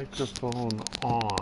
Microphone on.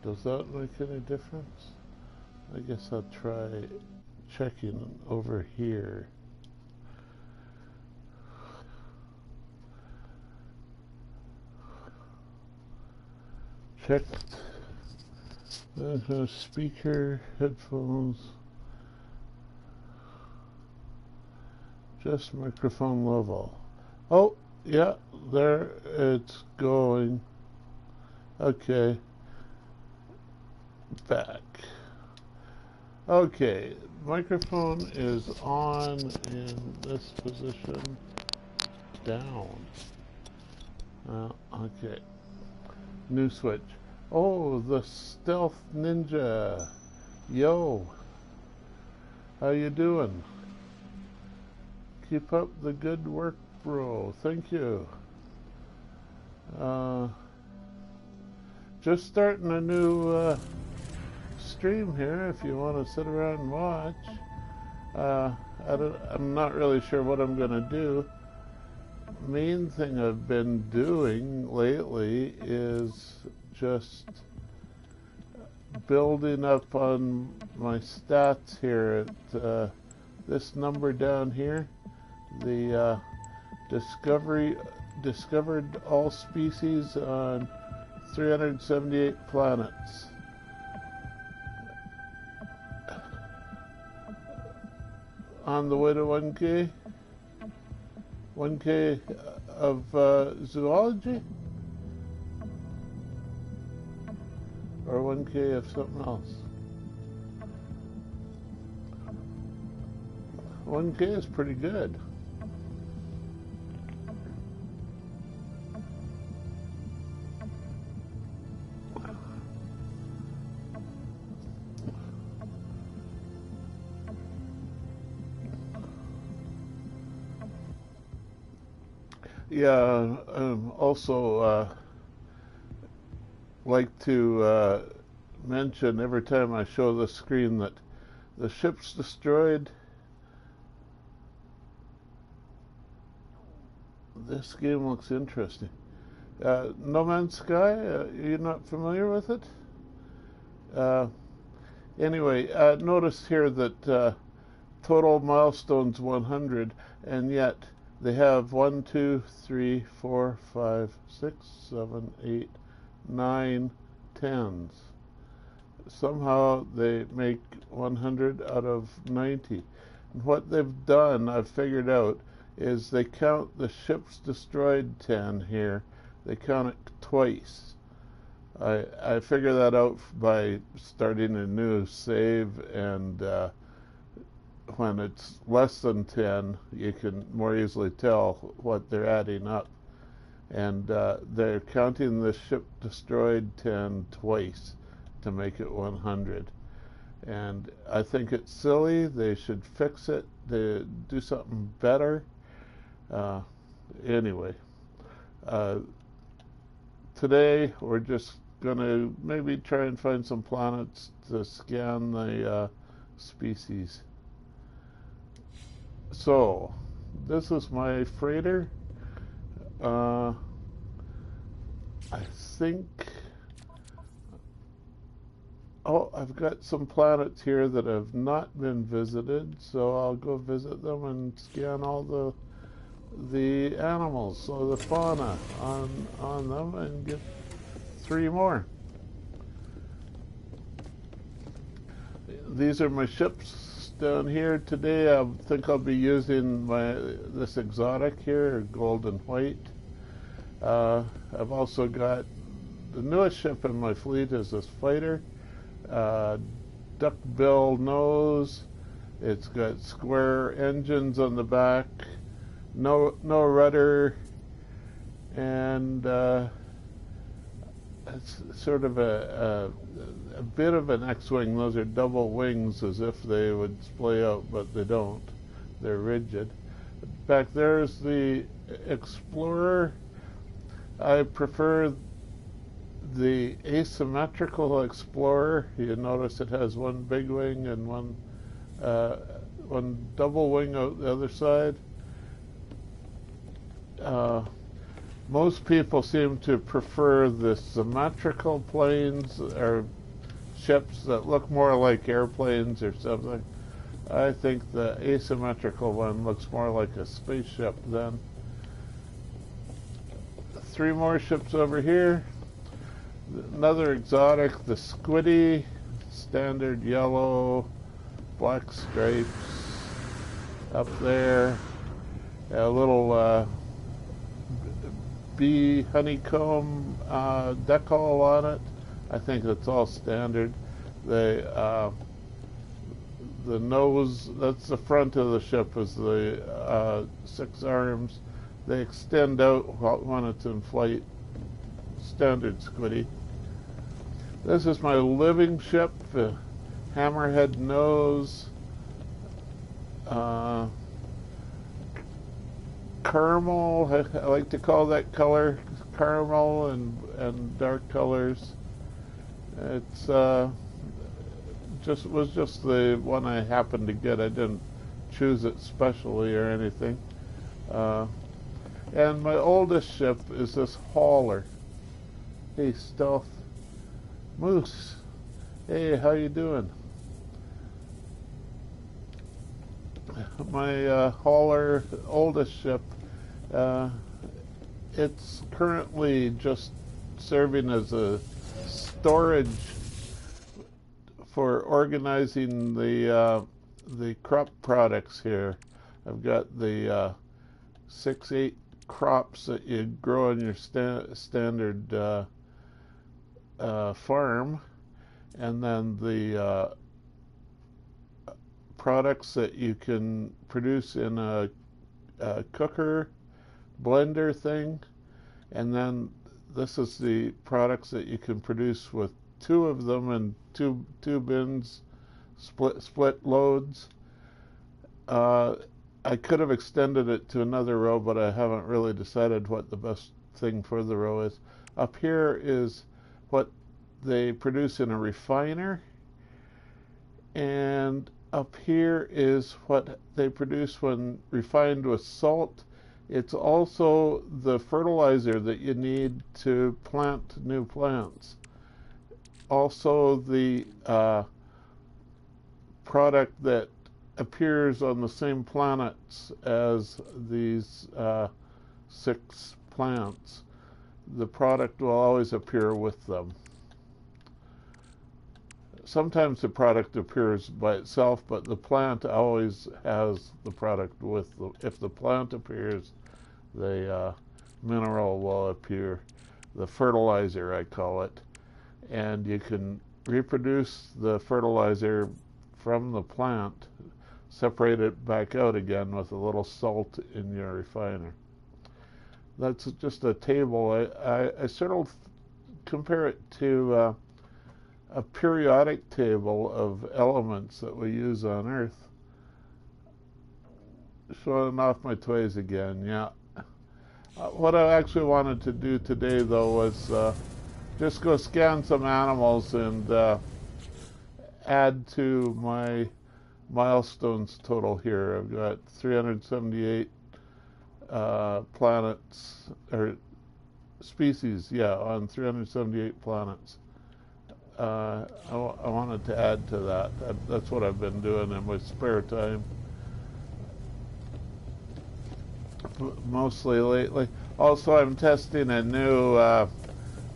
Does that make any difference? I guess I'll try checking over here. Checked. Speaker, headphones. Just microphone level. Oh, yeah, there it's going. Okay. Back. Okay, microphone is on in this position. Down. Okay. New switch. Oh, the stealth ninja. Yo. How you doing? Keep up the good work, bro. Thank you. Just starting a new stream here if you want to sit around and watch. I'm not really sure what I'm going to do. Main thing I've been doing lately is just building up on my stats here at this number down here. The discovered all species on 378 planets. On the way to 1K? 1K of zoology? Or 1K of something else? 1K is pretty good. Yeah, also like to mention every time I show the screen that the ship's destroyed. This game looks interesting. No Man's Sky, you're not familiar with it? Anyway, notice here that total milestones 100, and yet they have 1, 2, 3, 4, 5, 6, 7, 8, 9 tens. Somehow they make 100 out of 90. And what they've done, I've figured out, is they count the ship's destroyed 10 here. They count it twice. I figure that out by starting a new save, and when it's less than 10, you can more easily tell what they're adding up. And they're counting the ship destroyed 10 twice to make it 100. And I think it's silly. They should fix it. They do something better. Anyway, today we're just gonna maybe try and find some planets to scan the species. So this is my freighter. I think, oh, I've got some planets here that have not been visited, so I'll go visit them and scan all the animals, so the fauna on them, and get 3 more. these are my ships down here today. I think I'll be using this exotic here, gold and white. I've also got the newest ship in my fleet is this fighter, duckbill nose. It's got square engines on the back, no rudder, and it's sort of a bit of an X-wing. Those are double wings, as if they would splay out, but they don't. They're rigid. Back there's the Explorer. I prefer the asymmetrical Explorer. You notice it has one big wing and one double wing out the other side. Most people seem to prefer the symmetrical planes or ships that look more like airplanes or something. I think the asymmetrical one looks more like a spaceship then. 3 more ships over here. Another exotic, the Squiddy, standard yellow, black stripes up there. A little bee honeycomb decal on it. I think that's all standard. The nose, that's the front of the ship, is the 6 arms. They extend out when it's in flight. Standard Squiddy. This is my living ship, the hammerhead nose. Caramel, I like to call that color, caramel and dark colors. It's was just the one I happened to get. I didn't choose it specially or anything. And my oldest ship is this hauler. Hey, Stealth Moose. Hey, how you doing? My hauler, oldest ship, it's currently just serving as a storage for organizing the crop products here. I've got the 6-8 crops that you grow on your standard farm, and then the products that you can produce in a cooker blender thing, and then this is the products that you can produce with 2 of them and two bins, split loads. I could have extended it to another row, but I haven't really decided what the best thing for the row is. Up here is what they produce in a refiner, and up here is what they produce when refined with salt. It's also the fertilizer that you need to plant new plants. Also the product that appears on the same planets as these 6 plants. The product will always appear with them. Sometimes the product appears by itself, but the plant always has the product with them. If the plant appears, the mineral will appear. The fertilizer, I call it. And you can reproduce the fertilizer from the plant, separate it back out again with a little salt in your refiner. That's just a table. I sort of compare it to a periodic table of elements that we use on Earth. Showing off my toys again, yeah. What I actually wanted to do today, though, was just go scan some animals and add to my milestones total here. I've got 378 planets, or species, yeah, on 378 planets. I wanted to add to that. That's what I've been doing in my spare time, mostly lately. Also, I'm testing a new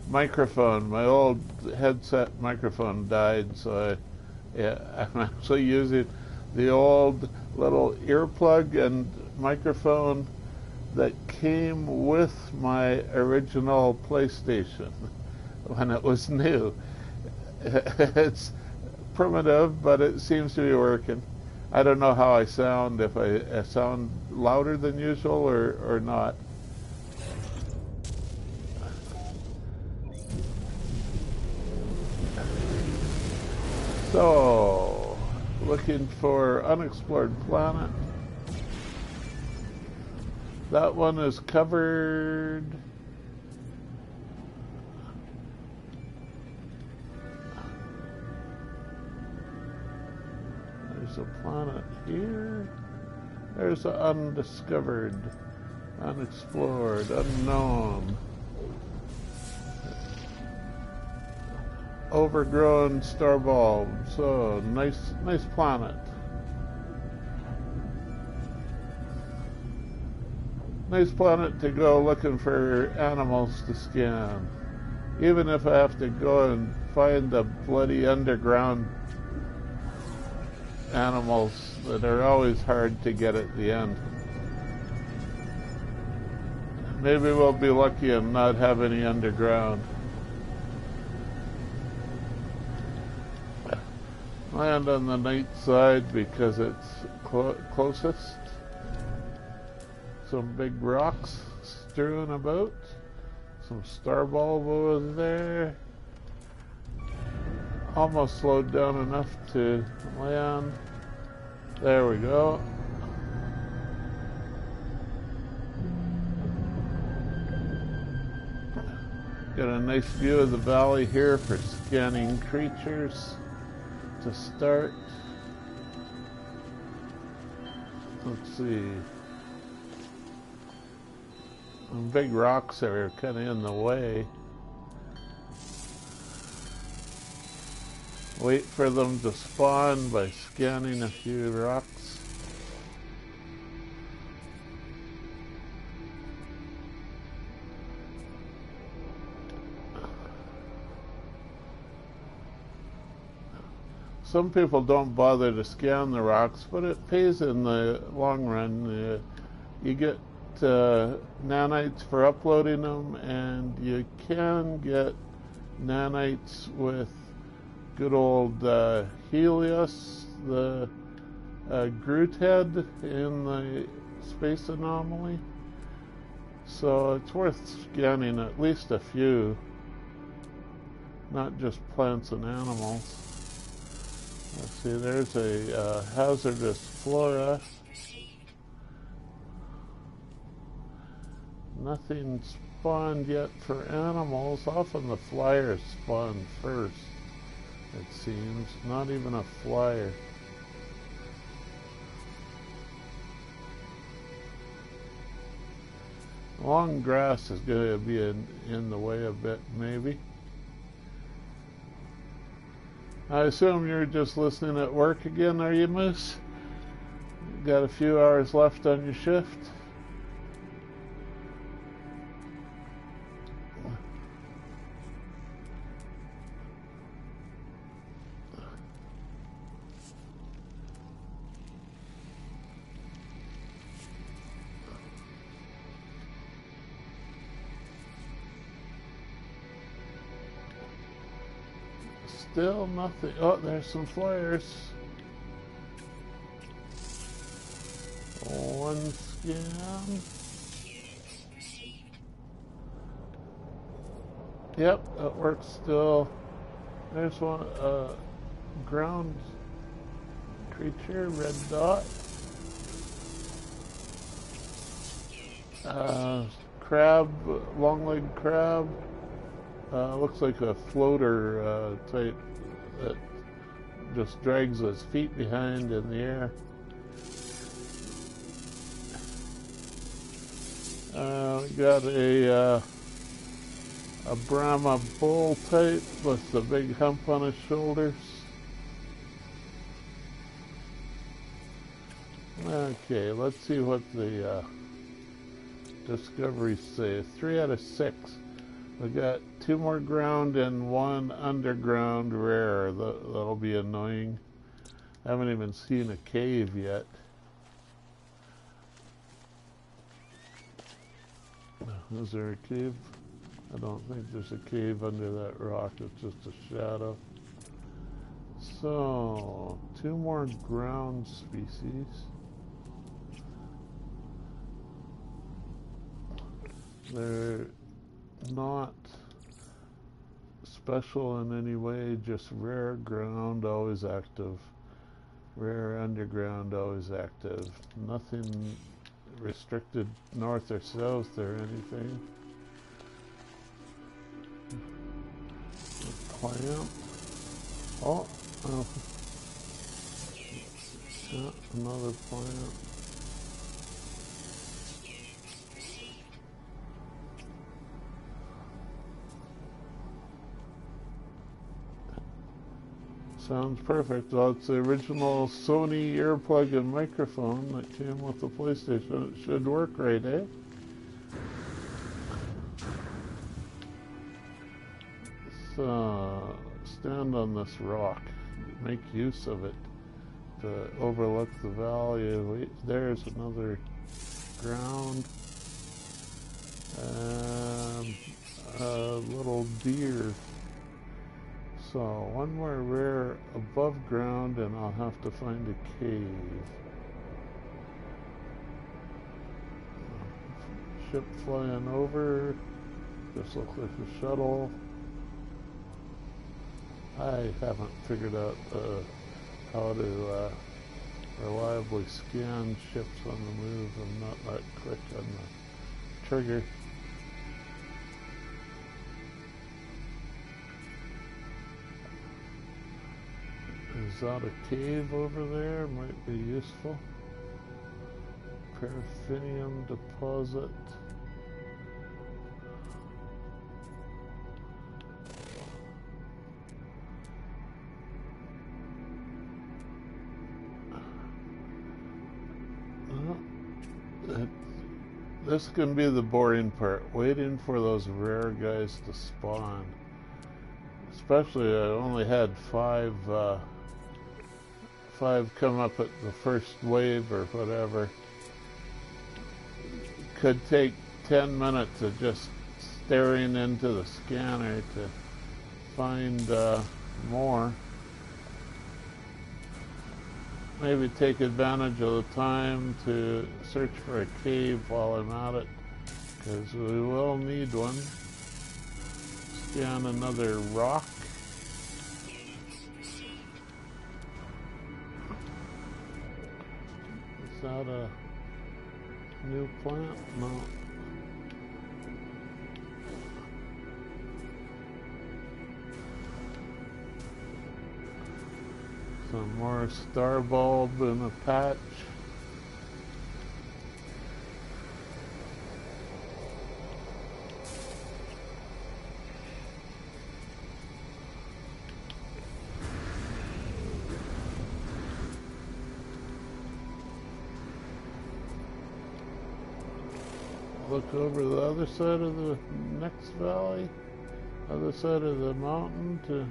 microphone. My old headset microphone died, so Yeah, I'm actually using the old little earplug and microphone that came with my original PlayStation when it was new. It's primitive, but it seems to be working. I don't know how I sound, if I sound louder than usual or not. So, looking for unexplored planet. That one is covered. There's a planet here. There's an undiscovered, unexplored, unknown. Overgrown star bulb. So nice planet. Nice planet to go looking for animals to scan. Even if I have to go and find the bloody underground animals that are always hard to get at the end. Maybe we'll be lucky and not have any underground. Land on the night side because it's closest. Some big rocks strewn about. Some star bulb over there. Almost slowed down enough to land. There we go. Got a nice view of the valley here for scanning creatures. To start, let's see. Some big rocks are kind of in the way. Wait for them to spawn by scanning a few rocks. Some people don't bother to scan the rocks, but it pays in the long run. You get nanites for uploading them, and you can get nanites with good old Helios, the Groot head in the space anomaly. So it's worth scanning at least a few, not just plants and animals. Let's see, there's a hazardous flora. Nothing spawned yet for animals. Often the flyers spawn first, it seems. Not even a flyer. Long grass is going to be in the way a bit, maybe. I assume you're just listening at work again, are you, Moose? Got a few hours left on your shift? Still nothing. Oh, there's some flares. One scan. Yep, that works still. There's one ground creature, red dot. Crab, long-legged crab. Looks like a floater type that just drags his feet behind in the air. We got a Brahma bull type with the big hump on his shoulders. Okay, let's see what the discoveries say. 3 out of 6. We got 2 more ground and 1 underground rare. That'll be annoying. I haven't even seen a cave yet. Is there a cave? I don't think there's a cave under that rock. It's just a shadow. So, 2 more ground species. They're not special in any way, just rare ground, always active. Rare underground, always active. Nothing restricted north or south or anything. Plant. Oh, yeah, another plant. Sounds perfect. Well, it's the original Sony earplug and microphone that came with the PlayStation. It should work right, eh? So, stand on this rock. Make use of it to overlook the valley. Wait, there's another ground. A little deer. So, 1 more rare above ground and I'll have to find a cave. Ship flying over. This looks like a shuttle. I haven't figured out how to reliably scan ships on the move. I'm not that quick on the trigger. Is that a cave over there? Might be useful. Paraffinium deposit. This can be the boring part, waiting for those rare guys to spawn. Especially I only had 5 come up at the first wave or whatever. Could take 10 minutes of just staring into the scanner to find more. Maybe take advantage of the time to search for a cave while I'm at it, because we will need one. Scan another rock. Is that a new plant? No. Some more star bulb in a patch. Look over the other side of the next valley, other side of the mountain to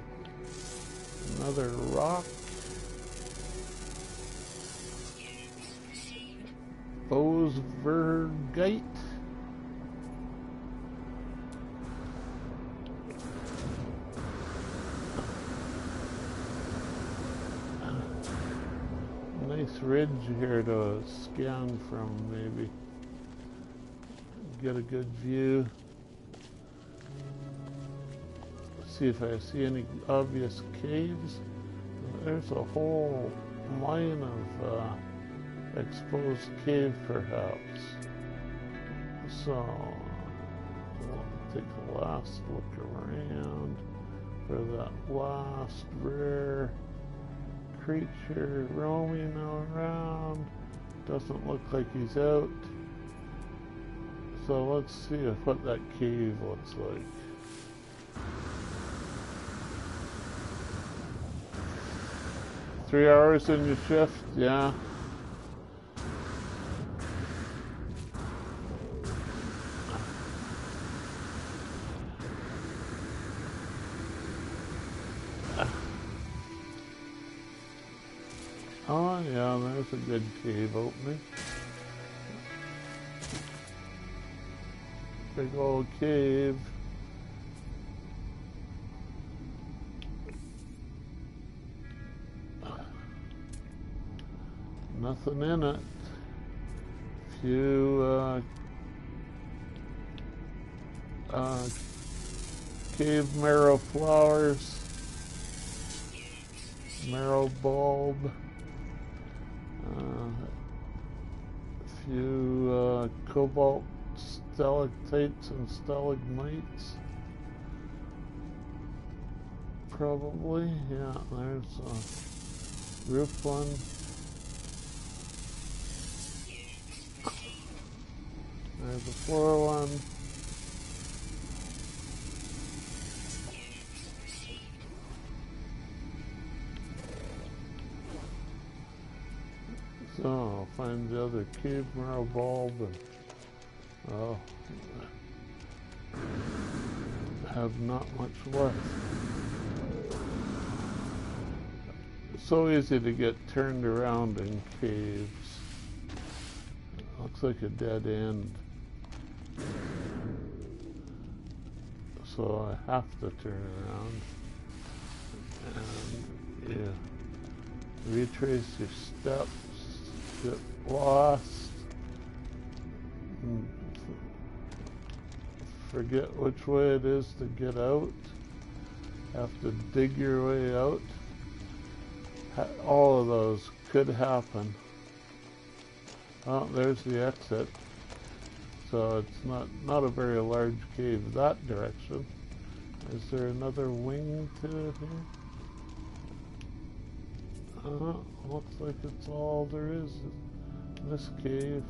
another rock. Bosvergite. Nice ridge here to scan from, maybe. Get a good view. See if I see any obvious caves. There's a whole line of exposed cave, perhaps. So, we'll take a last look around for that last rare creature roaming around. Doesn't look like he's out. So let's see what that cave looks like. 3 hours in your shift, yeah. Oh yeah, there's a good cave opening. Big old cave. Nothing in it. Few cave marrow flowers, marrow bulb, a few cobalt stalactites and stalagmites. Probably, yeah, there's a roof one. There's a floor one. So I'll find the other cave marrow bulb and I'll have not much left. It's so easy to get turned around in caves. It looks like a dead end. So I have to turn around. And yeah, retrace your steps, get lost, forget which way it is to get out, have to dig your way out. All of those could happen. Oh, there's the exit. So it's not a very large cave that direction. Is there another wing to it here? Looks like it's all there is in this cave.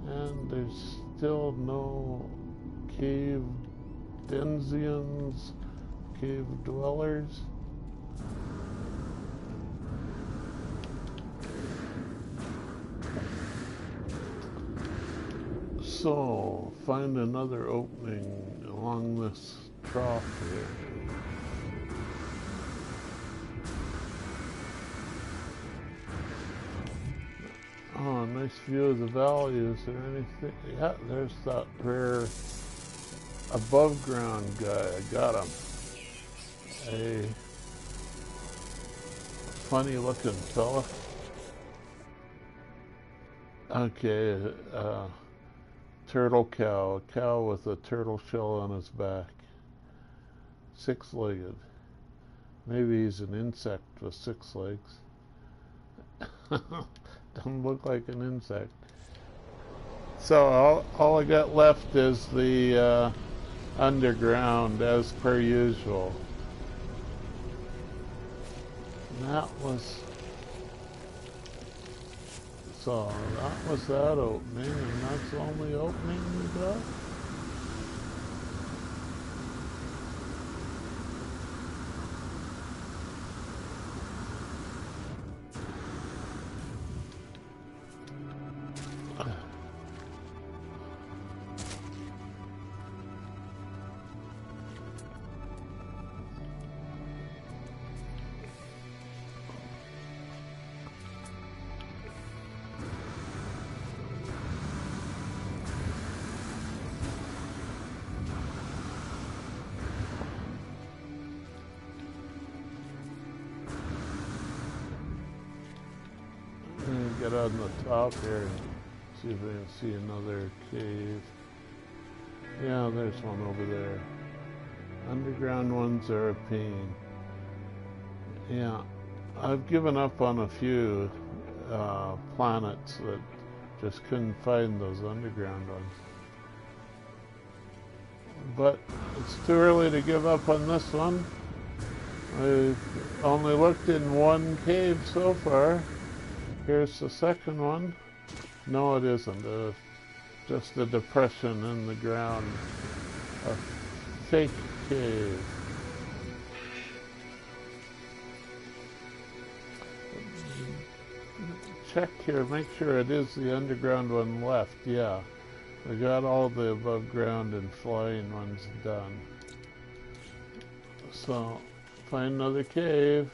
And there's still no cave denizens, cave dwellers. So, find another opening along this trough here. Oh, nice view of the valley. Is there anything? Yeah, there's that rare above ground guy. I got him. A funny looking fella. Okay, turtle cow. A cow with a turtle shell on his back. 6-legged. Maybe he's an insect with 6 legs. Doesn't look like an insect. So all I got left is the underground as per usual. And that was that opening, and that's the only opening we got. Get on the top here and see if we can see another cave. Yeah, there's one over there. Underground ones are a pain. Yeah, I've given up on a few planets that just couldn't find those underground ones. But it's too early to give up on this one. I've only looked in one cave so far. Here's the second one. No, it isn't. Just a depression in the ground. A fake cave. Check here, make sure it is the underground one left. Yeah, we got all the above ground and flying ones done. So, find another cave.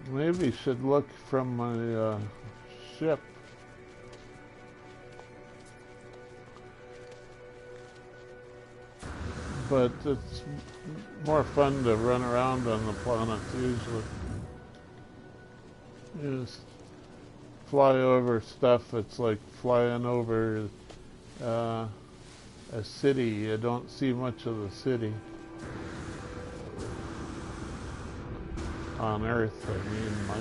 Maybe should look from my ship. But it's more fun to run around on the planets usually. You just fly over stuff. It's like flying over a city. You don't see much of the city. On Earth, I mean, Mike.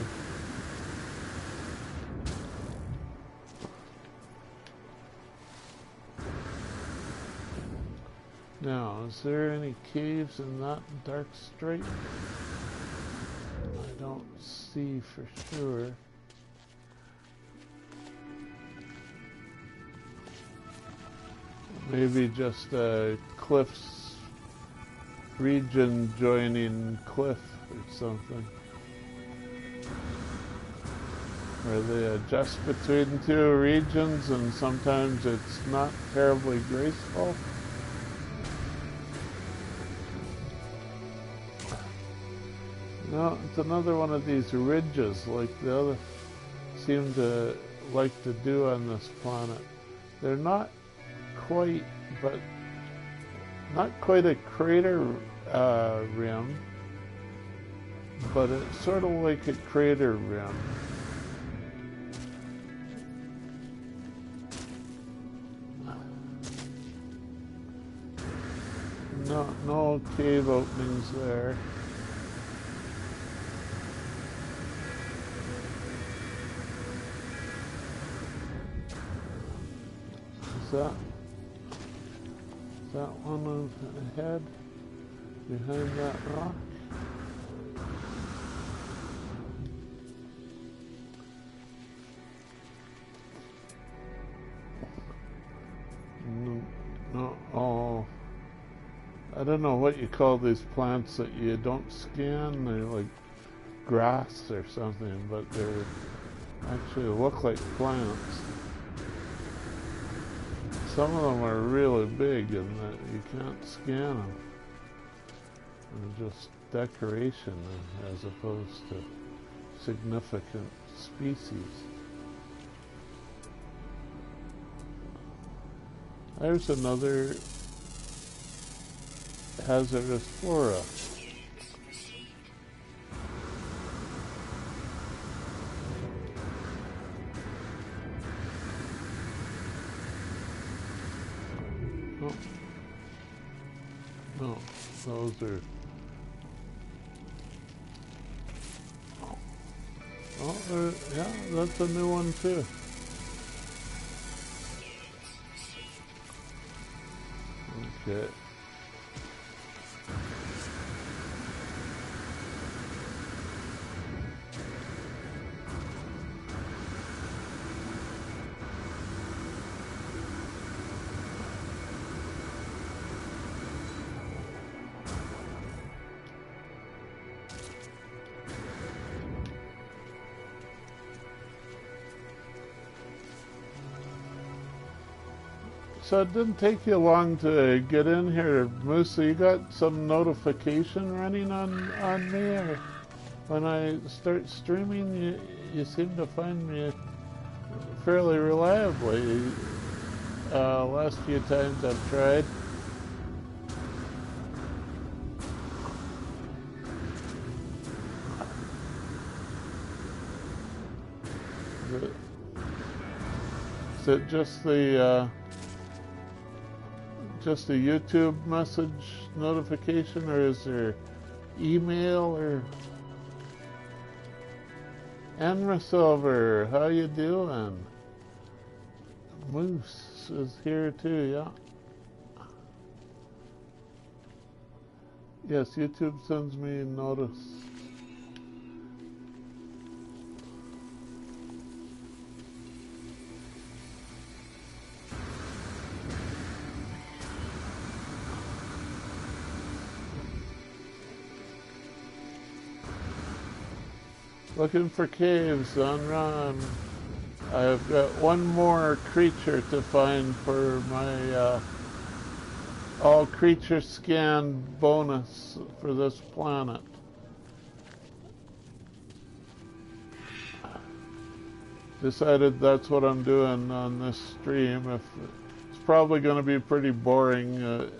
Now, is there any caves in that dark strait? I don't see for sure. Maybe just a cliffs region joining cliff or something. Where they adjust between two regions and sometimes it's not terribly graceful. No, it's another one of these ridges like the other seem to like to do on this planet. They're not quite, but not quite a crater rim, but it's sort of like a crater rim. No cave openings there. Is that one ahead, behind that rock? No, oh, I don't know what you call these plants that you don't scan. They're like grass or something, but they actually look like plants. Some of them are really big and that you can't scan them. They're just decoration as opposed to significant species. There's another hazardous flora. No, those are... Oh, yeah, that's a new one too. Okay. So it didn't take you long to get in here, Moose. So you got some notification running on me, or when I start streaming, you seem to find me fairly reliably. Last few times I've tried. Is it just the just a YouTube message notification, or is there email? Or Enra Silver, how you doing? Moose is here too, yeah. Yes, YouTube sends me a notice. Looking for caves on Ron. I've got one more creature to find for my all creature scan bonus for this planet. decided that's what I'm doing on this stream. It's probably going to be pretty boring,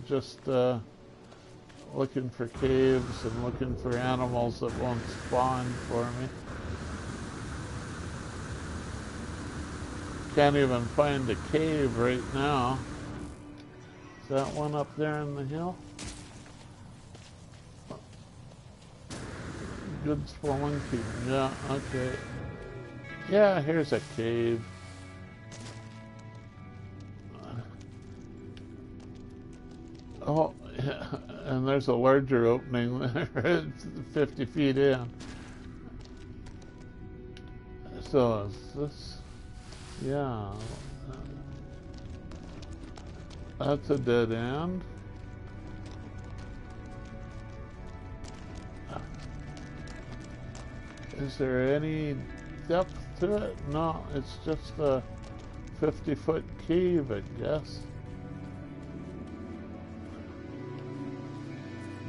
just looking for caves and looking for animals that won't spawn for me. Can't even find a cave right now. Is that one up there in the hill? Good spelunking. Yeah, okay. Yeah, here's a cave. Oh, yeah. And there's a larger opening there. It's 50 feet in. So is this? Yeah. That's a dead end. Is there any depth to it? No, it's just a 50-foot cave, I guess.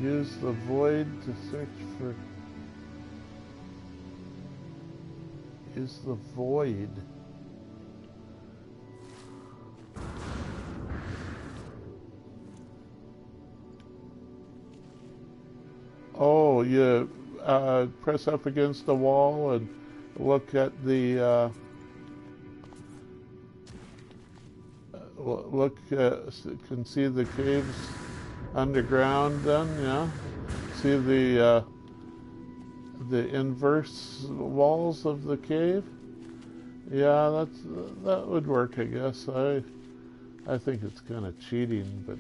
Use the void to search for... Use the void. Oh, you press up against the wall and look at the can see the caves underground. Then, yeah, see the inverse walls of the cave. Yeah, that would work, I guess. I think it's kind of cheating, but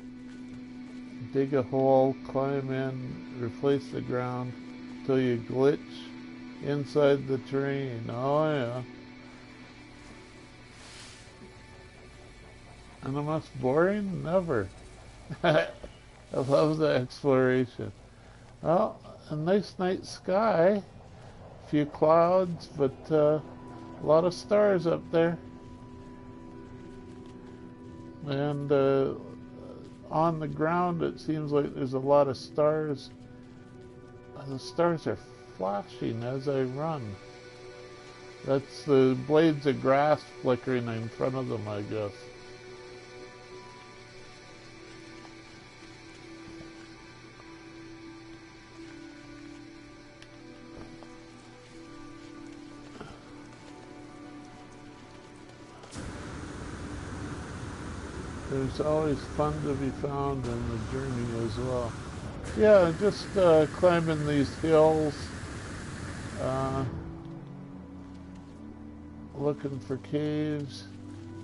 dig a hole, climb in, replace the ground till you glitch inside the terrain. Oh yeah. And am I boring? Never. I love the exploration. Well, a nice night sky. A few clouds, but a lot of stars up there. And on the ground it seems like there's a lot of stars. The stars are flashing as I run. That's the blades of grass flickering in front of them, I guess. There's always fun to be found in the journey as well. Yeah, just climbing these hills, looking for caves.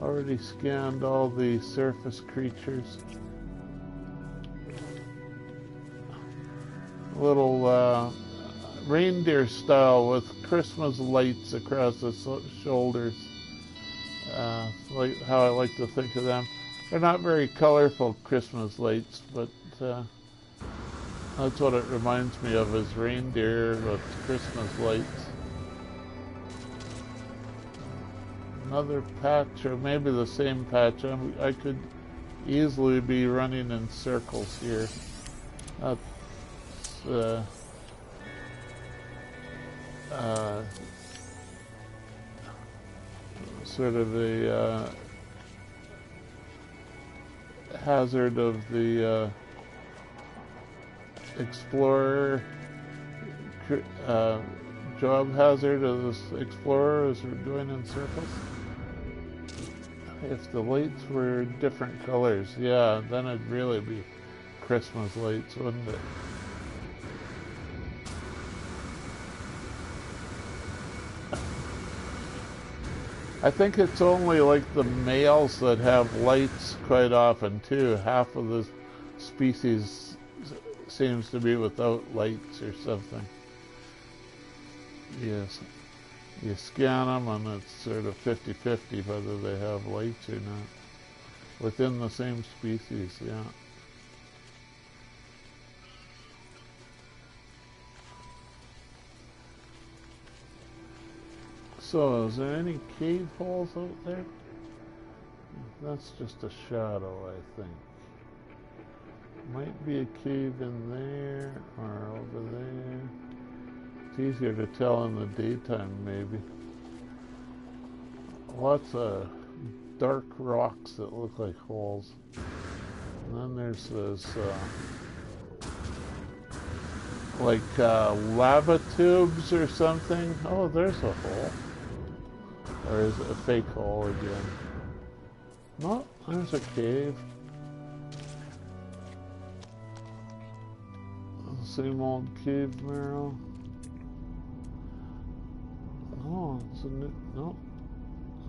Already scanned all the surface creatures. Little reindeer style with Christmas lights across the shoulders. Like how I like to think of them. They're not very colorful Christmas lights, but that's what it reminds me of, is reindeer with Christmas lights. Another patch, or maybe the same patch. I could easily be running in circles here. That's sort of a hazard of the explorer, job hazard of this explorer as we're going in circles. If the lights were different colors, yeah, then it'd really be Christmas lights, wouldn't it? I think it's only like the males that have lights quite often too. Half of the species seems to be without lights or something. Yes. You scan them and it's sort of 50-50 whether they have lights or not. Within the same species, yeah. So, is there any cave holes out there? That's just a shadow, I think. Might be a cave in there or over there. It's easier to tell in the daytime, maybe. lots of dark rocks that look like holes. And then there's this like lava tubes or something. Oh, there's a hole. Or is it a fake hole again? No, there's a cave. Same old cave marrow. Oh, it's a new. No,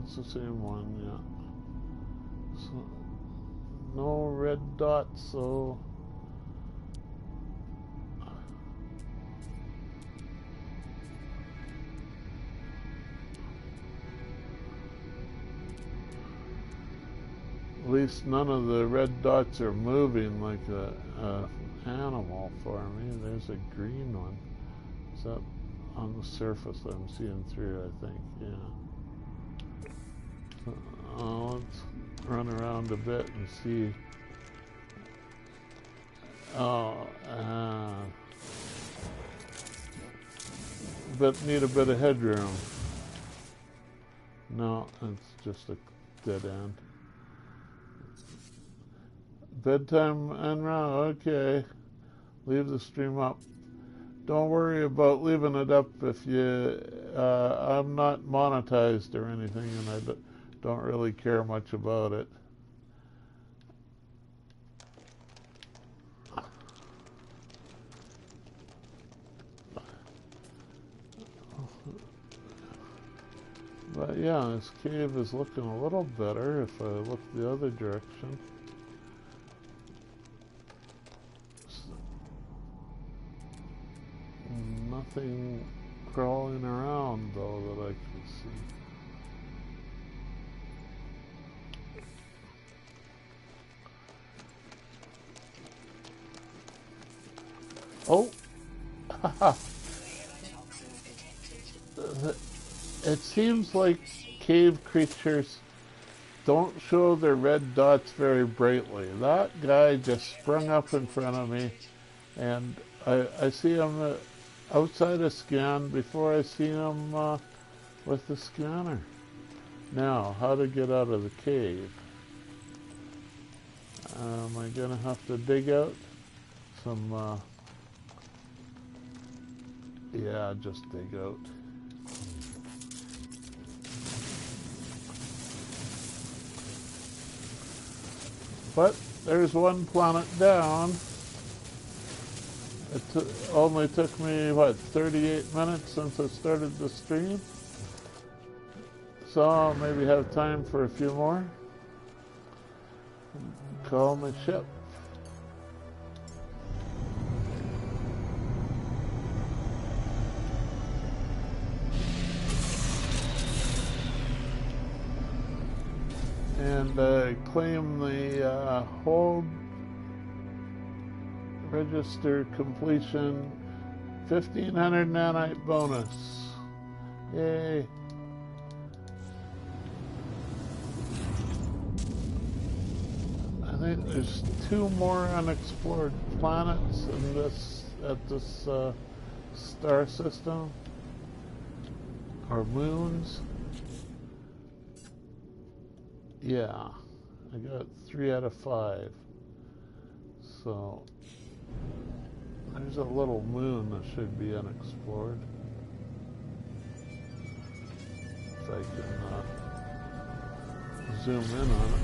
it's the same one. Yeah. So, no red dots. So. At least none of the red dots are moving like a animal for me. There's a green one. Is that on the surface I'm seeing through, I think, yeah. Let's run around a bit and see. Oh, but need a bit of headroom. No, it's just a dead end. Bedtime and round, okay. Leave the stream up. Don't worry about leaving it up if you, I'm not monetized or anything, and I don't really care much about it. But yeah, this cave is looking a little better if I look the other direction. Nothing crawling around though that I can see. Oh! It seems like cave creatures don't show their red dots very brightly. That guy just sprung up in front of me, and I see him outside a scan before I see him with the scanner. Now, how to get out of the cave? Am I gonna have to dig out some? Yeah, just dig out. But there's one planet down. It only took me, what, 38 minutes since I started the stream? So I'll maybe have time for a few more. Call my ship. And claim the hold register completion 1500 nanite bonus. Yay. I think there's 2 more unexplored planets in this star system, or moons. Yeah, I got 3 out of 5. So there's a little moon that should be unexplored. If I can zoom in on it.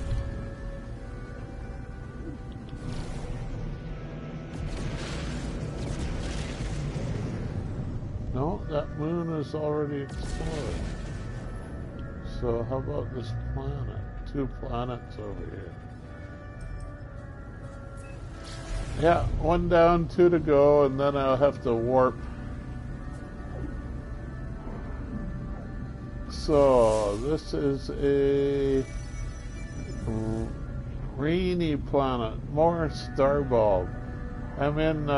No, that moon is already explored. So how about this planet? 2 planets over here. Yeah, 1 down, 2 to go, and then I'll have to warp. So this is a rainy planet, more starball. I'm in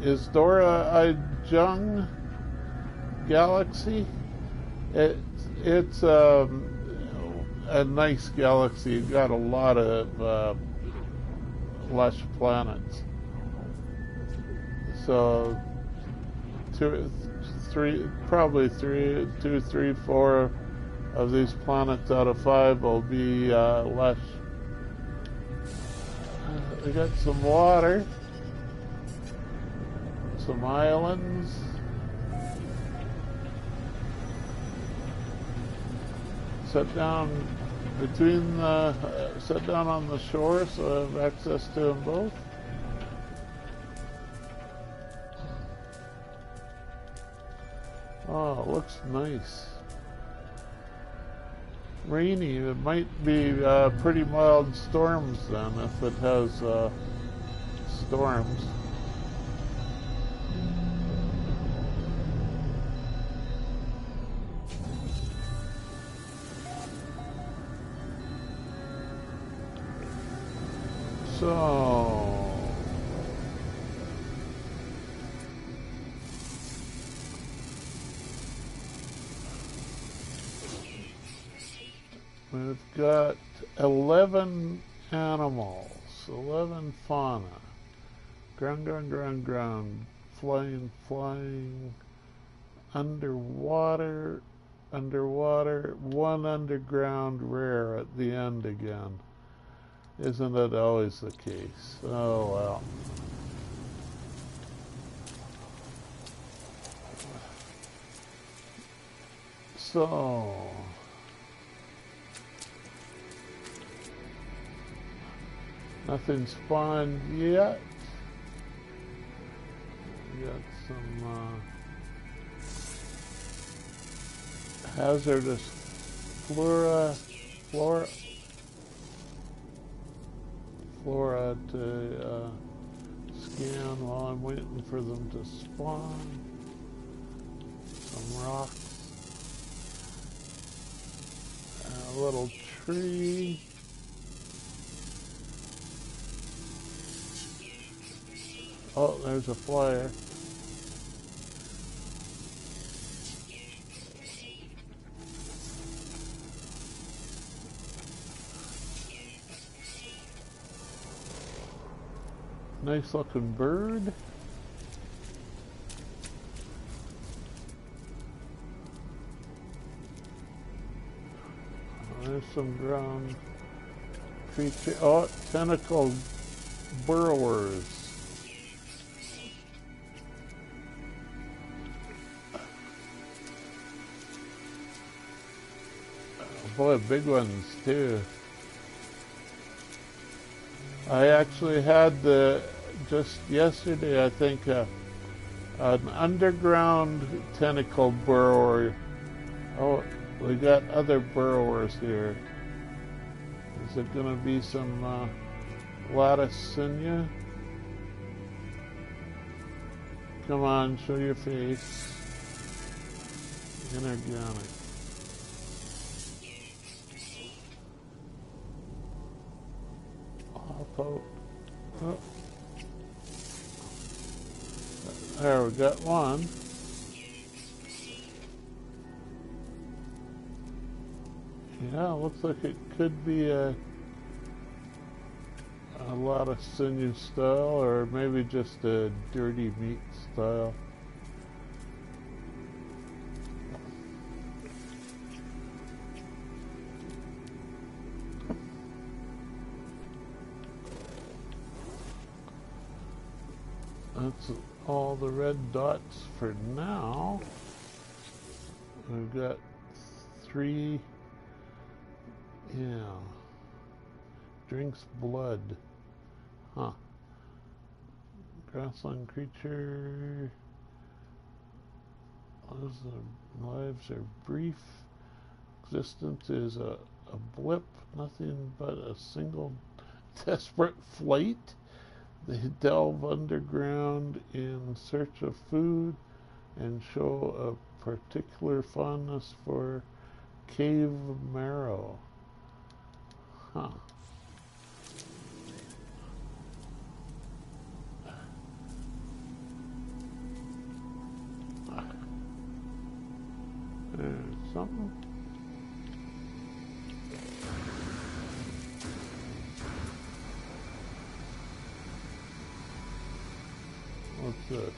is Dora a Jung galaxy? It's a nice galaxy. It's got a lot of lush planets. So probably two, three, four of these planets out of 5 will be lush. We got some water, some islands. Set down set down on the shore so I have access to them both. Oh, it looks nice. Rainy. It might be pretty mild storms then if it has storms. So we've got 11 animals, 11 fauna. Ground, flying, underwater, one underground rare at the end again. Isn't it always the case? Oh well. So nothing spawned yet. We got some hazardous flora to scan while I'm waiting for them to spawn. Some rocks. A little tree. Oh, there's a flyer. Nice looking bird. There's some ground creature. Oh, tentacle burrowers. Oh boy, big ones too. I actually had just yesterday, I think, an underground tentacle burrower. Oh, we got other burrowers here. Is it going to be some lattice sinew? Come on, show your face. Inorganic. Oh. There, we got one. Yeah, looks like it could be a lot of sinew style, or maybe just a dirty meat style. That's all the red dots for now. We've got 3, yeah, drinks blood, huh, grassland creature, lives are brief, existence is a blip, nothing but a single desperate flight. They delve underground in search of food and show a particular fondness for cave marrow. Huh. There's something. What's this?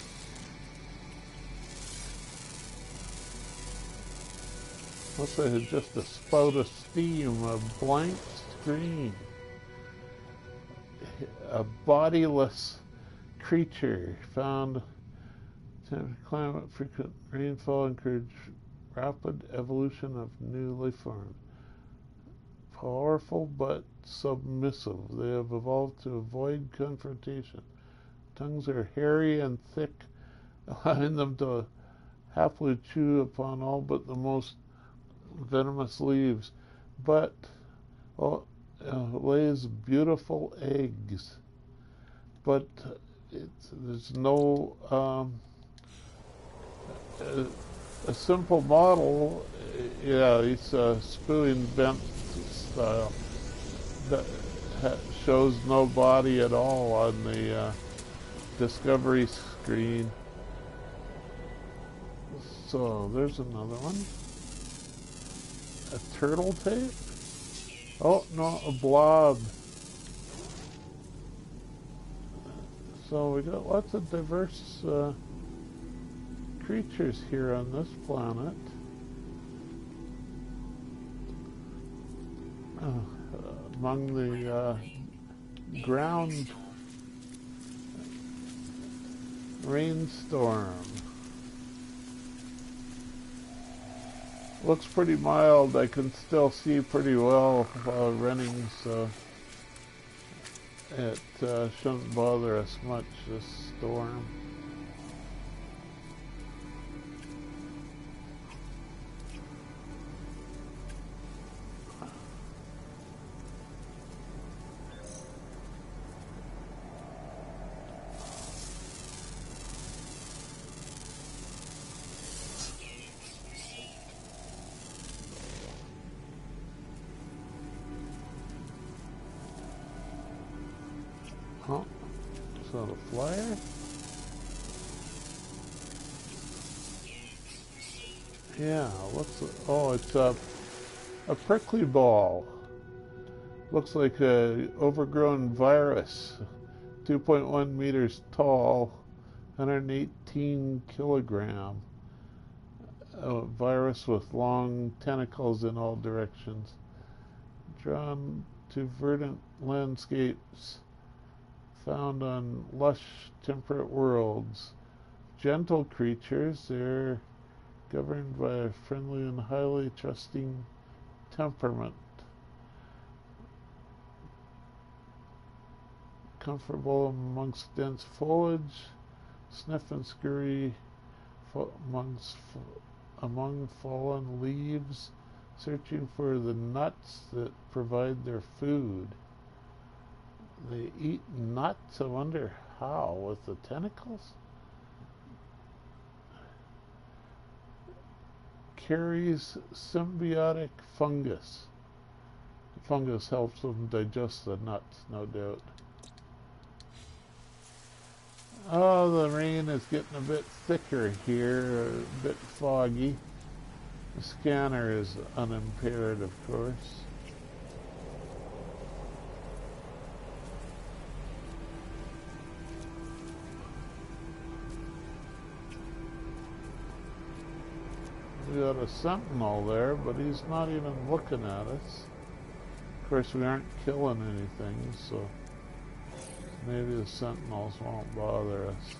Looks like it's just a spout of steam, a blank screen. A bodiless creature found. Climate, frequent rainfall encourage rapid evolution of new life forms. Powerful but submissive, they have evolved to avoid confrontation. Tongues are hairy and thick, allowing them to happily chew upon all but the most venomous leaves, but lays beautiful eggs. But there's no a simple model. Yeah, he's spewing bent style that shows no body at all on the discovery screen. So there's another one. A turtle tape? Oh no, a blob. So we got lots of diverse creatures here on this planet. Among the ground rainstorm. Looks pretty mild. I can still see pretty well while running, so it shouldn't bother us much, this storm. Oh, so the flyer? Yeah, oh, it's a prickly ball. Looks like a overgrown virus. 2.1 meters tall, 118 kilogram. A virus with long tentacles in all directions. Drawn to verdant landscapes found on lush, temperate worlds. Gentle creatures, they're governed by a friendly and highly trusting temperament. Comfortable amongst dense foliage, sniff and scurry among fallen leaves, searching for the nuts that provide their food. They eat nuts? I wonder how, with the tentacles? Carries symbiotic fungus. The fungus helps them digest the nuts, no doubt. Oh, the rain is getting a bit thicker here, a bit foggy. The scanner is unimpaired, of course. We got a sentinel there, but he's not even looking at us. Of course, we aren't killing anything, so maybe the sentinels won't bother us.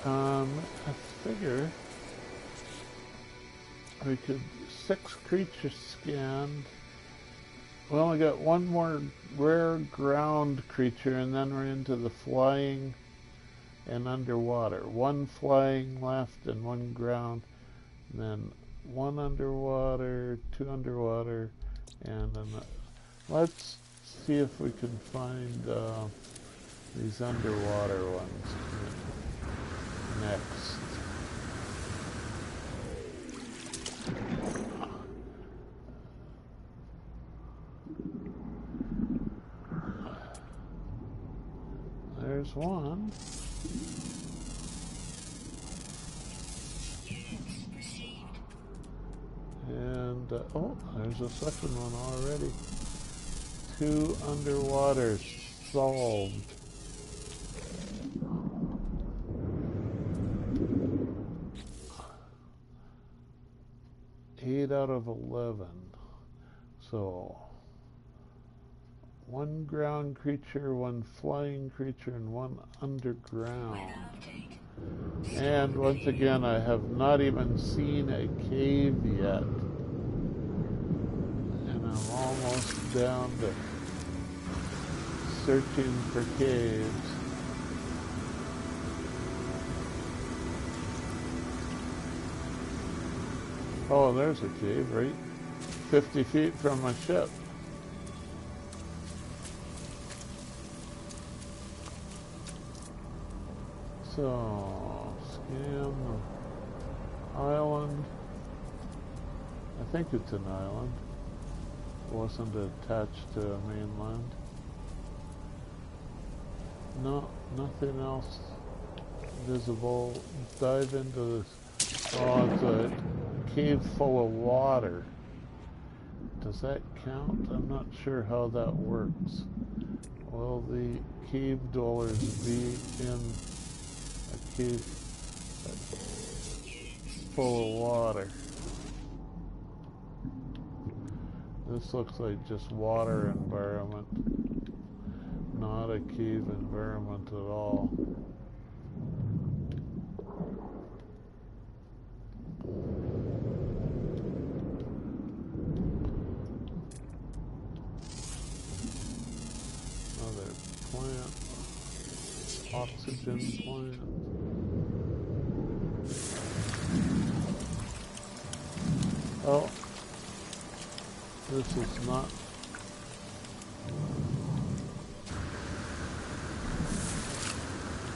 I figure we could 6 creatures scanned. We only got one more rare ground creature, and then we're into the flying and underwater. 1 flying left and 1 ground, and then 1 underwater, 2 underwater, and then let's see if we can find these underwater ones next. There's one. And, oh, there's a second one already. 2 underwater solved. Eight out of 11. So 1 ground creature, 1 flying creature, and 1 underground. And once again, I have not even seen a cave yet. And I'm almost down to searching for caves. Oh, there's a cave right 50 feet from my ship. So, scan the island. I think it's an island. It wasn't attached to a mainland. No, nothing else visible. Dive into this. Oh, it's a cave full of water. Does that count? I'm not sure how that works. Will the cave dwellers be in a cave full of water? This looks like just water environment, not a cave environment at all. Another plant, oxygen plant. Oh, this is not.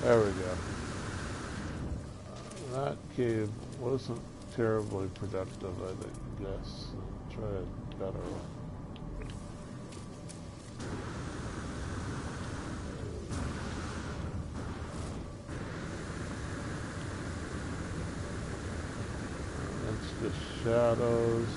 There we go. That cave wasn't terribly productive, I guess. I'll try a better one. That's just shadows.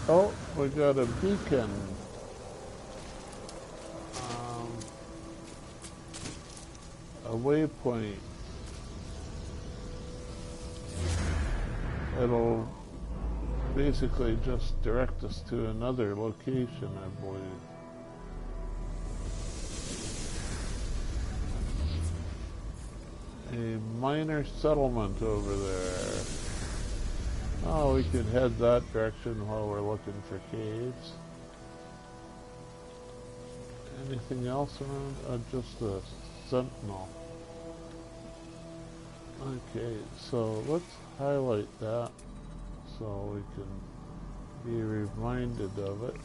Oh, we got a beacon. A waypoint. It'll basically just direct us to another location, I believe. A minor settlement over there. Oh, we could head that direction while we're looking for caves. Anything else around? Just a sentinel. Okay, so let's highlight that so we can be reminded of it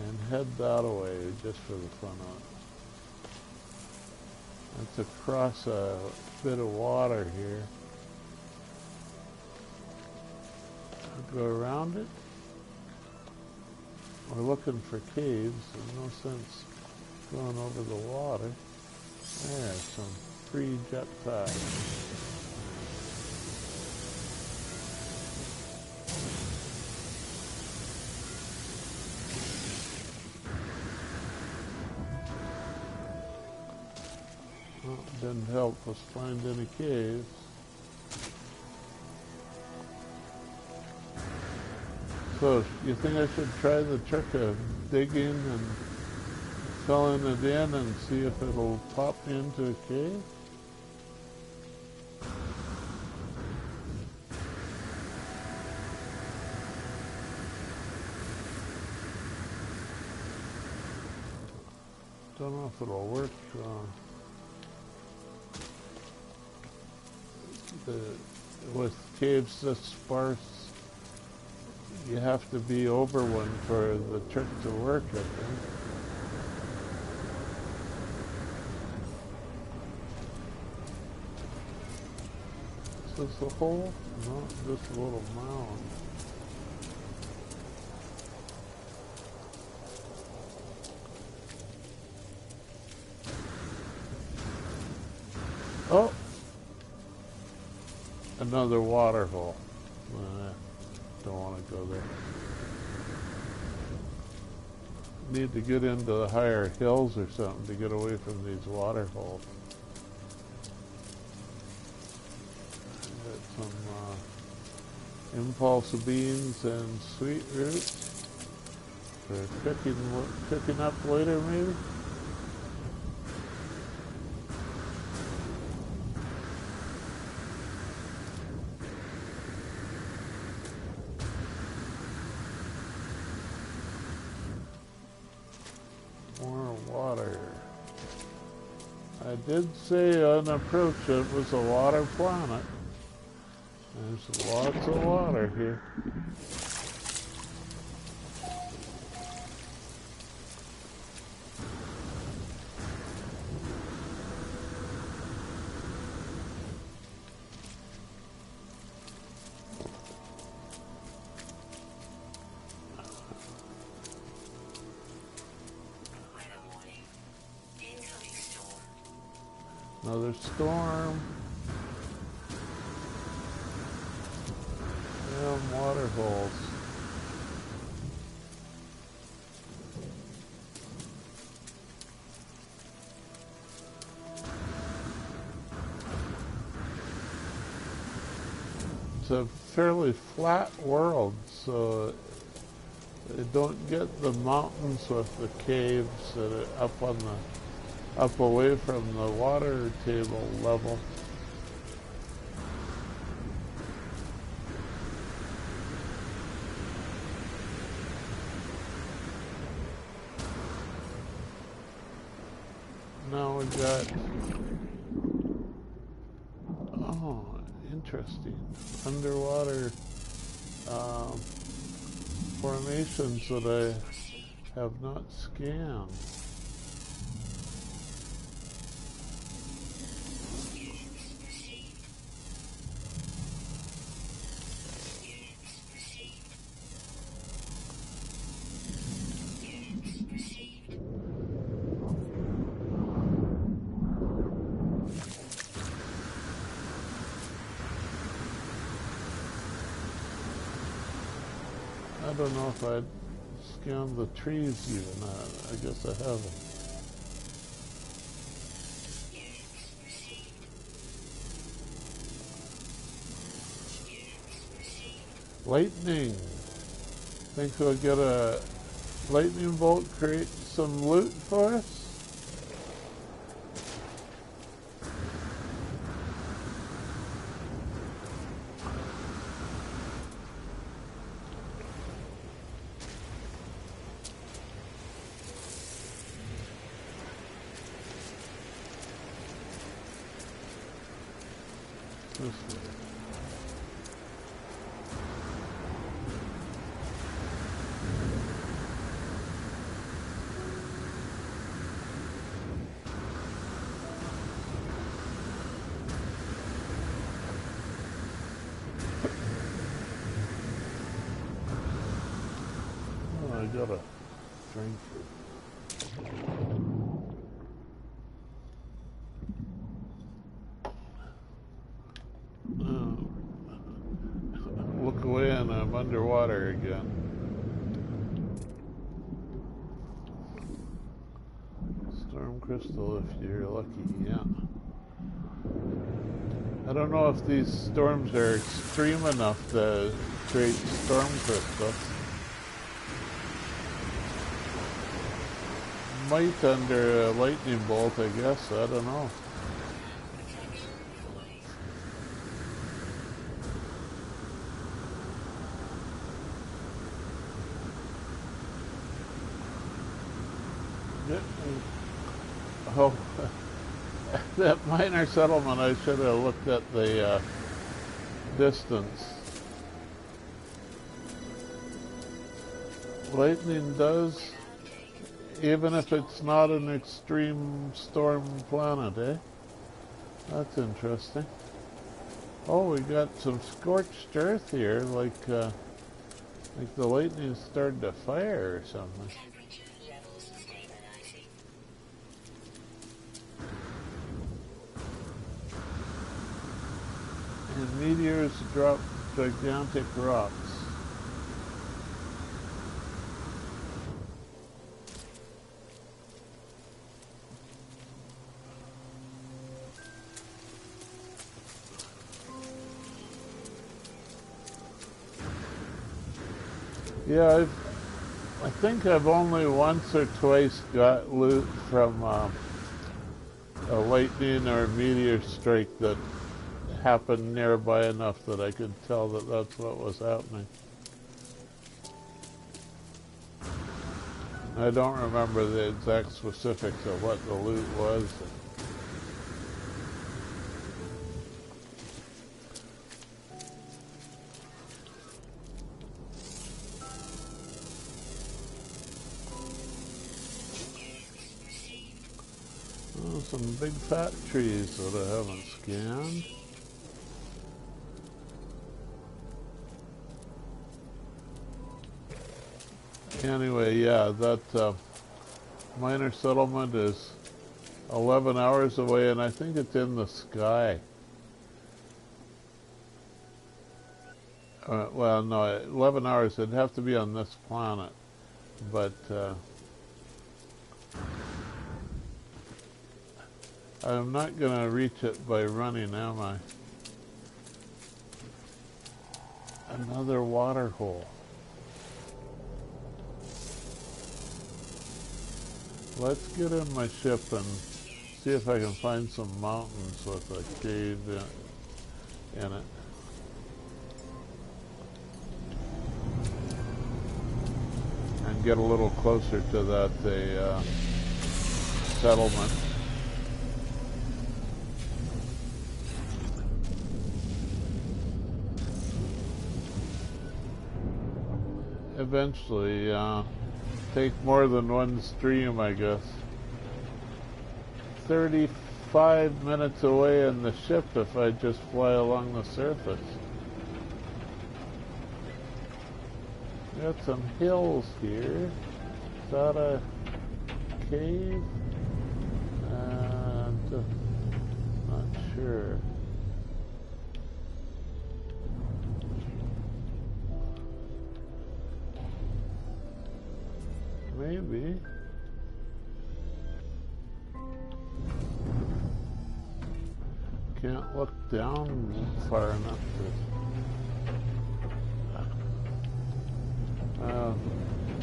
and head that away just for the fun of it. It's across a bit of water here. I'll go around it. We're looking for caves. There's no sense going over the water. There's some free jetpack. Well, didn't help us find any caves. So, you think I should try the trick of digging and filling it in and see if it'll pop into a cave? Don't know if it'll work. With caves this sparse, you have to be over one for the trick to work, I think. Is this a hole? No, just a little mound. Oh! Another water hole. Don't want to go there. Need to get into the higher hills or something to get away from these water holes. Got some impulse beans and sweet roots for cooking up later, maybe. More water. I did say on approach it was a water planet. There's lots of water here. Another storm. And water holes. It's a fairly flat world, so they don't get the mountains with the caves that are up away from the water table level. Now we got, oh, interesting, underwater formations that I have not scanned. I don't know if I'd scanned the trees even. I guess I haven't. Lightning. Think we'll get a lightning bolt, create some loot for us? This way. Oh, I got a drink. Look away and I'm underwater again. Storm crystal if you're lucky, yeah. I don't know if these storms are extreme enough to create storm crystals. Might under a lightning bolt, I guess, I don't know. Oh, that minor settlement, I should have looked at the distance. Lightning does, even if it's not an extreme storm planet, eh? That's interesting. Oh, we got some scorched earth here, like the lightning started to fire or something. And meteors drop gigantic rocks. Yeah, I think I've only once or twice got loot from a lightning or meteor strike that happened nearby enough that I could tell that that's what was happening. I don't remember the exact specifics of what the loot was. Oh, some big fat trees that I haven't scanned. Anyway, yeah, that minor settlement is 11 hours away, and I think it's in the sky. Well, no, 11 hours, it'd have to be on this planet, but I'm not going to reach it by running, am I? Another water hole. Let's get in my ship and see if I can find some mountains with a cave in it. And get a little closer to that settlement. Eventually, take more than one stream, I guess. 35 minutes away in the ship if I just fly along the surface. Got some hills here. Is that a cave? Not sure. Maybe. Can't look down far enough to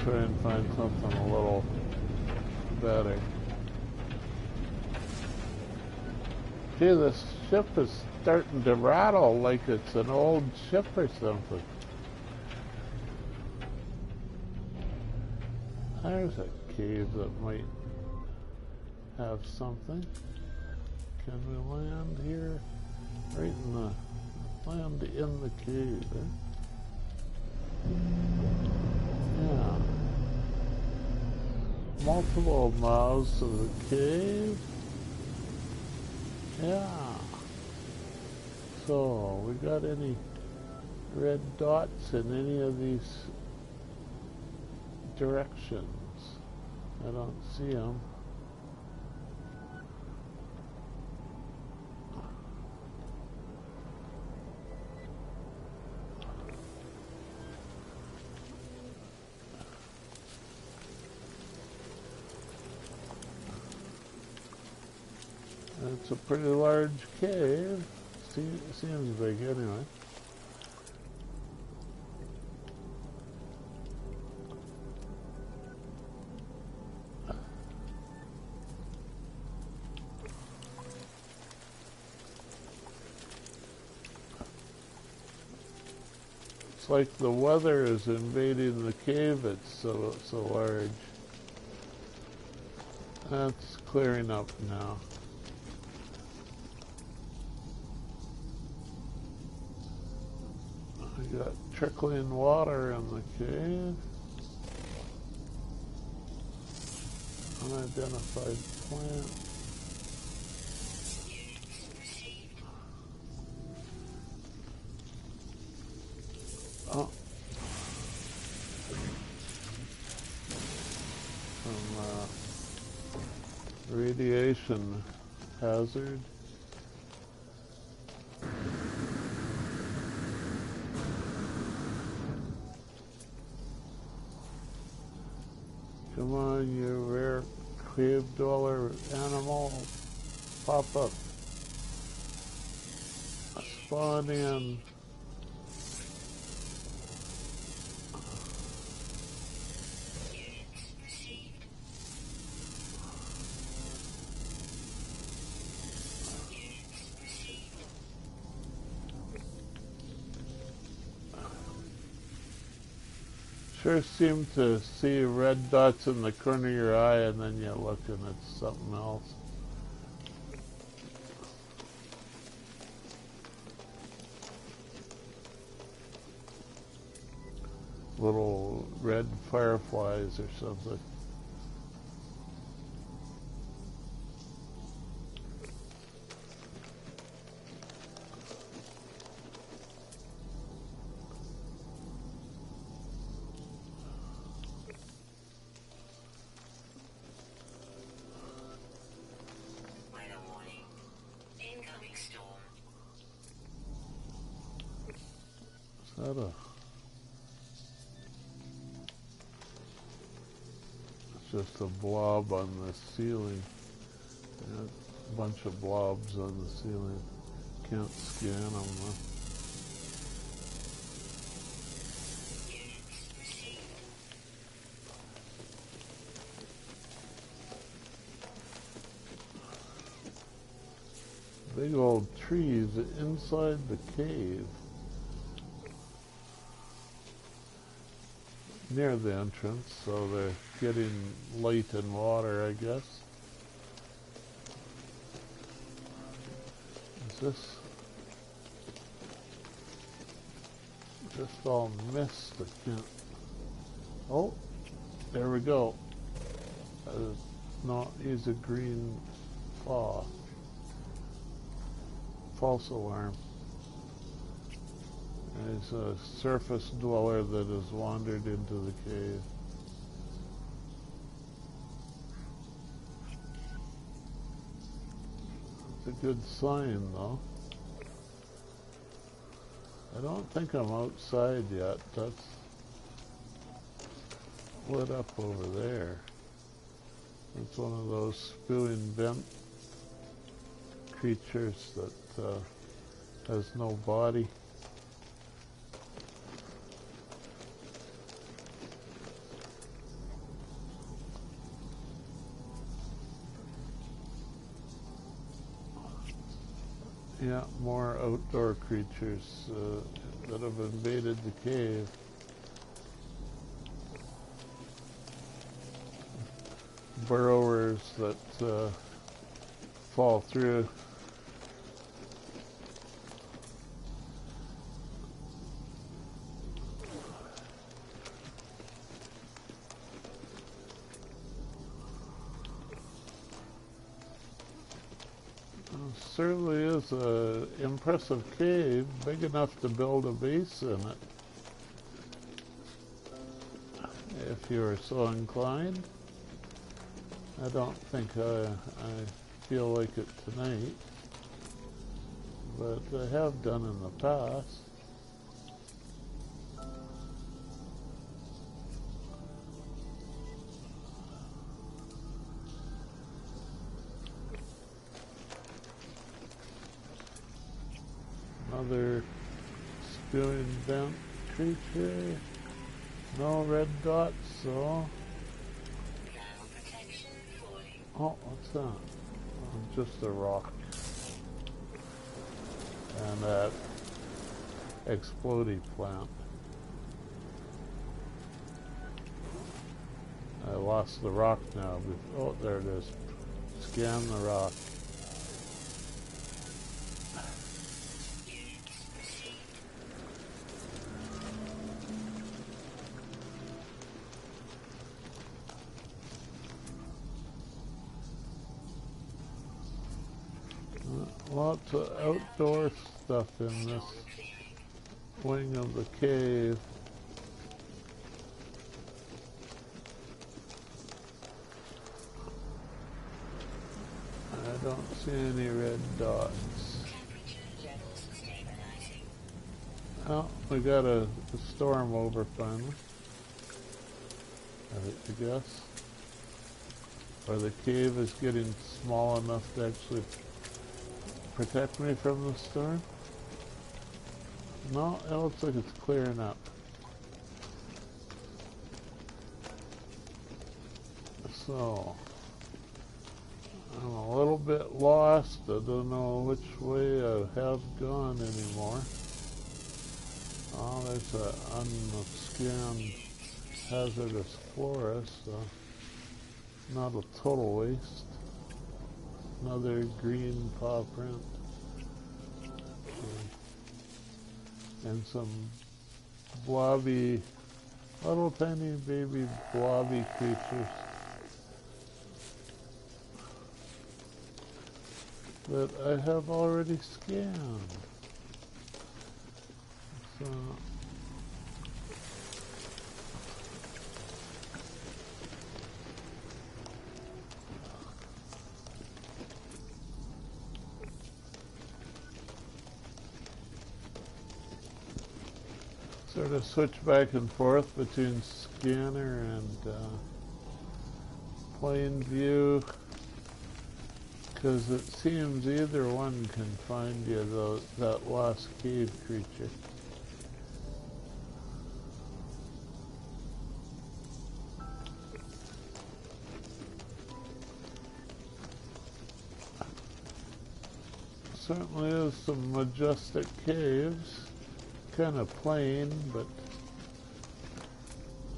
try and find something a little better. Gee, this ship is starting to rattle like it's an old ship or something. There's a cave that might have something. Can we land here? Right in the... land in the cave, eh? Yeah. Multiple mouths to the cave. Yeah. So, we got any red dots in any of these directions? I don't see them. It's a pretty large cave. Seems big anyway. It's like the weather is invading the cave. It's so large. That's clearing up now. We got trickling water in the cave. Unidentified plant. Oh. Some radiation hazard. Come on, you rare cave dweller animal. Pop up. Spawn in. Sure seem to see red dots in the corner of your eye, and then you look and it's something else. Little red fireflies or something. Is that a... It's just a blob on the ceiling. Yeah, a bunch of blobs on the ceiling. Can't scan them though. Big old trees inside the cave. Near the entrance, so they're getting light and water, I guess. Is this just all mist? I can't... Oh, there we go. No, he's a green claw. False alarm. There's a surface dweller that has wandered into the cave. It's a good sign, though. I don't think I'm outside yet. That's lit up over there. It's one of those spewing vent creatures that has no body. Yeah, more outdoor creatures that have invaded the cave. Burrowers that fall through. Certainly is an impressive cave, big enough to build a base in it, if you are so inclined. I don't think I feel like it tonight, but I have done in the past. Another spewing vent creature. No red dots, so... Oh, what's that? Oh, just a rock. And that explodey plant. I lost the rock now. Oh, there it is. Scan the rock. Lots of outdoor stuff in this wing of the cave. I don't see any red dots. Oh, we got a storm over finally, I guess. Or the cave is getting small enough to actually protect me from the storm. No, it looks like it's clearing up. So, I'm a little bit lost. I don't know which way I have gone anymore. Oh, there's an unscanned hazardous forest, so not a total waste. Another green paw print. And some blobby, little tiny baby blobby creatures that I have already scanned. So sort of switch back and forth between scanner and plain view, because it seems either one can find you, that lost cave creature. Certainly is some majestic caves. Kind of plain, but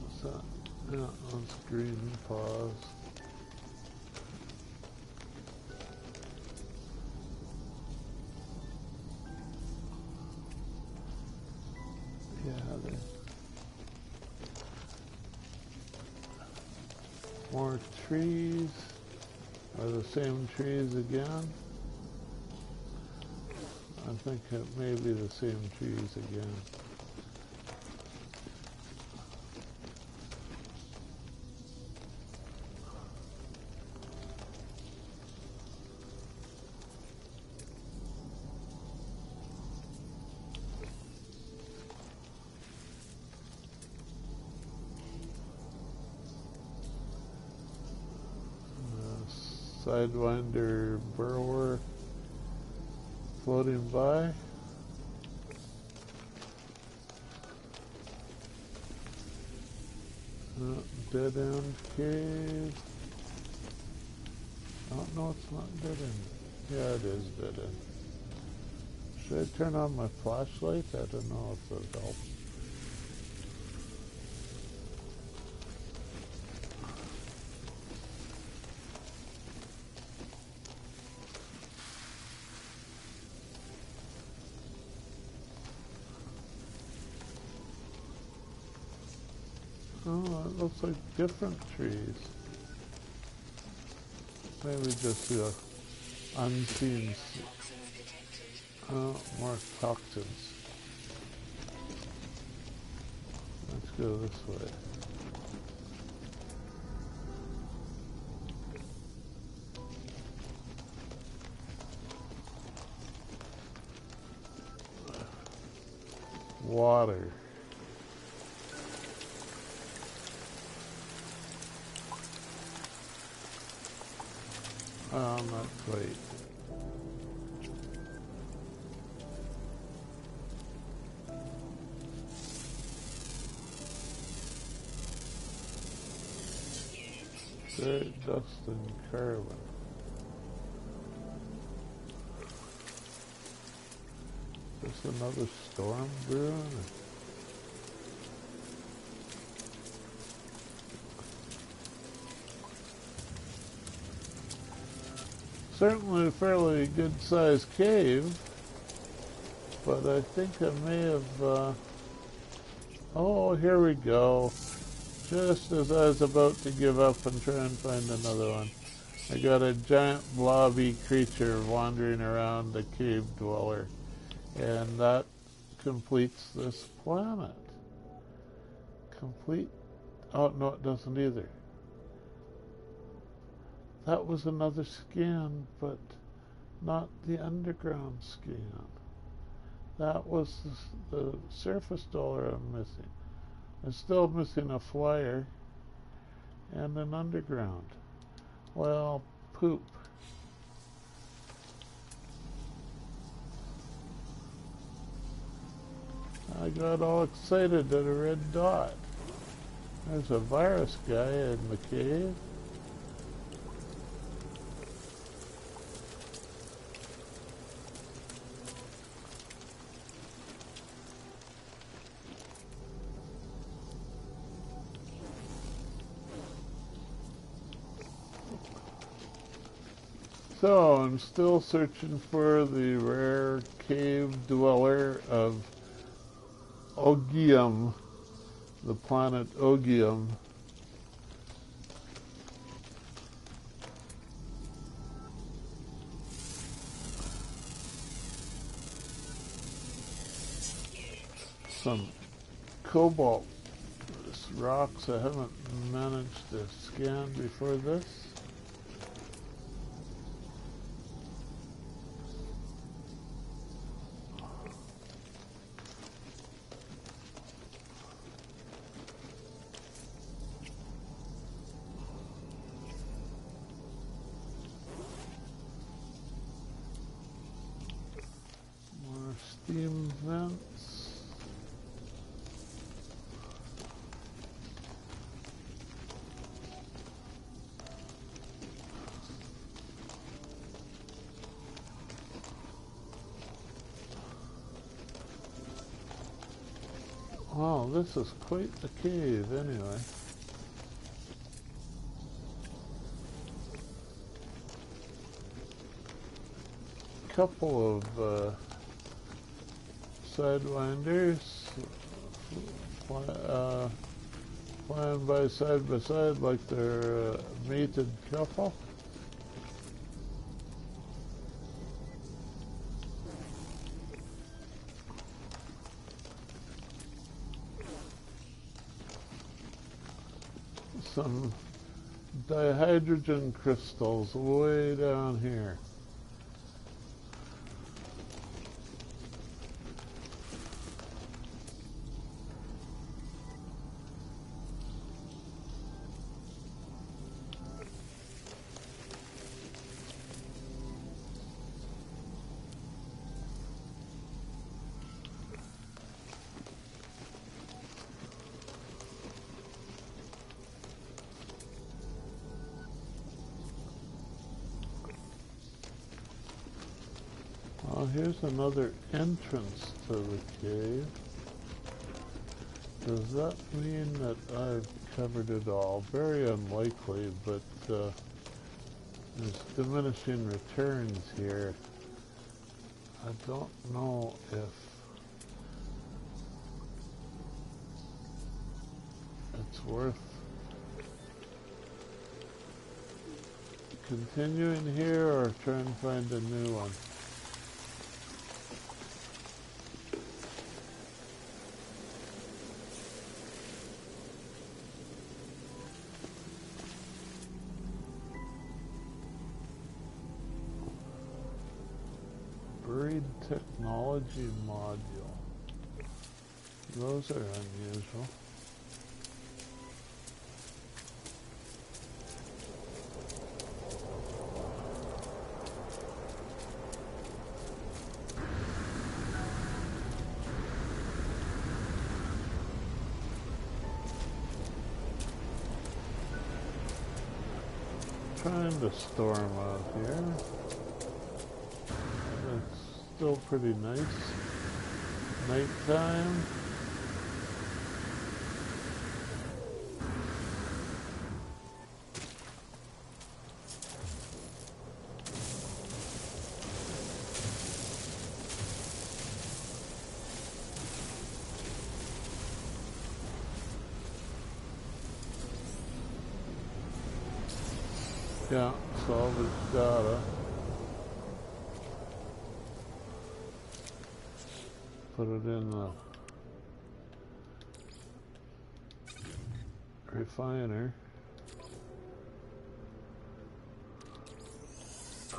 what's that? Yeah, those green paws. Yeah, more trees. Are the same trees again? I think it may be the same trees again. Sidewinder burrower floating by. Dead end cave. Oh no, it's not dead end. Yeah, it is dead end. Should I turn on my flashlight? I don't know if that helps. Oh, it looks like different trees. Maybe just the unseen. Oh, more toxins. Let's go this way. Water. Oh, not quite. Dirt, dust, and carbon. Is this another storm brewing? Certainly a fairly good-sized cave, but I think I may have, oh, here we go. Just as I was about to give up and try and find another one, I got a giant blobby creature wandering around the cave dweller, and that completes this planet. Complete. Oh, no, it doesn't either. That was another scan, but not the underground scan. That was the surface dollar I'm missing. I'm still missing a flyer and an underground. Well, poop. I got all excited at a red dot. There's a virus guy in the cave. So I'm still searching for the rare cave dweller of Ogium, the planet Ogium. Some cobalt rocks I haven't managed to scan before this. More steam vents. Wow, this is quite the cave anyway. Couple of sidewinders flying by side like they're a mated couple. Some dihydrogen crystals way down here. Well, here's another entrance to the cave. Does that mean that I've covered it all? Very unlikely, but there's diminishing returns here. I don't know if it's worth continuing here or trying to find a new one. Buried technology module. Those are unusual. Trying to storm out here. It's still pretty nice. Nighttime. Yeah, salvage data. put it in the refiner. A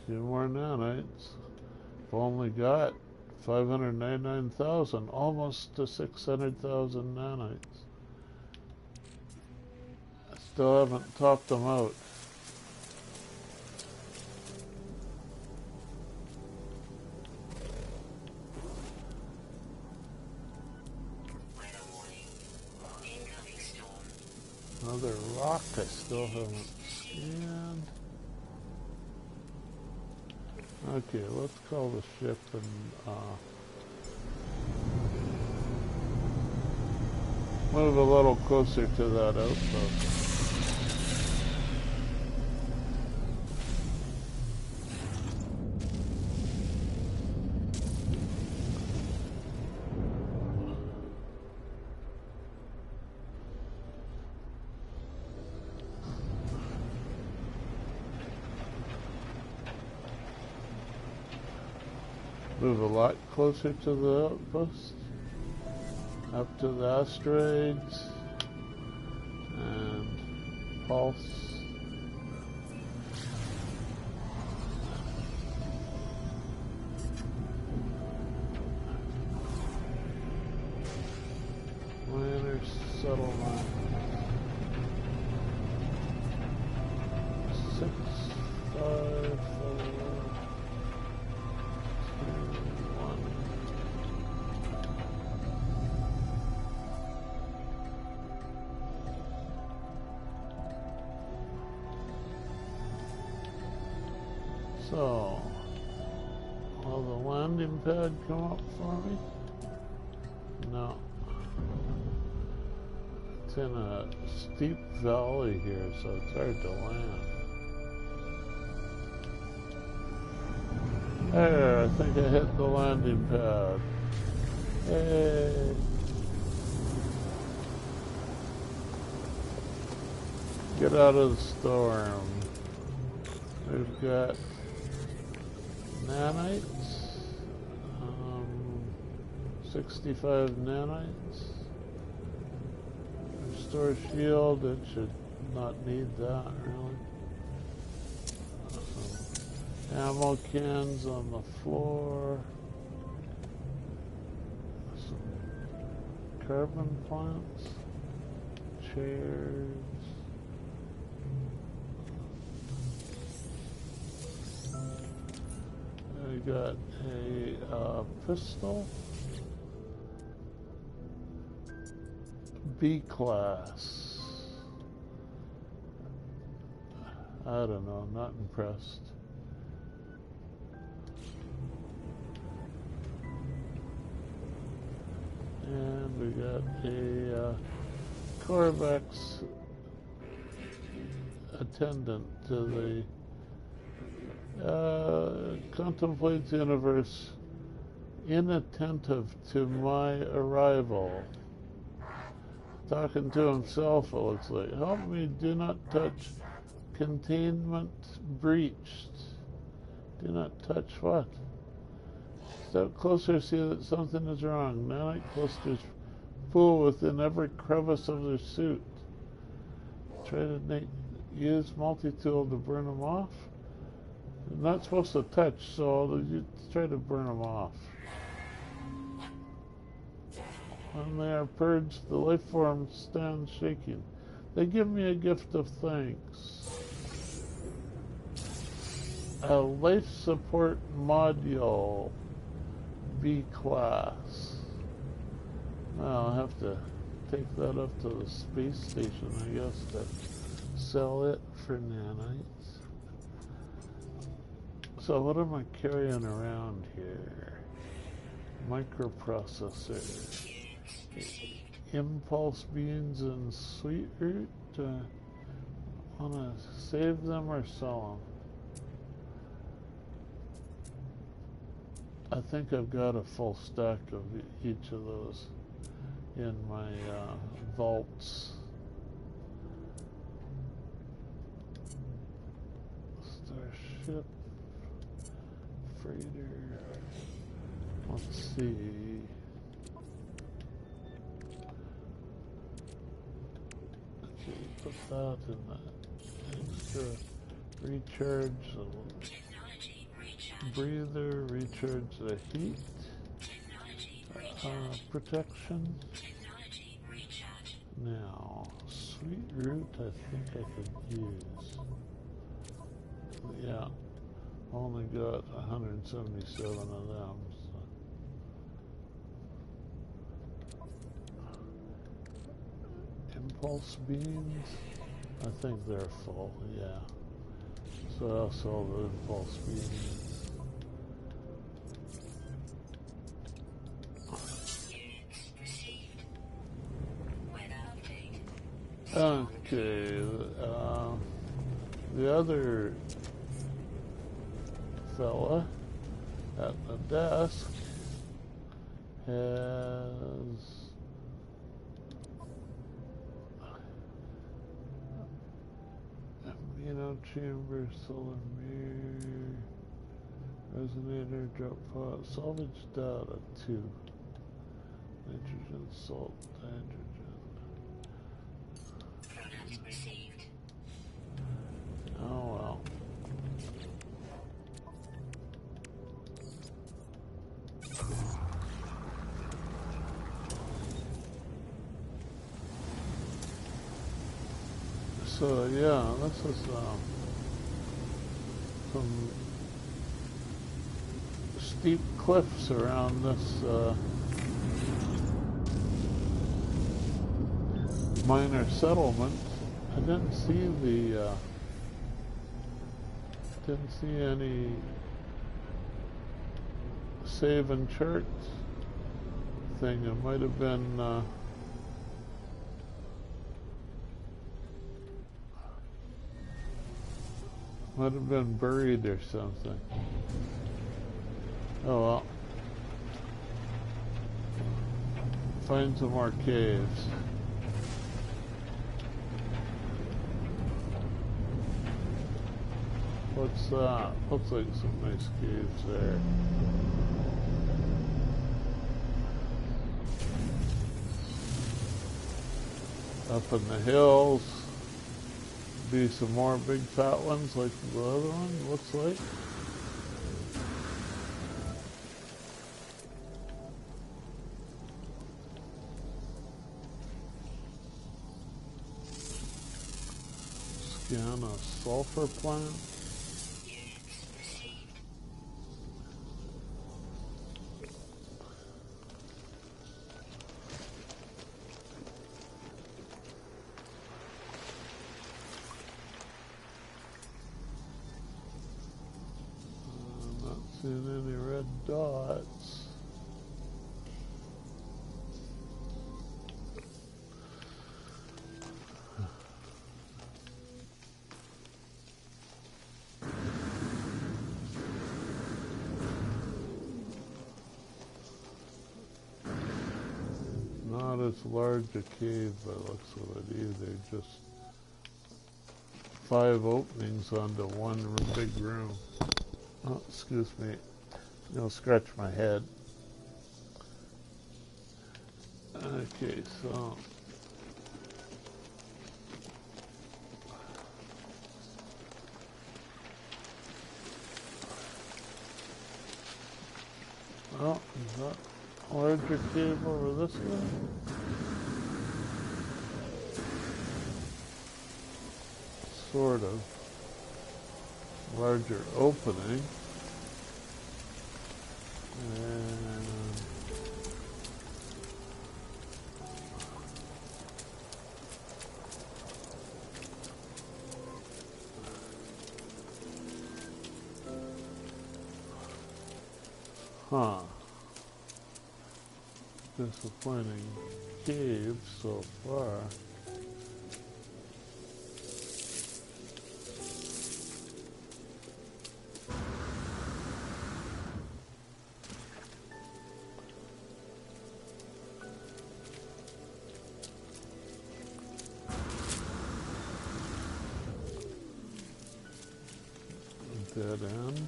few more nanites. I've only got 599,000, almost to 600,000 nanites. I still haven't topped them out. Another rock I still haven't scanned. Okay, let's call the ship and move a little closer to that outpost. Move a lot closer to the outpost, up to the asteroids, and pulse. Minor settlement. 6, 5, 4. So, will the landing pad come up for me? No. It's in a steep valley here, so it's hard to land. There, I think I hit the landing pad. Hey! Get out of the storm. We've got nanites, 65 nanites. Restore shield, it should not need that really. Ammo cans on the floor. Some carbon plants, chairs. We got a pistol, B class. I don't know, I'm not impressed. And we got a Corvex attendant to the contemplates the universe, inattentive to my arrival. Talking to himself, it looks like. Help me, do not touch. Containment breached. Do not touch what? Step closer, see that something is wrong. Nanite clusters full within every crevice of their suit. Try to use multi-tool to burn them off. They're not supposed to touch, so you try to burn them off. When they are purged, the life form stands shaking. They give me a gift of thanks. A life support module, B class. Well, I'll have to take that up to the space station, I guess, to sell it for nanites. So what am I carrying around here? Microprocessor. Impulse beans and sweet root. Want to save them or sell them? I think I've got a full stack of each of those in my vaults. Starship. ship, freighter. Let's see. Okay, put that in that extra recharge the breather, recharge the heat, protection. Now, sweet root I think I could use. Yeah, only got 177 of them. So. Impulse beams, I think they're full, yeah. So I'll sell the impulse beams. Okay, the other fella at the desk has amino chamber, solar mirror, resonator, drop pod, salvage data 2, nitrogen, salt, hydrogen. Oh well. So yeah, this is some steep cliffs around this minor settlement. I didn't see any save and chart thing. It might have been buried or something. Oh well. Find some more caves. What's that? Looks like some nice caves there. Up in the hills. Be some more big fat ones like the other one, looks like. Scan a sulfur plant. Seeing any red dots. Not as large a cave by the looks of it either, just 5 openings onto one big room. Oh, excuse me. I'll scratch my head. Okay, so oh, is that a larger cave over this way? Sort of. Larger opening. And disappointing cave so far. dead end.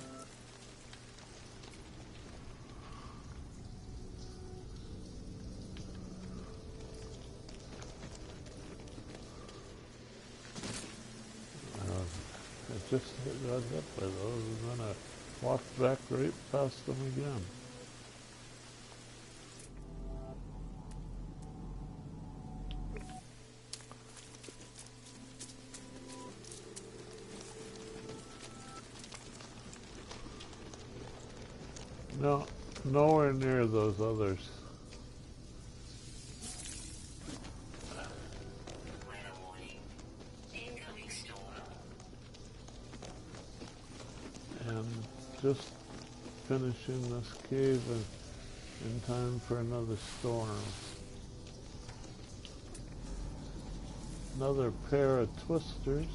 I just got hit by those and then I walked back right past them again. No, nowhere near those others. And just finishing this cave in time for another storm. Another pair of twisters.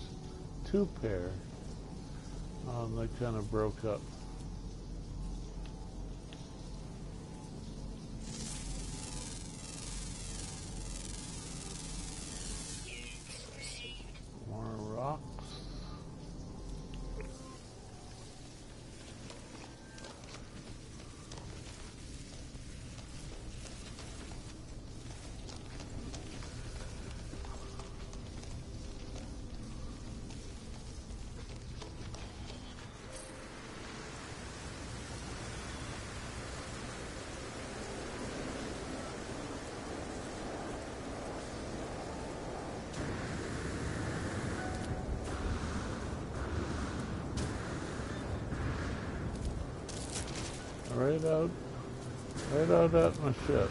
2 pair. Oh, they kind of broke up. More rocks. Right out at my ship.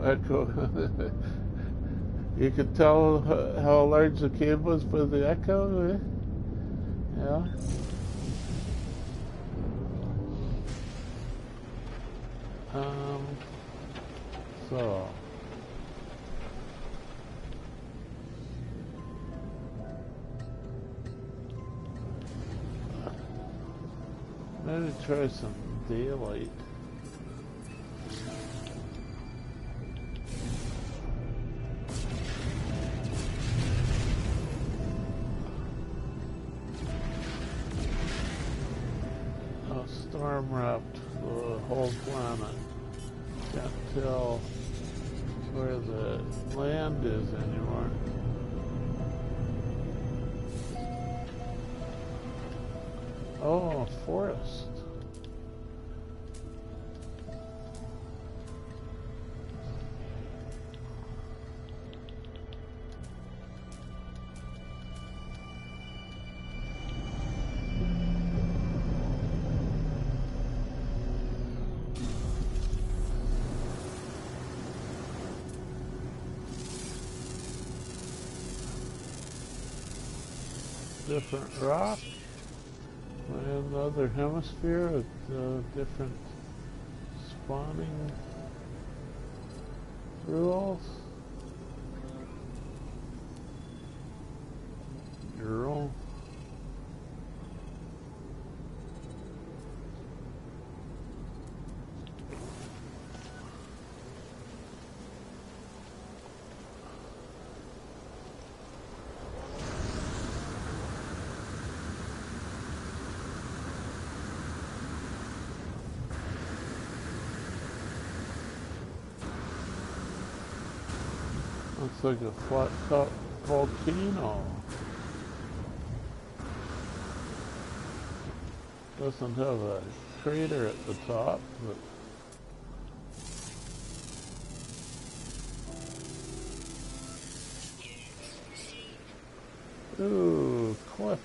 Echo. You could tell how large the cave was by the echo, eh? Yeah. So. Maybe try some daylight. Storm wrapped the whole planet. Can't tell where the land is anymore. Oh, forest. Different rock. And the other hemisphere with different spawning rules. Girl. Looks like a flat top volcano. Doesn't have a crater at the top, but ooh, cliff.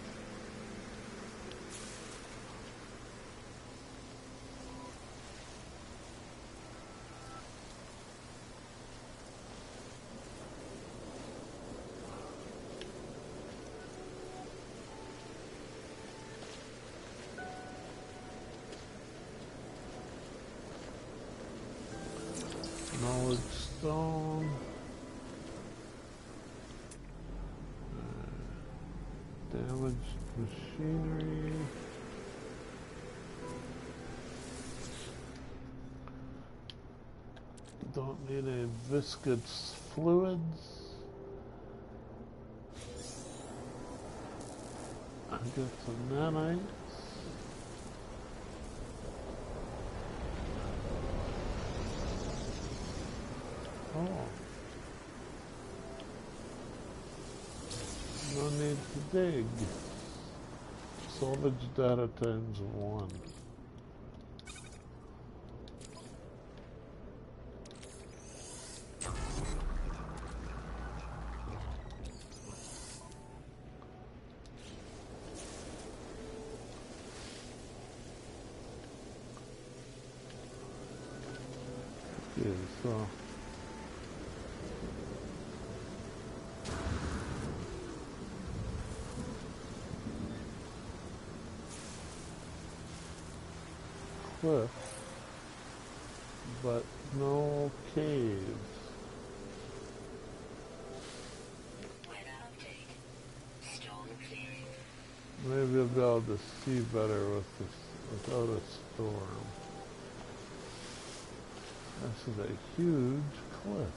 Knowledge stone. Damaged machinery. Don't need any viscous fluids. Get some nanites. Oh. No need to dig. Salvage data times 1. Okay, so cliff, but no caves. Maybe I'll be able to see better with this without a storm. This is a huge cliff.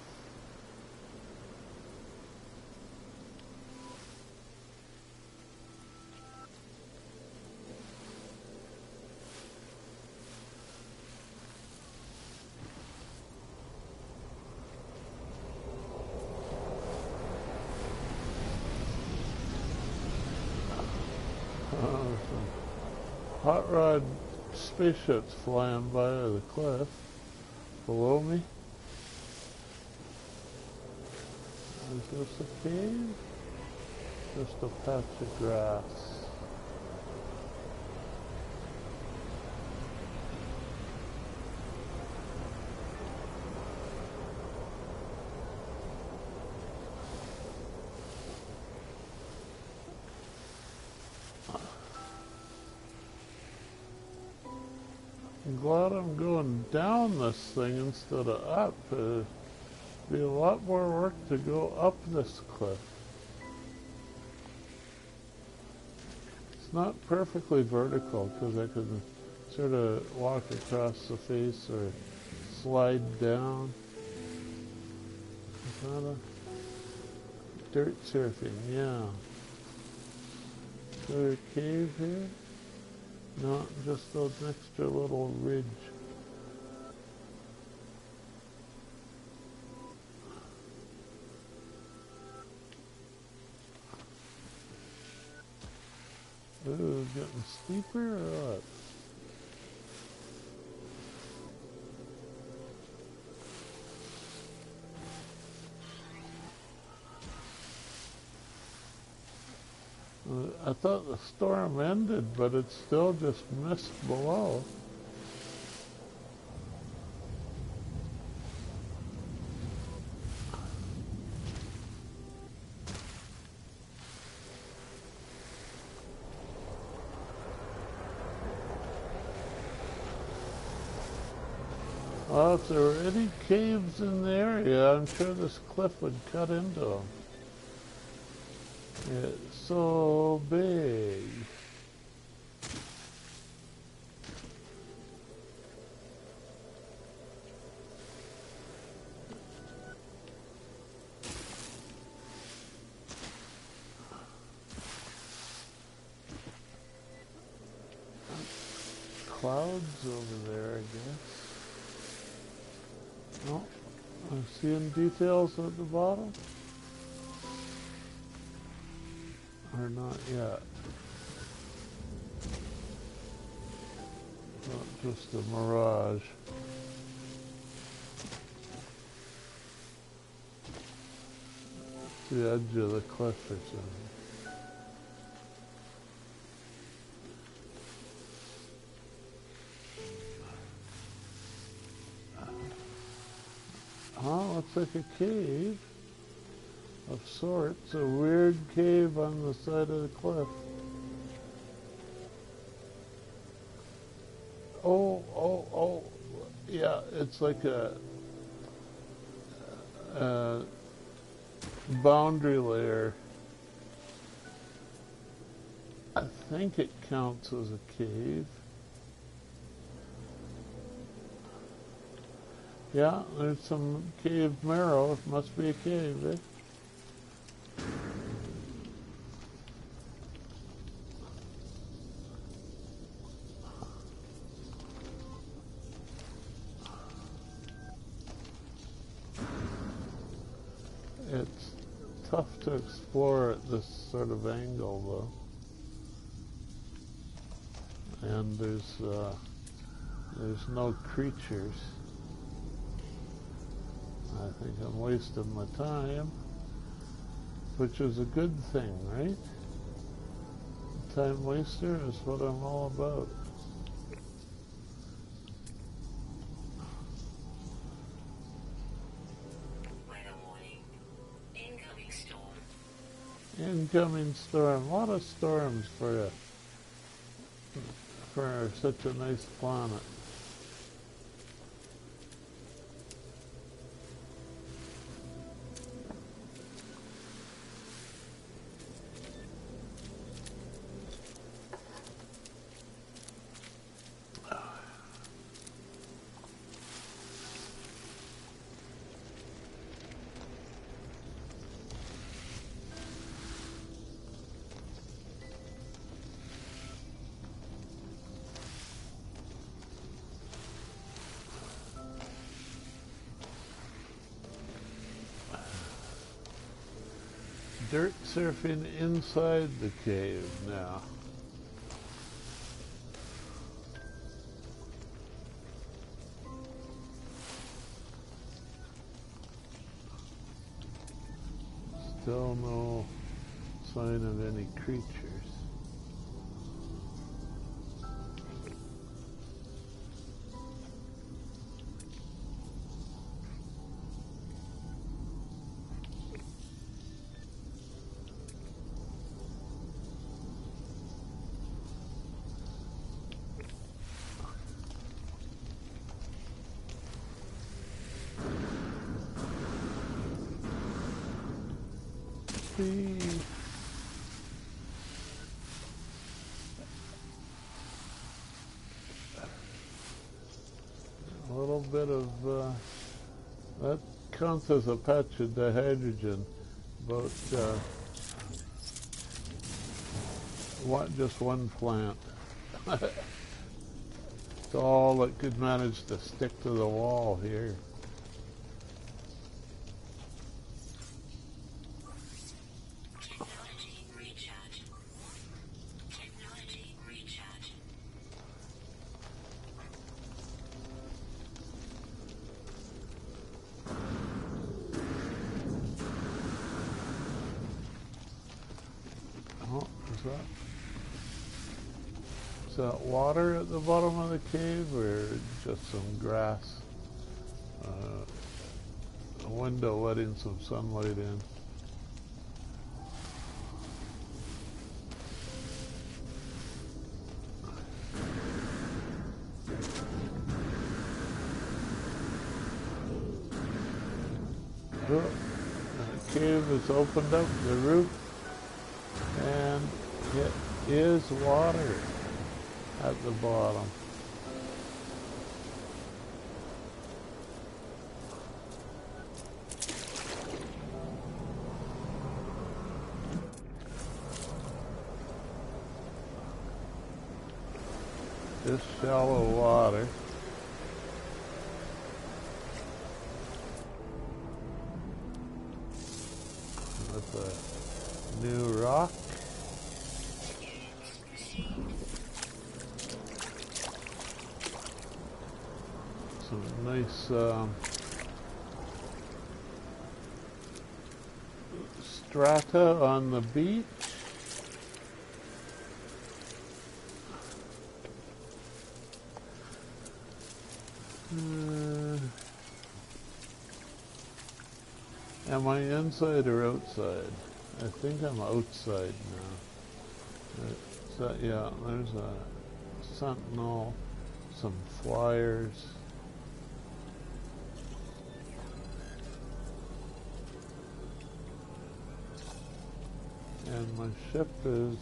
Some hot rod spaceships flying by the cliff below me. Is this a cave? Just a patch of grass. I'm glad I'm going down this thing instead of up. It'd be a lot more work to go up this cliff. It's not perfectly vertical because I could sort of walk across the face or slide down. Is that a dirt surfing? Yeah. Is there a cave here? No, just an extra little ridge. Ooh, getting steeper or what? I thought the storm ended, but it's still just mist below. Well, if there were any caves in the area, I'm sure this cliff would cut into them. It's so big. Clouds over there, I guess. Oh, I'm seeing details at the bottom. Or not yet. Not just a mirage. It's the edge of the cliff or something. Looks like a cave of sorts, a weird cave on the side of the cliff. Oh, yeah, it's like a boundary layer. I think it counts as a cave. Yeah, there's some cave marrow. It must be a cave, eh? tough to explore at this sort of angle, though. And there's no creatures. I think I'm wasting my time, which is a good thing, right? Time waster is what I'm all about. Weather warning. Incoming storm. Incoming storm. A lot of storms for such a nice planet. Dirt surfing inside the cave now. Still no sign of any creatures. A little bit of that counts as a patch of dihydrogen, but just one plant. It's all that could manage to stick to the wall here. Is that water at the bottom of the cave, or just some grass? A window letting some sunlight in. Oh, the cave has opened up the roof, and it is water at the bottom. Just shallow water. With a new rock. Some nice strata on the beach. Am I inside or outside? I think I'm outside now. So, yeah, there's a sentinel, some flyers. And my ship is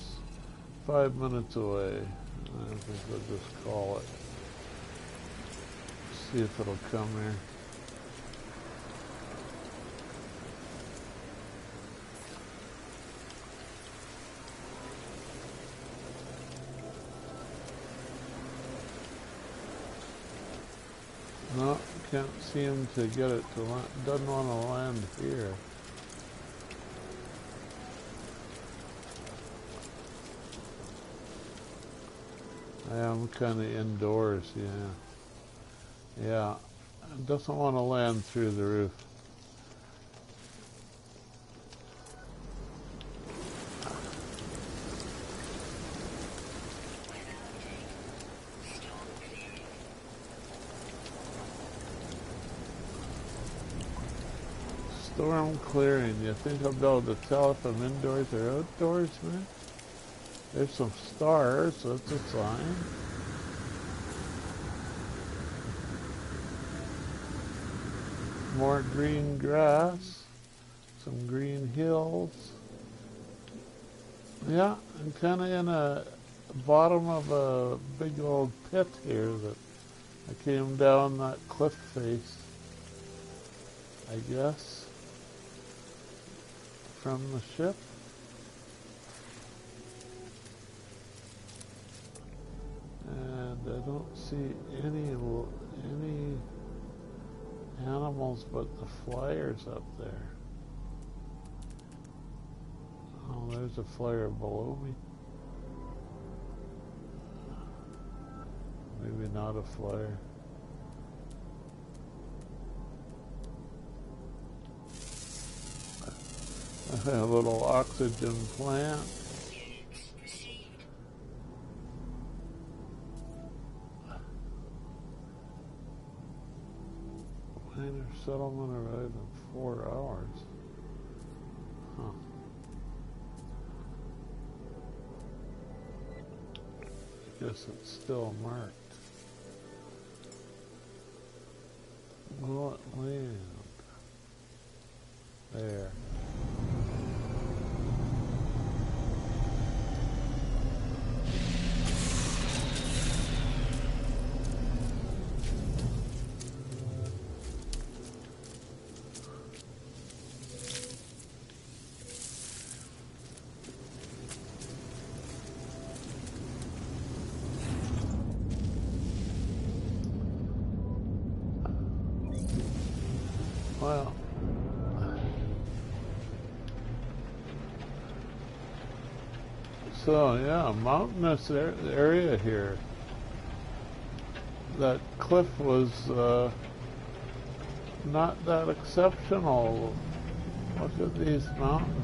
5 minutes away. I think I'll just call it. See if it'll come here. No, can't seem to get it to land. Doesn't want to land here. I'm kind of indoors, yeah. Yeah, it doesn't want to land through the roof. Storm clearing. You think I'll be able to tell if I'm indoors or outdoors, man? There's some stars, so that's a sign. More green grass, some green hills. Yeah, I'm kind of in a bottom of a big old pit here that I came down that cliff face, I guess, from the ship. And I don't see any animals but the flyers up there. Oh, there's a flyer below me. Maybe not a flyer. A little oxygen plant. Minor settlement arrived in 4 hours. Huh. I guess it's still marked. Will it land? There. Well, so yeah, mountainous area here. That cliff was not that exceptional. Look at these mountains.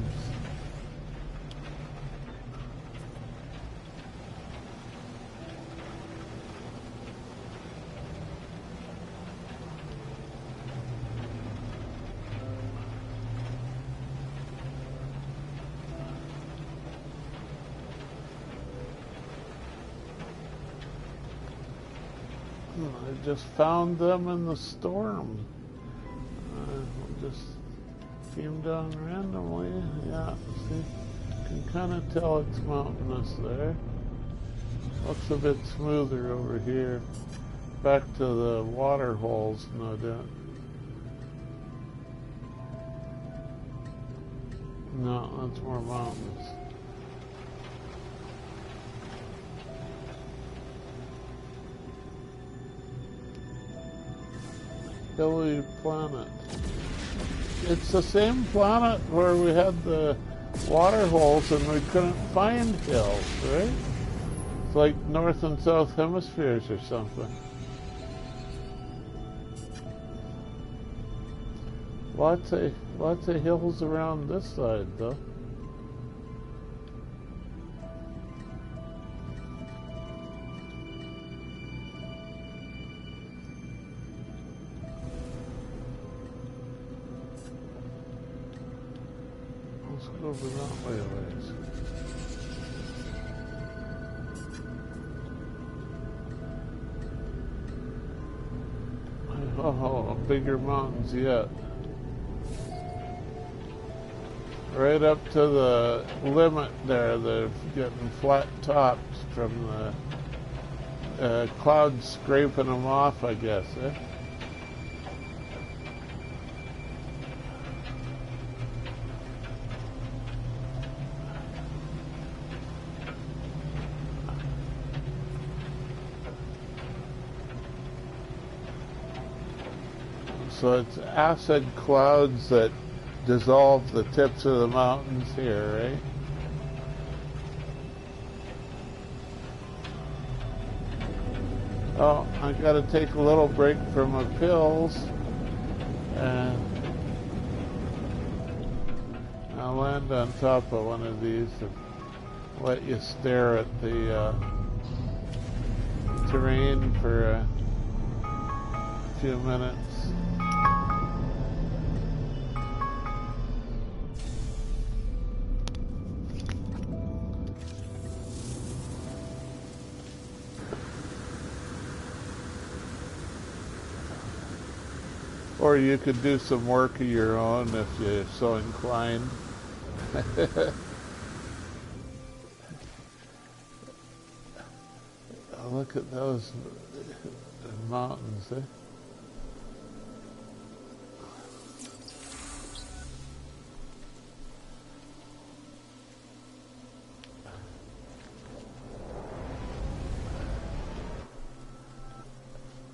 I just found them in the storm. Just came down randomly. Yeah, see, can kind of tell it's mountainous there. Looks a bit smoother over here. Back to the water holes, no doubt. No, that's more mountains. Hilly planet. It's the same planet where we had the water holes and we couldn't find hills, right? It's like north and south hemispheres or something. Lots of hills around this side though. Let's go over that way a ways. Oh, bigger mountains yet. Right up to the limit there, they're getting flat tops from the clouds scraping them off, I guess, eh? So it's acid clouds that dissolve the tips of the mountains here, right? Oh, I gotta take a little break from my pills, and I'll land on top of one of these and let you stare at the terrain for a few minutes. Or you could do some work of your own if you're so inclined. Look at those mountains, eh?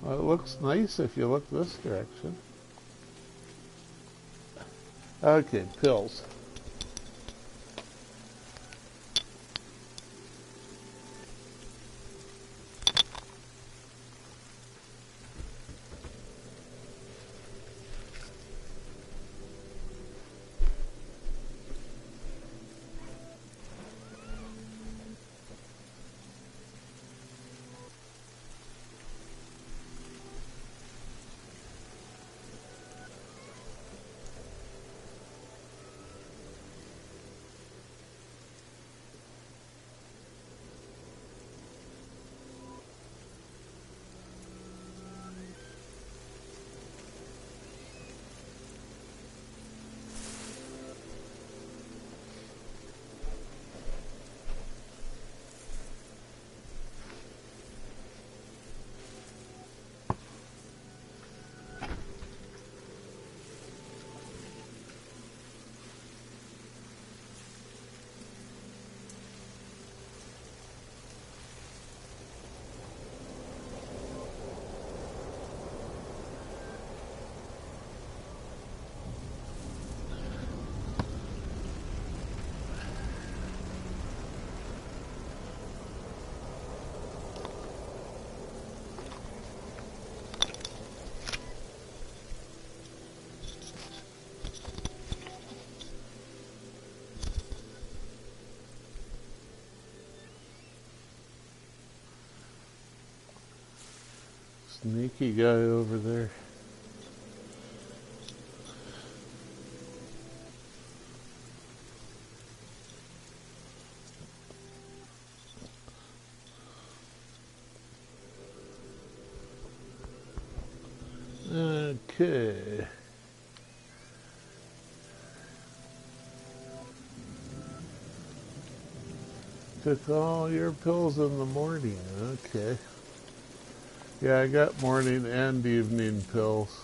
Well, it looks nice if you look this direction. Okay, pills. Sneaky guy over there. Okay. Took all your pills in the morning. Okay. Yeah, I got morning and evening pills.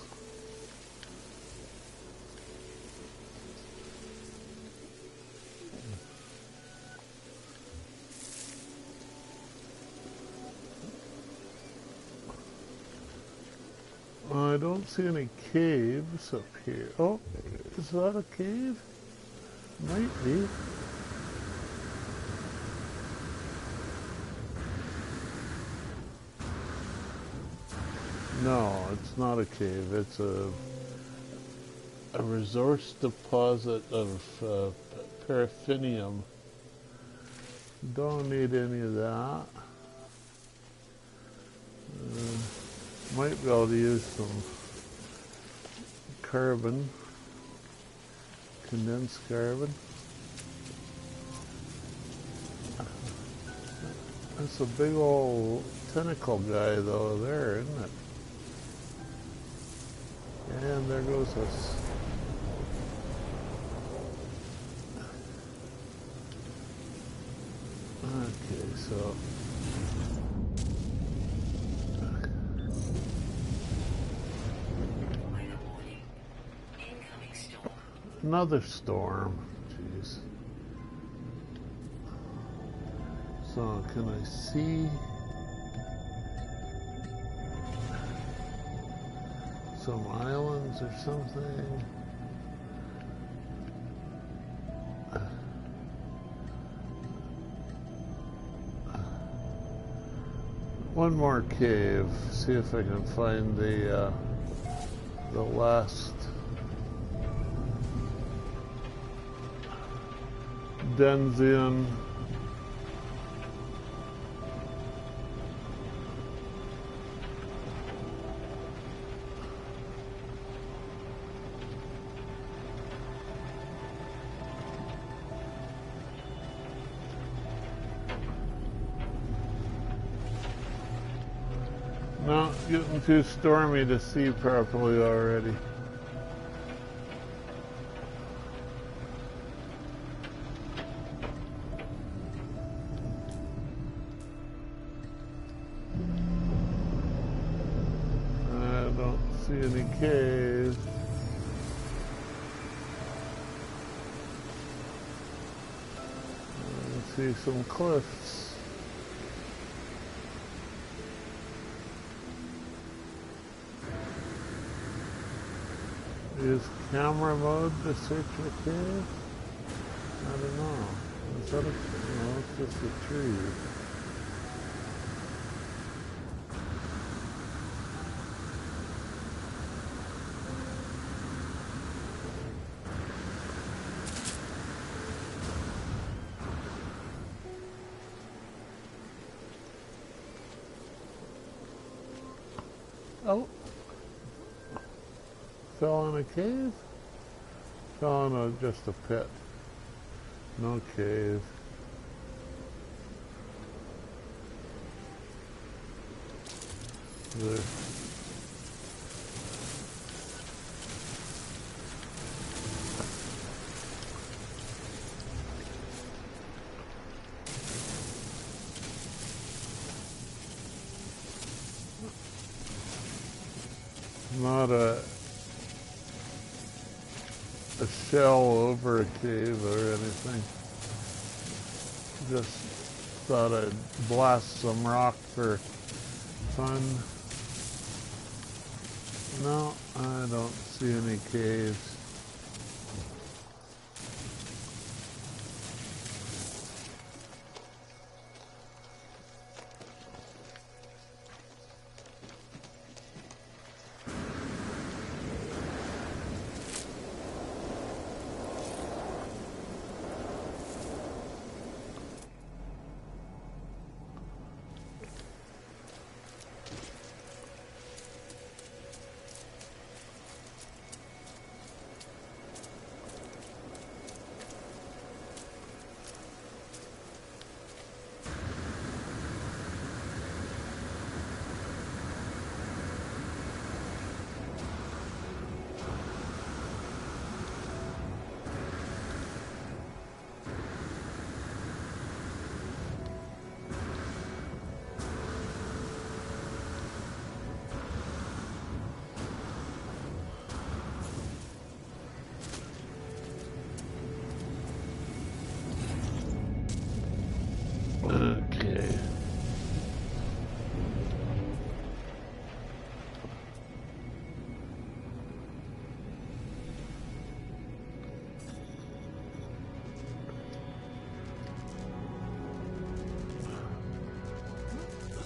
I don't see any caves up here. Oh, is that a cave? Might be. No, it's not a cave. It's a resource deposit of paraffinium. Don't need any of that. Might be able to use some carbon, condensed carbon. That's a big old tentacle guy though there, isn't it? And there goes us. Okay, so another storm. Jeez. So can I see some islands or something? One more cave. See if I can find the last Denzian. No, getting too stormy to see properly already. I don't see any caves. I see some cliffs. Use camera mode to search for caves? I don't know. Is that a... No, it's just a tree. Oh! Fell in a cave? Fell in just a pit. No cave. There. Not a shell over a cave or anything. Just thought I'd blast some rock for fun. No, I don't see any caves. Okay.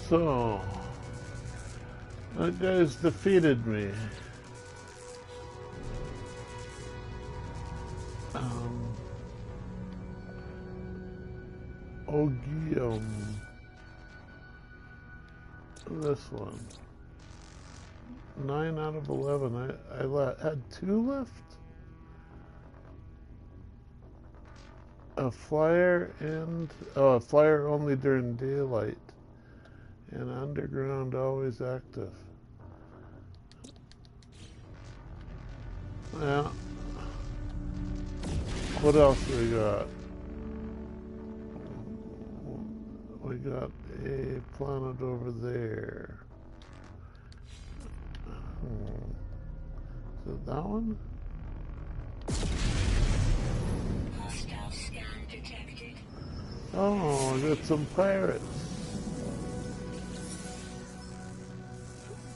So, that guy's defeated me. Ogium. This one. 9 out of 11. I had 2 left? A flyer and... Oh, a flyer only during daylight. And underground always active. Yeah. What else we got? We got a planet over there. Is it that one? Hostile scan detected. Oh, I got some pirates.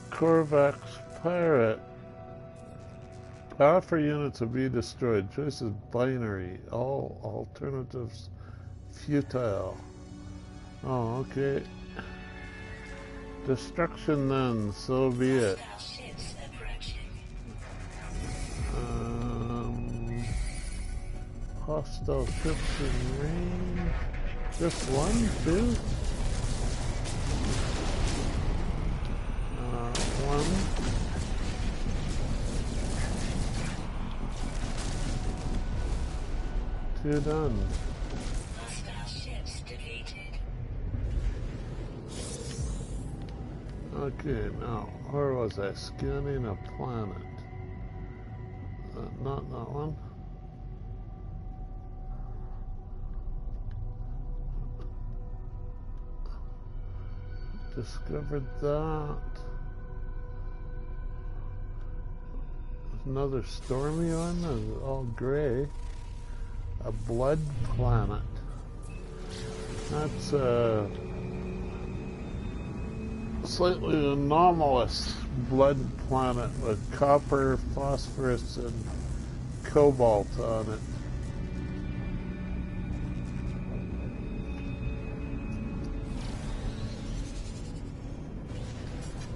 Korvax pirate. Alpha units will be destroyed. Choice is binary. All alternatives futile. Oh, okay. Destruction then, so be it. Hostile ships approaching. Hostile ships in range. Just one, two? One. Two done. Hostile ships defeated. Okay, now, where was I? Scanning a planet. Not that one. Discovered that. Another stormy one, it's all gray. A blood planet. That's a slightly anomalous blood planet with copper, phosphorus, and cobalt on it.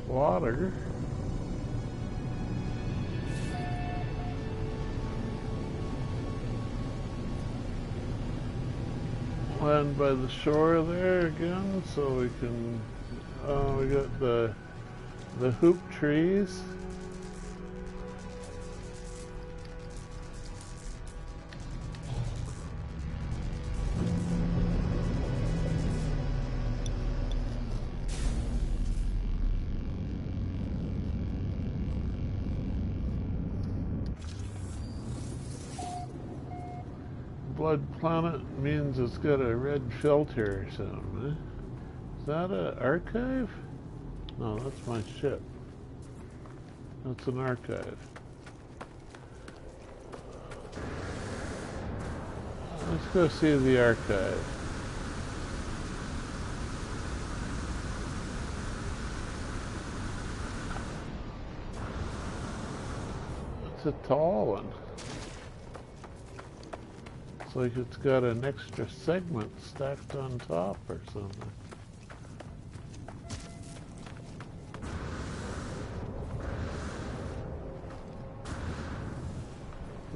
Water. Land by the shore there again, so we can. We got the hoop trees. Blood planet means it's got a red filter or something, eh? Is that an archive? No, that's my ship. That's an archive. Let's go see the archive. It's a tall one. It's like it's got an extra segment stacked on top or something.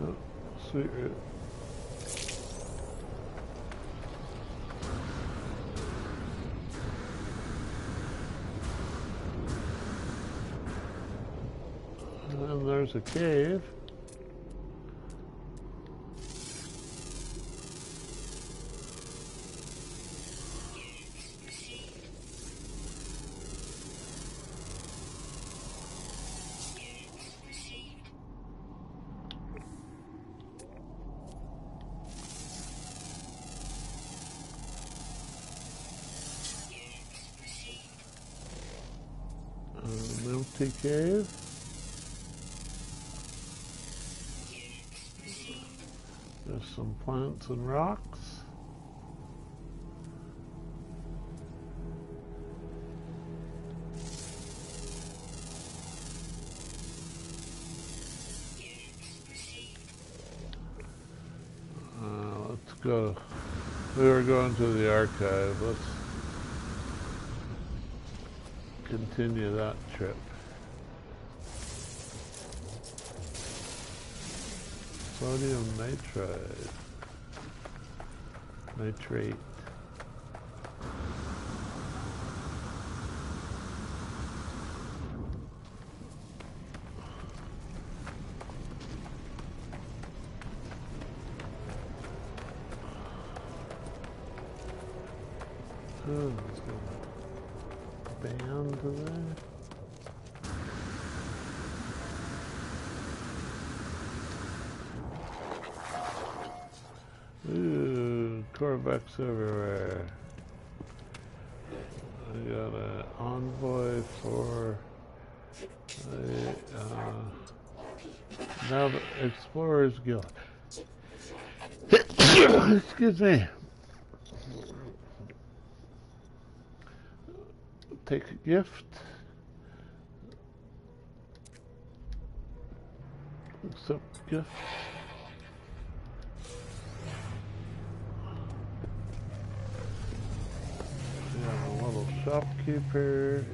Oh, sweet. And there's a cave. Empty cave. There's some plants and rocks. Let's go. We were going to the archive. Let's continue that trip. Sodium nitride. Nitrate. Oh, let's go. Band there. Ooh, Corvettes everywhere. I got an envoy for now the Explorers Guild. Excuse me. Take a gift. Accept gift. We have a little shopkeeper.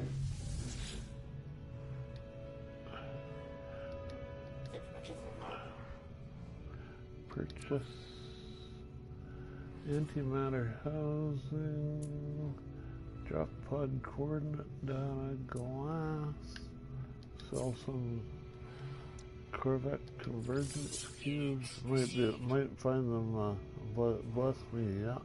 Purchase. Antimatter housing. Drop pod coordinate data. Glass. Sell some Corvette convergence cubes. Might find them. Bless me. Yeah.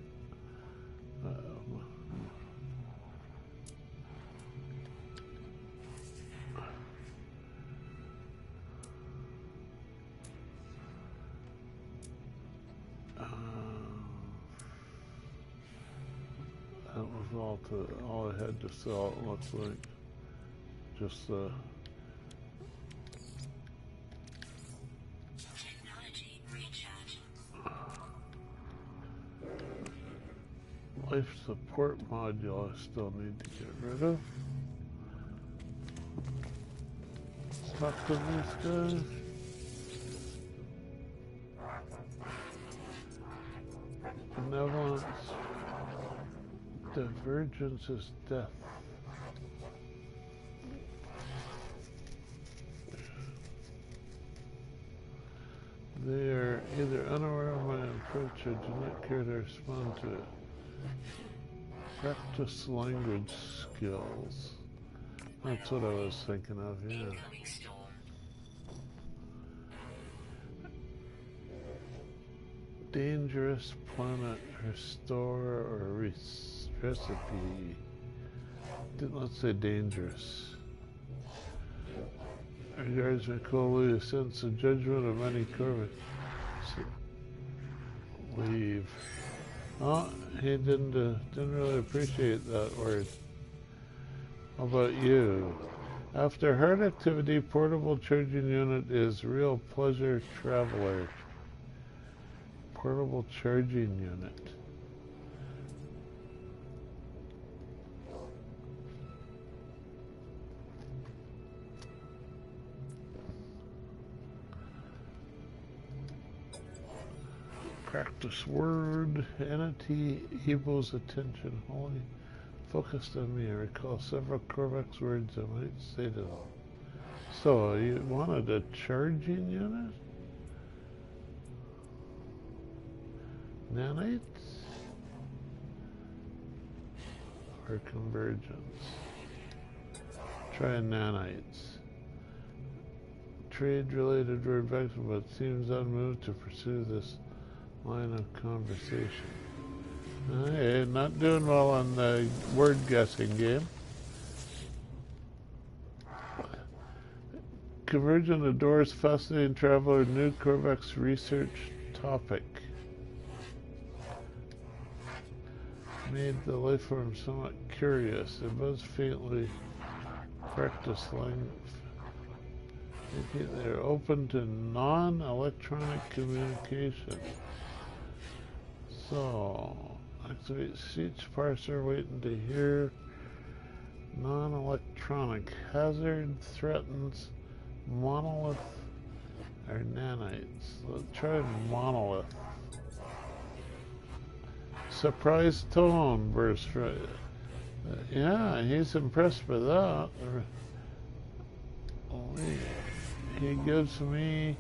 That was all I had to sell. It looks like just Technology recharge. life support module. I still need to get rid of. Talk to these guys. Benevolence. Divergence is death. They are either unaware of my approach or do not care to respond to it. Practice language skills. That's what I was thinking of, yeah. Incoming storm. Dangerous planet, restore or recipe. Let's say dangerous. Regards McCauley, a sense of judgment of many Corvette. Leave. Oh, he didn't really appreciate that word. How about you? After hard activity, portable charging unit is real pleasure traveler. Portable charging unit. Practice word. Entity Evo's attention wholly focused on me. I recall several Corvex words I might say to them. So, you wanted a charging unit? Nanites? Or convergence? Try nanites. Trade-related word vector, but seems unmoved to pursue this line of conversation. Hey, not doing well on the word guessing game. Convergent adores fascinating traveler, new Corvex research topic. Made the life form somewhat curious. It was faintly practice language. They're open to non-electronic communication. So, activate speech parser, waiting to hear. Non-electronic. Hazard threatens monolith or nanites. Let's try monolith. Surprise tone burst. Yeah, he's impressed by that. He gives me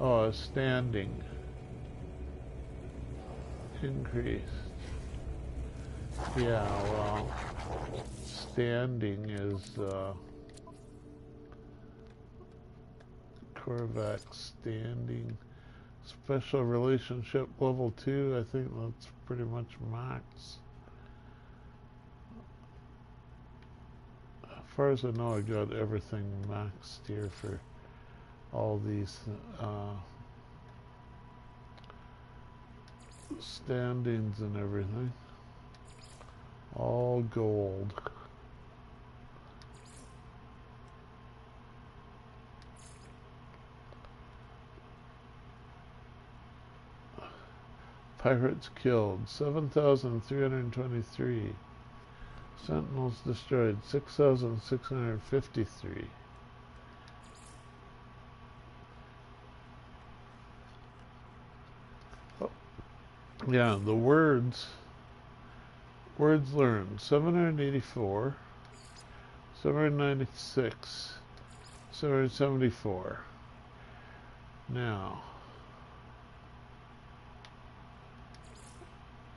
a standing increased. Yeah, well, standing is Corvax standing. Special relationship level 2, I think that's pretty much max. As far as I know, I got everything maxed here for all these standings and everything. All gold. Pirates killed 7,323. Sentinels destroyed 6,653. Oh, yeah, the words learned 784, 796, 774. Now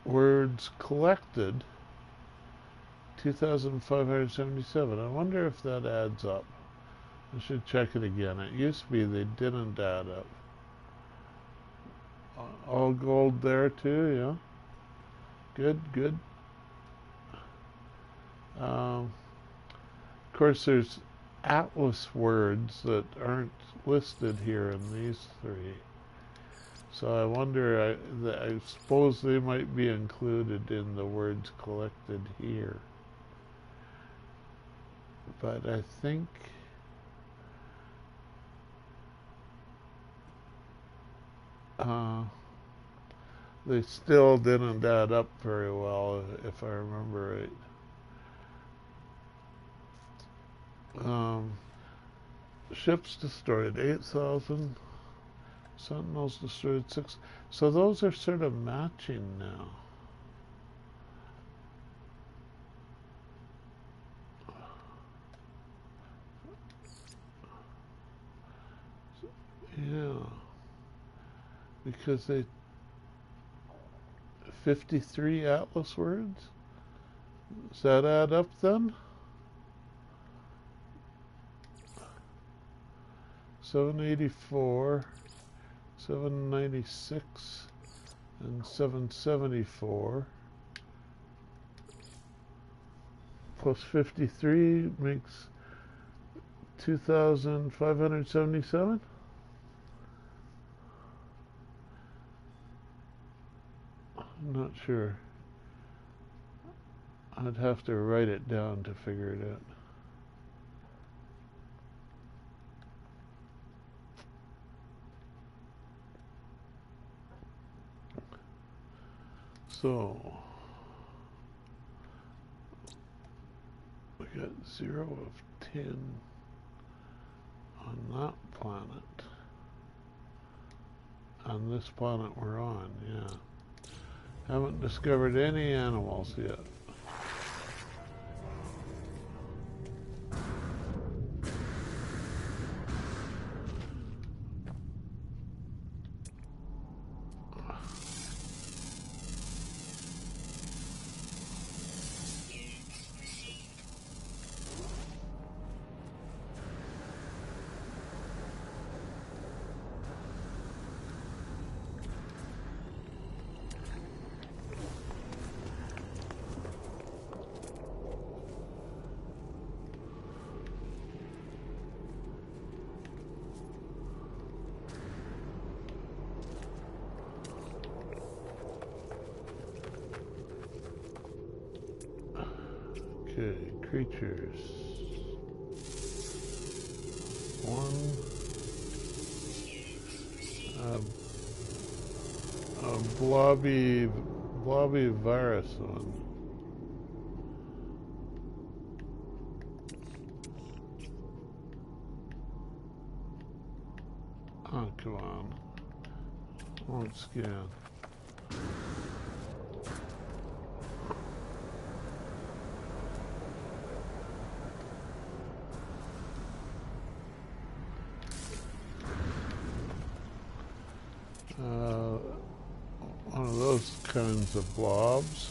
words collected, 2,577. I wonder if that adds up. I should check it again. It used to be they didn't add up. All gold there too, yeah. Good, good. Of course, there's atlas words that aren't listed here in these three. So I wonder, I suppose they might be included in the words collected here. But I think they still didn't add up very well, if I remember right. Ships destroyed 8,000. Sentinels destroyed 6. So those are sort of matching now. Yeah. Because they 53 atlas words? Does that add up then? 784, 796, and 774 plus 53 makes 2,577. I'm not sure. I'd have to write it down to figure it out. So we got 0 of 10 on that planet. On this planet we're on, yeah. Haven't discovered any animals yet. Okay, creatures. One, a blobby virus one. Oh, come on. Won't scan. One of those kinds of blobs.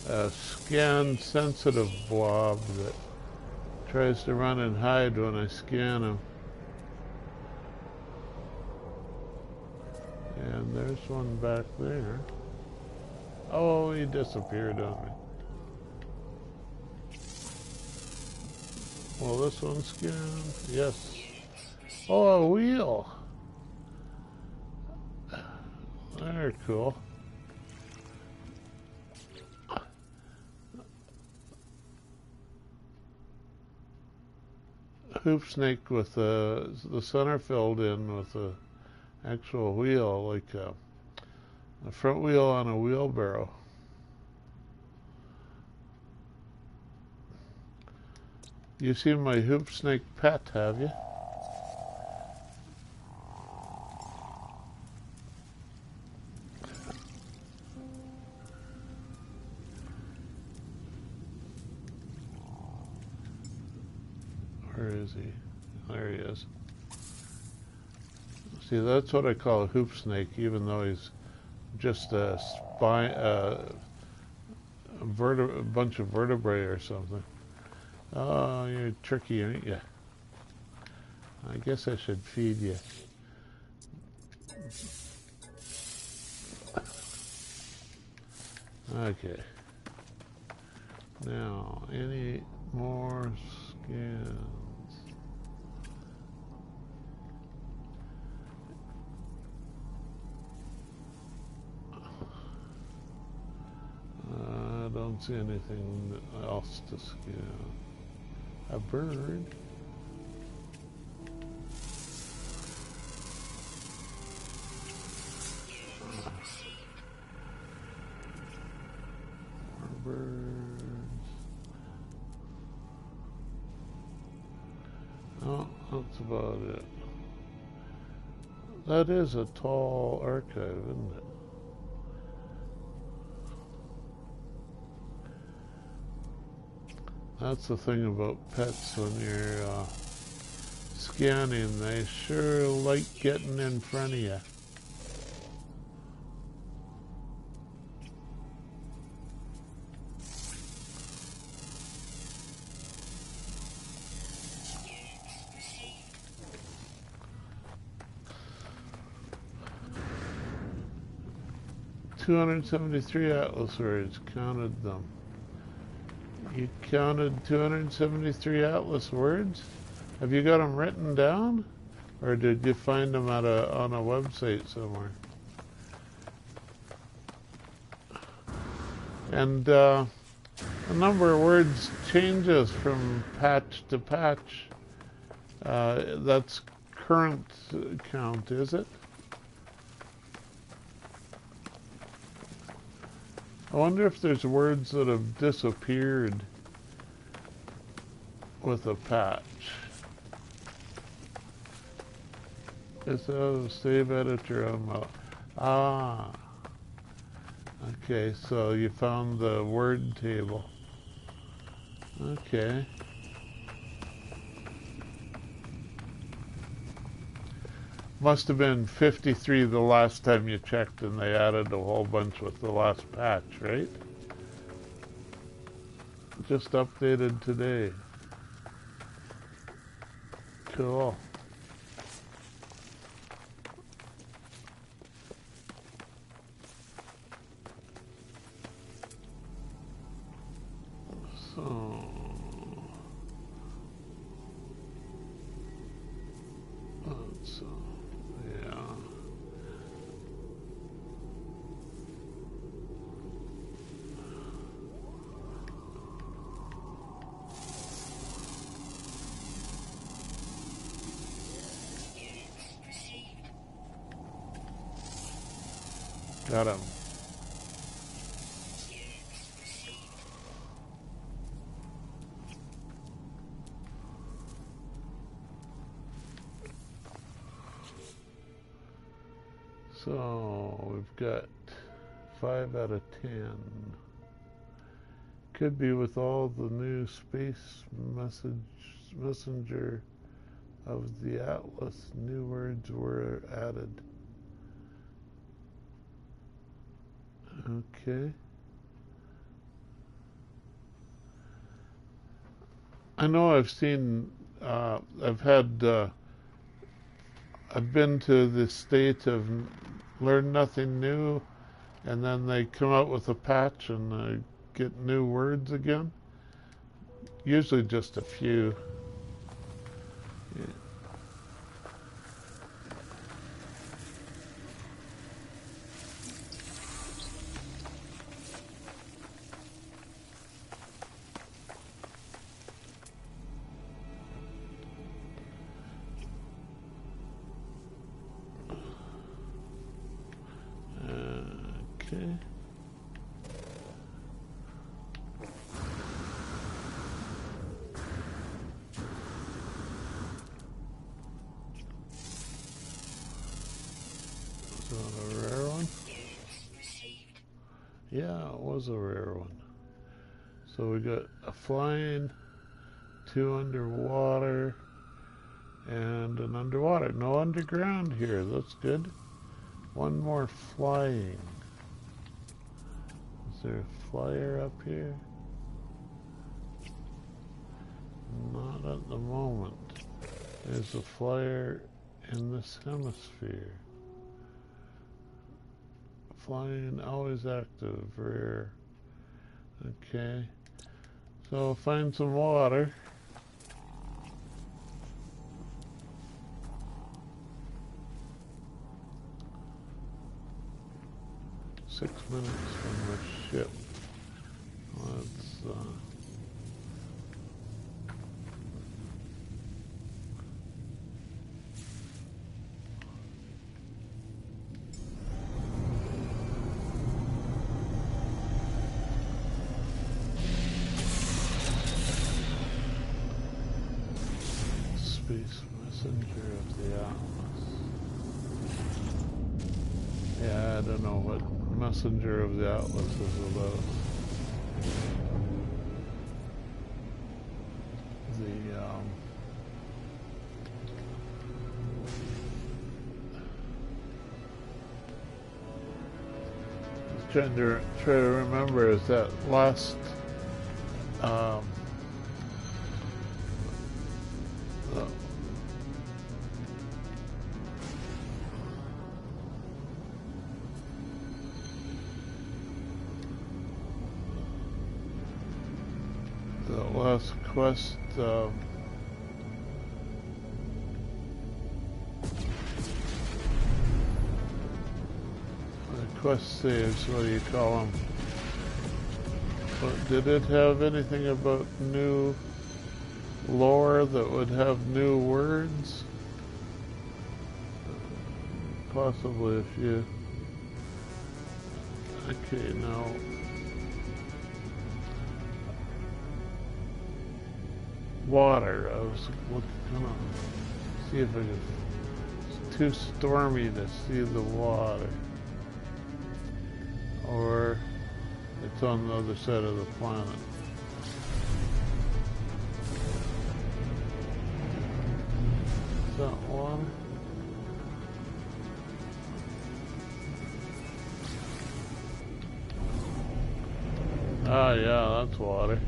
A scan-sensitive blob that tries to run and hide when I scan him. And there's one back there. Oh, he disappeared on me. Well, this one's scanned. Yes. Oh, a wheel. They're cool. Hoop snake with the center filled in with a actual wheel, like a front wheel on a wheelbarrow. You've seen my hoop snake pet, have you? Where is he? There he is. See, that's what I call a hoop snake, even though he's just a a bunch of vertebrae or something. Oh, you're tricky, aren't you? I guess I should feed you. Okay. Now, any more scans? I don't see anything else to scan. A bird. More birds. Oh, that's about it. That is a tall archive, isn't it? That's the thing about pets when you're scanning. They sure like getting in front of you. $273 atlas words, counted them. You counted 273 atlas words? Have you got them written down? Or did you find them on a website somewhere? And the number of words changes from patch to patch. That's current count, is it? I wonder if there's words that have disappeared with a patch. It's a save editor on my... Ah. Okay, so you found the word table. Okay. Must have been 53 the last time you checked, and they added a whole bunch with the last patch, right? Just updated today. Cool. So... yeah. Got him. So we've got 5 out of 10. Could be with all the new space messenger of the atlas. New words were added. Okay. I know I've seen, I've been to the state of learn nothing new, and then they come out with a patch and get new words again. Usually just a few. Yeah. Okay. So a rare one? Yeah, it was a rare one. So we got a flying, 2 underwater, and an underwater. No underground here. That's good. 1 more flying. there a flyer up here? Not at the moment. There's a flyer in this hemisphere. Flying, always active, rare. Okay. So find some water. Six minutes from the ship. Let's Space Messenger of the Atlas. Yeah, I don't know what Messenger of the Atlas is about. Trying to remember, is that last the last quest, the quest saves, what do you call them? But did it have anything about new lore that would have new words? Possibly if you... Okay, now... Water. I was gonna see if I could... It's too stormy to see the water. Or it's on the other side of the planet. Is that water? Ah, yeah, that's water.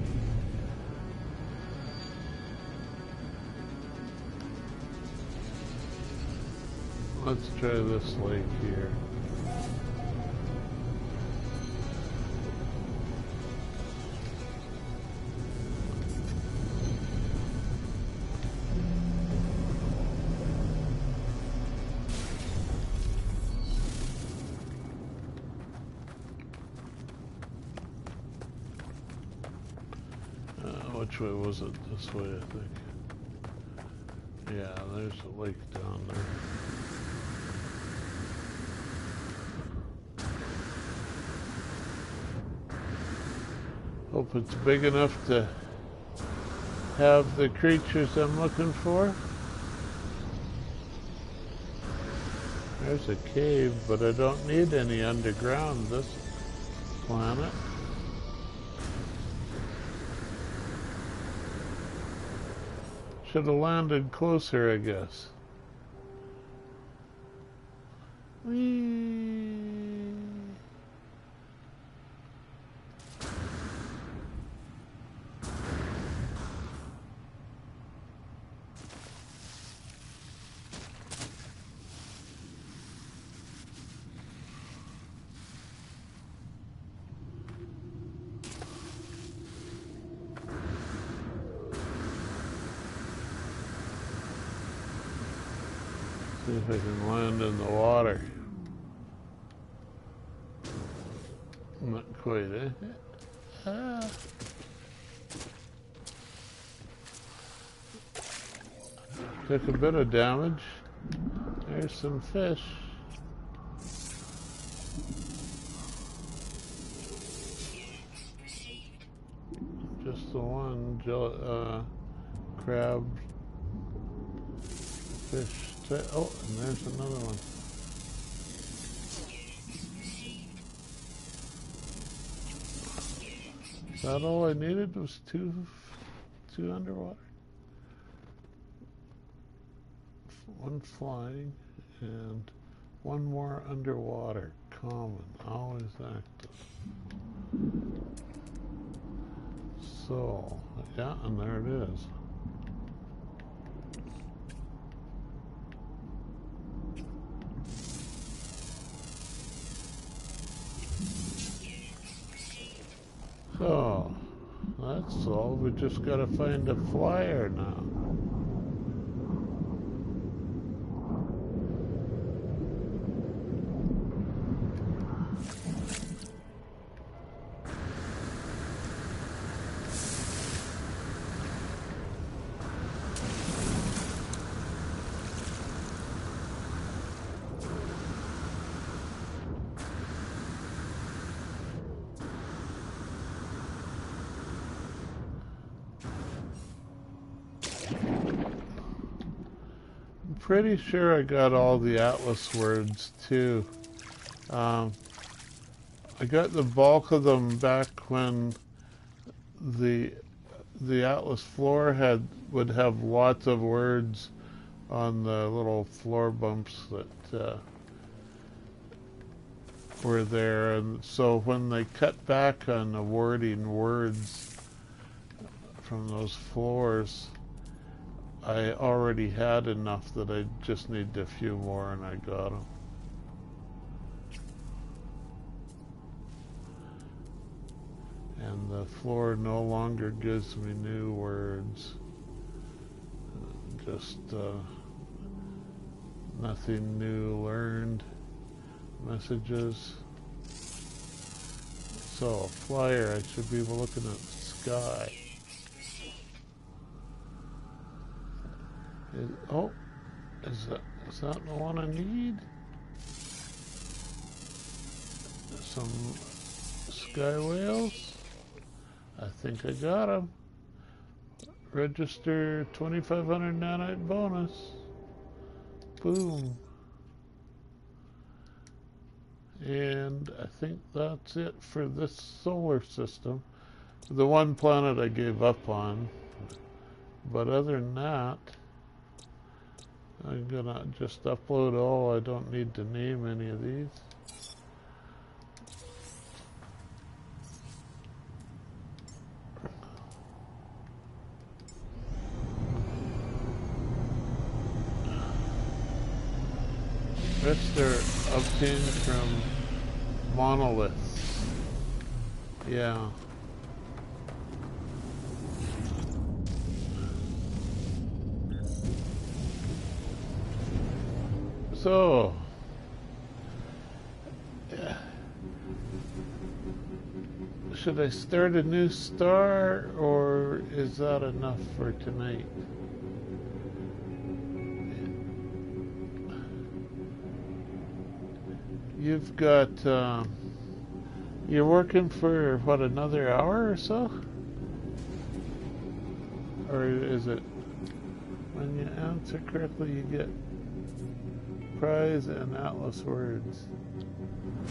Let's try this lake here. Which way was it? This way, I think. Yeah, there's a lake down there. Hope it's big enough to have the creatures I'm looking for. There's a cave, but I don't need any underground this planet. Should have landed closer, I guess. Whee! See if I can land in the water. Not quite, eh? Ah. Took a bit of damage. There's some fish. Just the one crab, fish. Oh, and there's another one. Is that all I needed? Was two underwater? One flying and one more underwater. Common, always active. So, yeah, and there it is. So, that's all. We just gotta find a flyer now. Pretty sure I got all the Atlas words too. I got the bulk of them back when the Atlas floor would have lots of words on the little floor bumps that were there, and so when they cut back on awarding words from those floors, I already had enough that I just needed a few more, and I got them. And the floor no longer gives me new words. Just nothing new learned. Messages. So, flyer, I should be looking at the sky. Is that the one I need? Some sky whales? I think I got them. Register 2500 nanite bonus. Boom. And I think that's it for this solar system. The one planet I gave up on. But other than that, I'm gonna just upload all. I don't need to name any of these. Rest are obtained from monoliths. Yeah. So, should I start a new star, or is that enough for tonight? You've got, you're working for, what, another hour or so? Or is it, when you answer correctly, you get prize and Atlas words?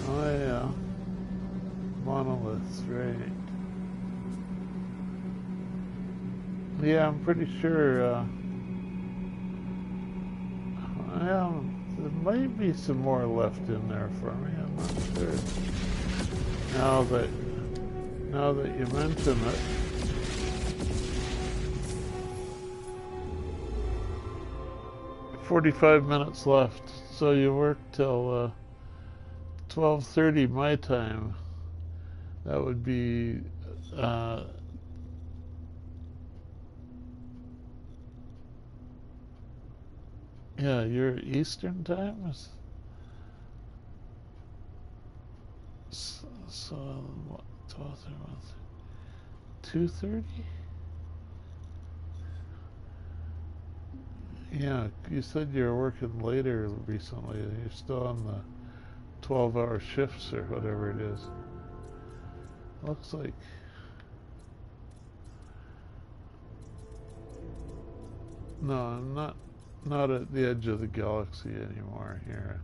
Oh yeah, monoliths, right. Yeah, I'm pretty sure, well, there might be some more left in there for me, I'm not sure. Now that you mention it. "45 minutes left, so you work till 12:30 my time. That would be yeah, your Eastern time is so what, 2:30? Yeah, you said you were working later recently. You're still on the 12-hour shifts or whatever it is. Looks like. No, I'm not at the edge of the galaxy anymore here.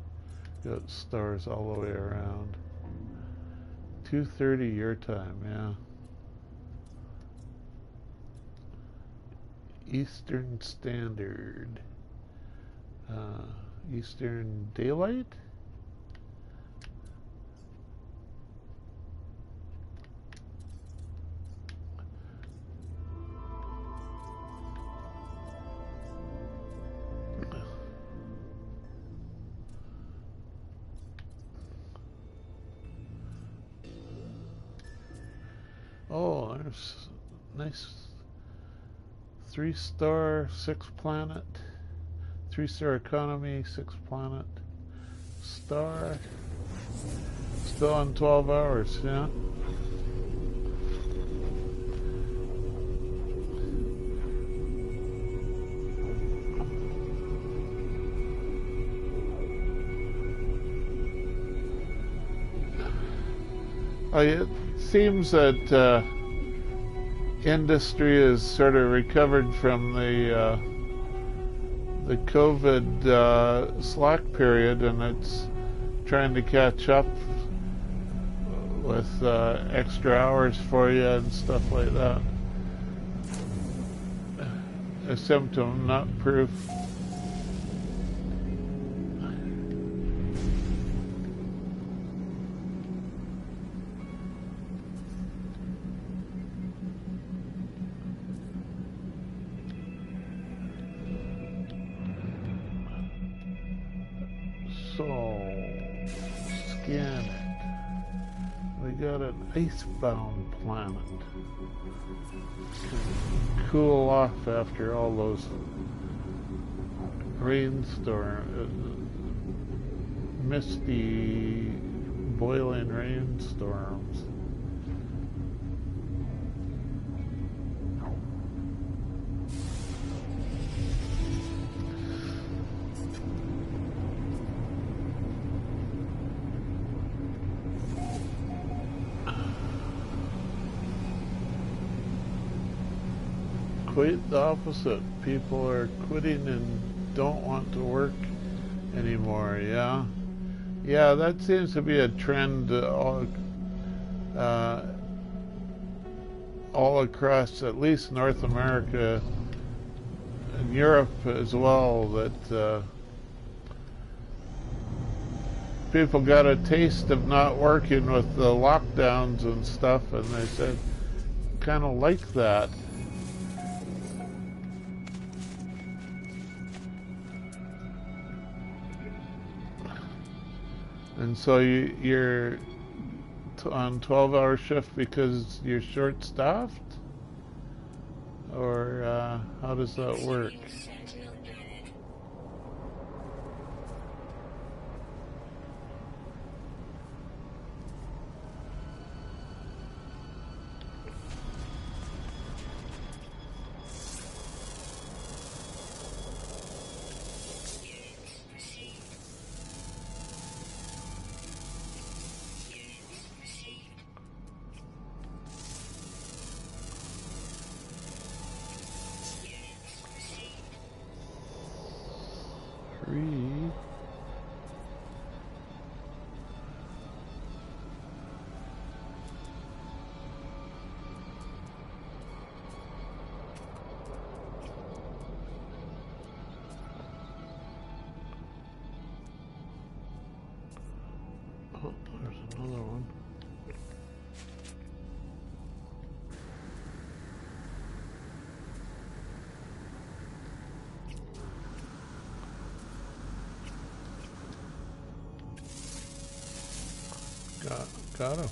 Got stars all the way around. 2:30 your time, yeah. Eastern Standard. Eastern Daylight? Nice 3-star, 6-planet, 3-star economy, 6-planet, star. Still on 12 hours, yeah. It seems that industry has sort of recovered from the COVID slack period, and it's trying to catch up with extra hours for you and stuff like that. A symptom, not proof. So, scan it. We got an icebound planet. Cool off after all those misty, boiling rainstorms. Quite the opposite. People are quitting and don't want to work anymore. Yeah, that seems to be a trend all across at least North America and Europe as well. That people got a taste of not working with the lockdowns and stuff, and they said kind of like that. And so you're on 12-hour shift because you're short-staffed? Or how does that work? Oh, there's another one. Got him.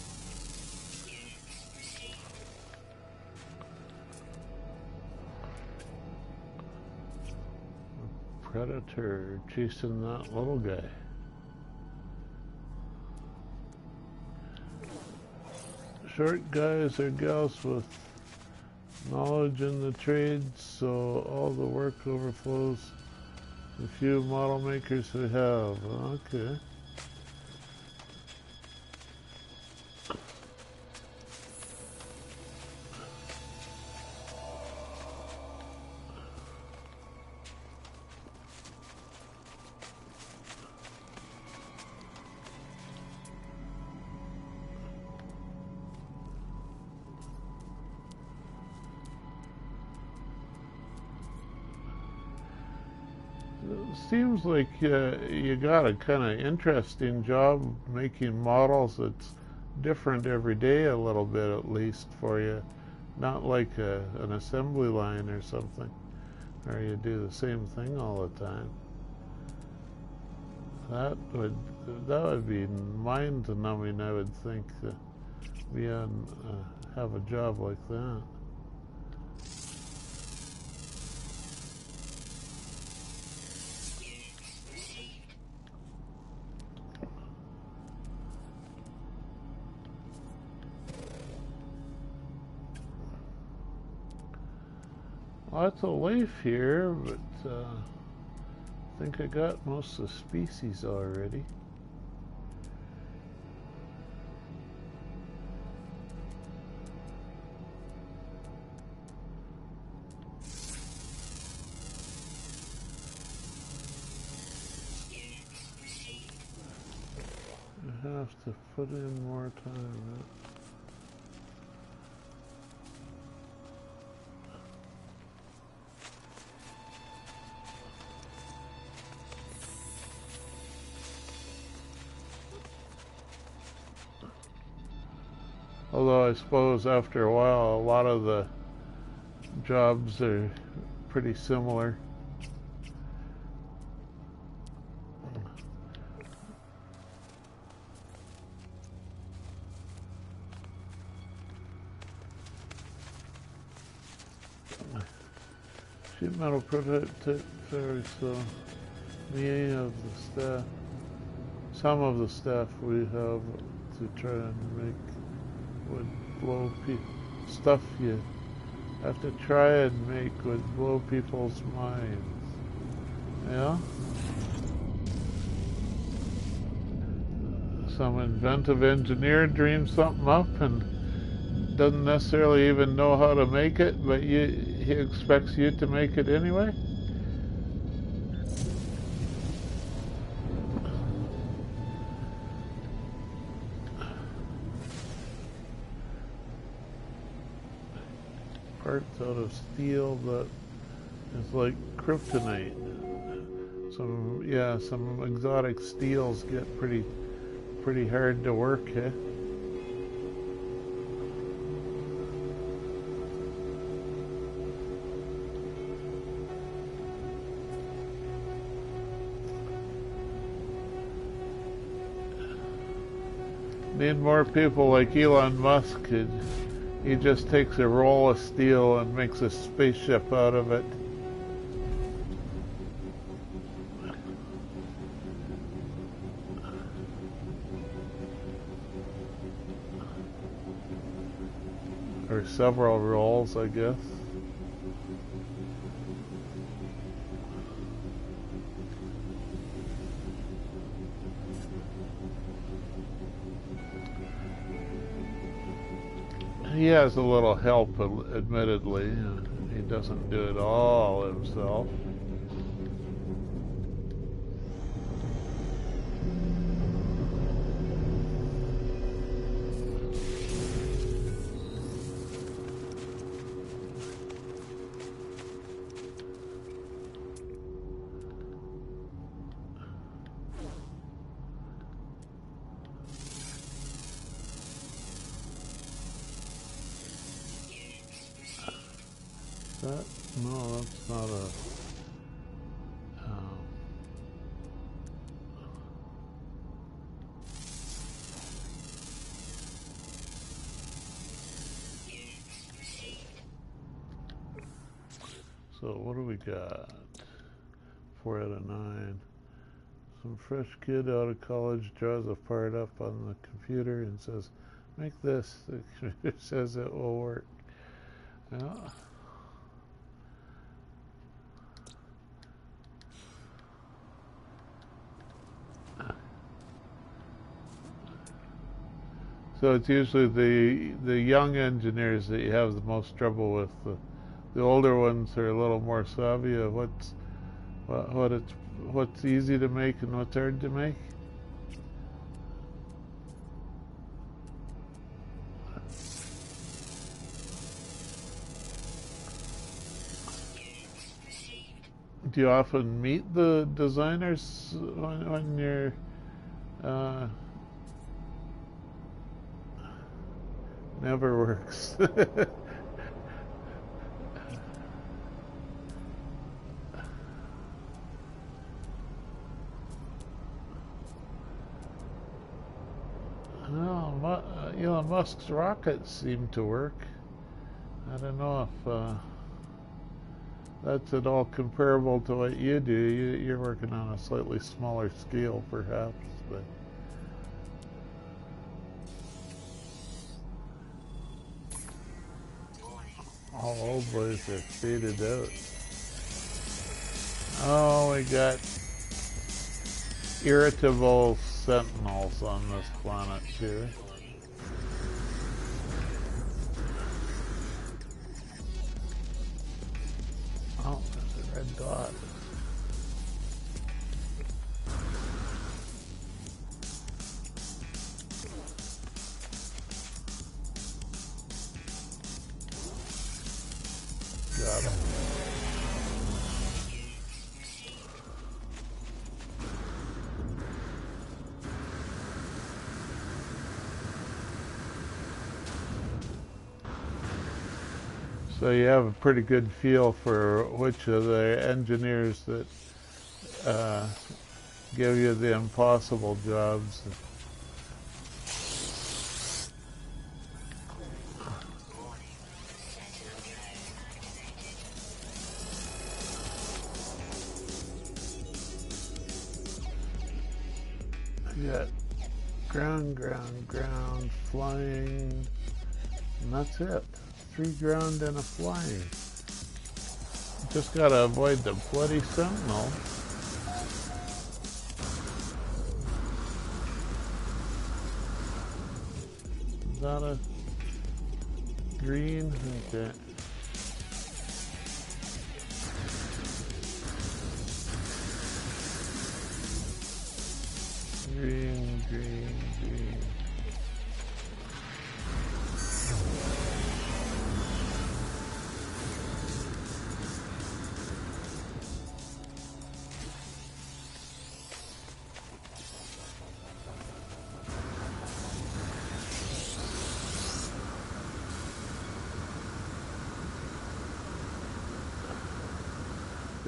Predator chasing that little guy. Short guys or gals with knowledge in the trades, so all the work overflows the few model makers who have. Okay. Seems like you got a kind of interesting job making models that's different every day a little bit, at least for you. Not like an assembly line or something, or you do the same thing all the time. That would be mind-numbing, I would think, to be on have a job like that. Lots of life here, but I think I got most of the species already. I have to put in more time. Although I suppose after a while, a lot of the jobs are pretty similar. Sheet metal prototype, so many of the staff, some of the staff we have to try and make would blow stuff you have to try and make would blow people's minds. Yeah? Some inventive engineer dreams something up and doesn't necessarily even know how to make it, but he expects you to make it anyway. Parts out of steel that is like kryptonite. Some exotic steels get pretty hard to work, eh? Need more people like Elon Musk. He just takes a roll of steel and makes a spaceship out of it. Or several rolls, I guess. He has a little help, admittedly. He doesn't do it all himself. No, that's not a... So what do we got? 4 out of 9. Some fresh kid out of college draws a part up on the computer and says, "Make this." The computer says it will work. Yeah. So it's usually the young engineers that you have the most trouble with. The older ones are a little more savvy of what's easy to make and what's hard to make. Do you often meet the designers when you're never works. No, Elon Musk's rockets seem to work. I don't know if that's at all comparable to what you do. You're working on a slightly smaller scale, perhaps, but all old boys are faded out. Oh, we got irritable sentinels on this planet too. Oh, there's a red dot. Got him. So you have a pretty good feel for which of the engineers that give you the impossible jobs. You got ground, flying, and that's it. 3 ground and a flying. Just gotta avoid the bloody sentinel. Is that a green? Okay. Green, green, green.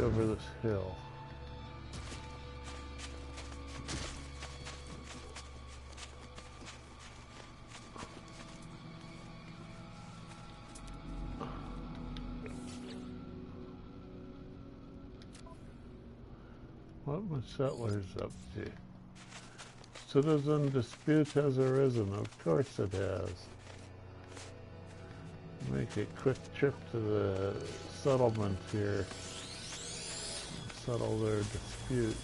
Over this hill. What was Settlers up to? Citizen dispute has arisen. Of course it has. Make a quick trip to the settlement here. Settle their dispute.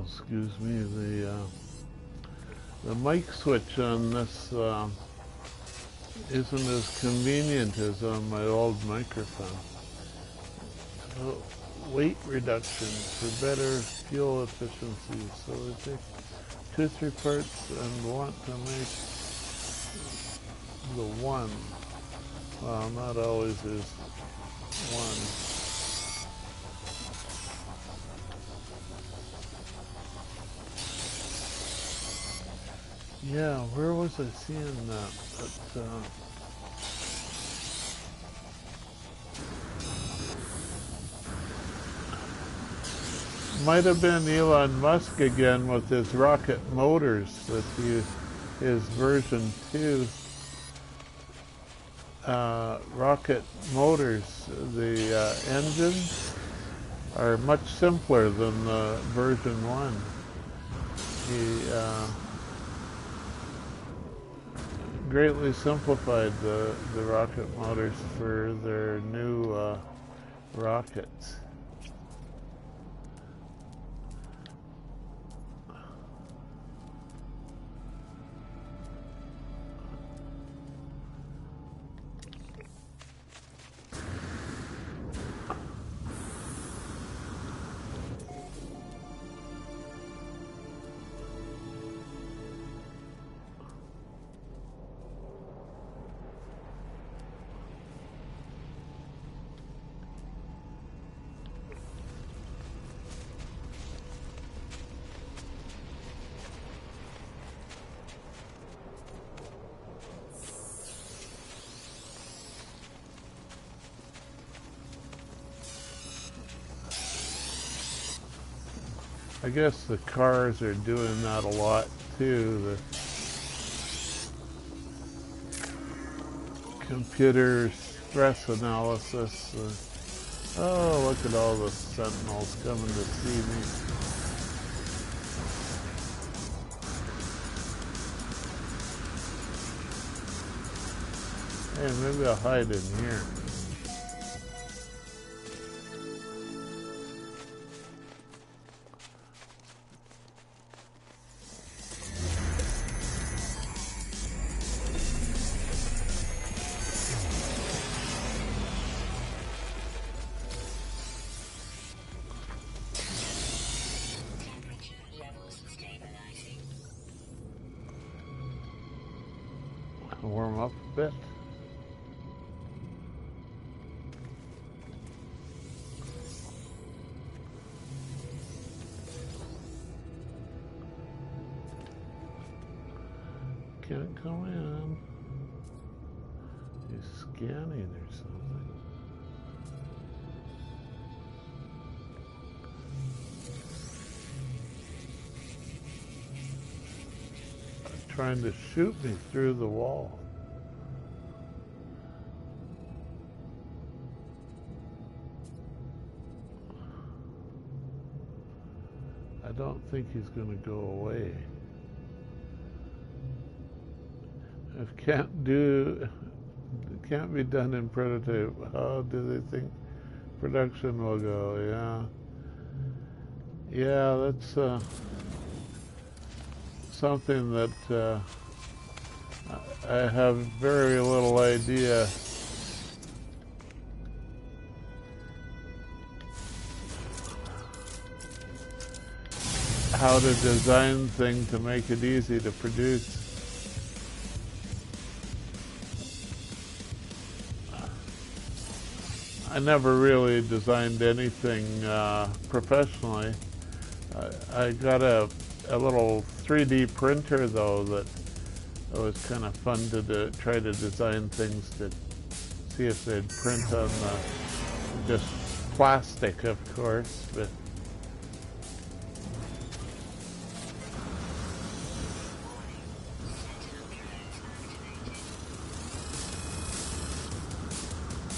Excuse me, the mic switch on this isn't as convenient as on my old microphone. So, weight reduction for better fuel efficiency. So we take 2-3 parts and want to make the one. Well, not always is one. Yeah, where was I seeing that? But, might have been Elon Musk again with his rocket motors that his version 2 rocket motors. The engines are much simpler than the version 1. He greatly simplified the rocket motors for their new rockets. I guess the cars are doing that a lot too. The computer stress analysis. Oh, look at all the sentinels coming to see me. Hey, maybe I'll hide in here. Warm up a bit. Can't come in. He's scanning or something. Trying to shoot me through the wall. I don't think he's going to go away. If can't be done in prototype, how do they think production will go? Yeah, that's something that I have very little idea. How to design things to make it easy to produce. I never really designed anything professionally. I got a little 3D printer though that it was kind of fun to try to design things to see if they'd print on just plastic, of course, but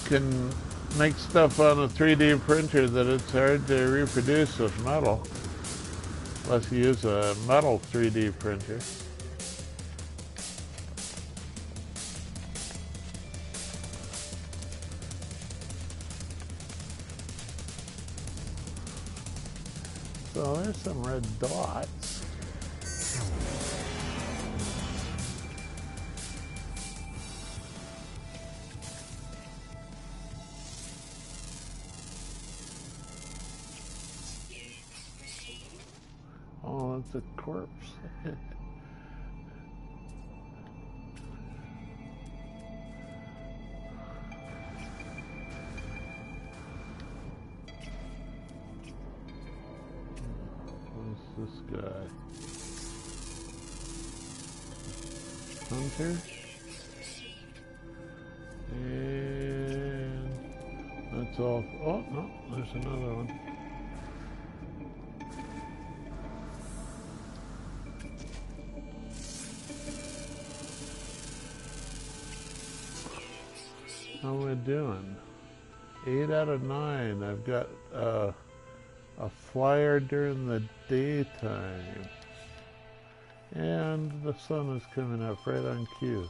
can make stuff on a 3D printer that it's hard to reproduce with metal, unless you use a metal 3D printer. So there's some red dots. Oh, it's a corpse. Who's this guy? Hunter? And that's all. Oh, no, there's another one. How am I doing? 8 out of 9. I've got a flyer during the daytime. And the sun is coming up right on cue.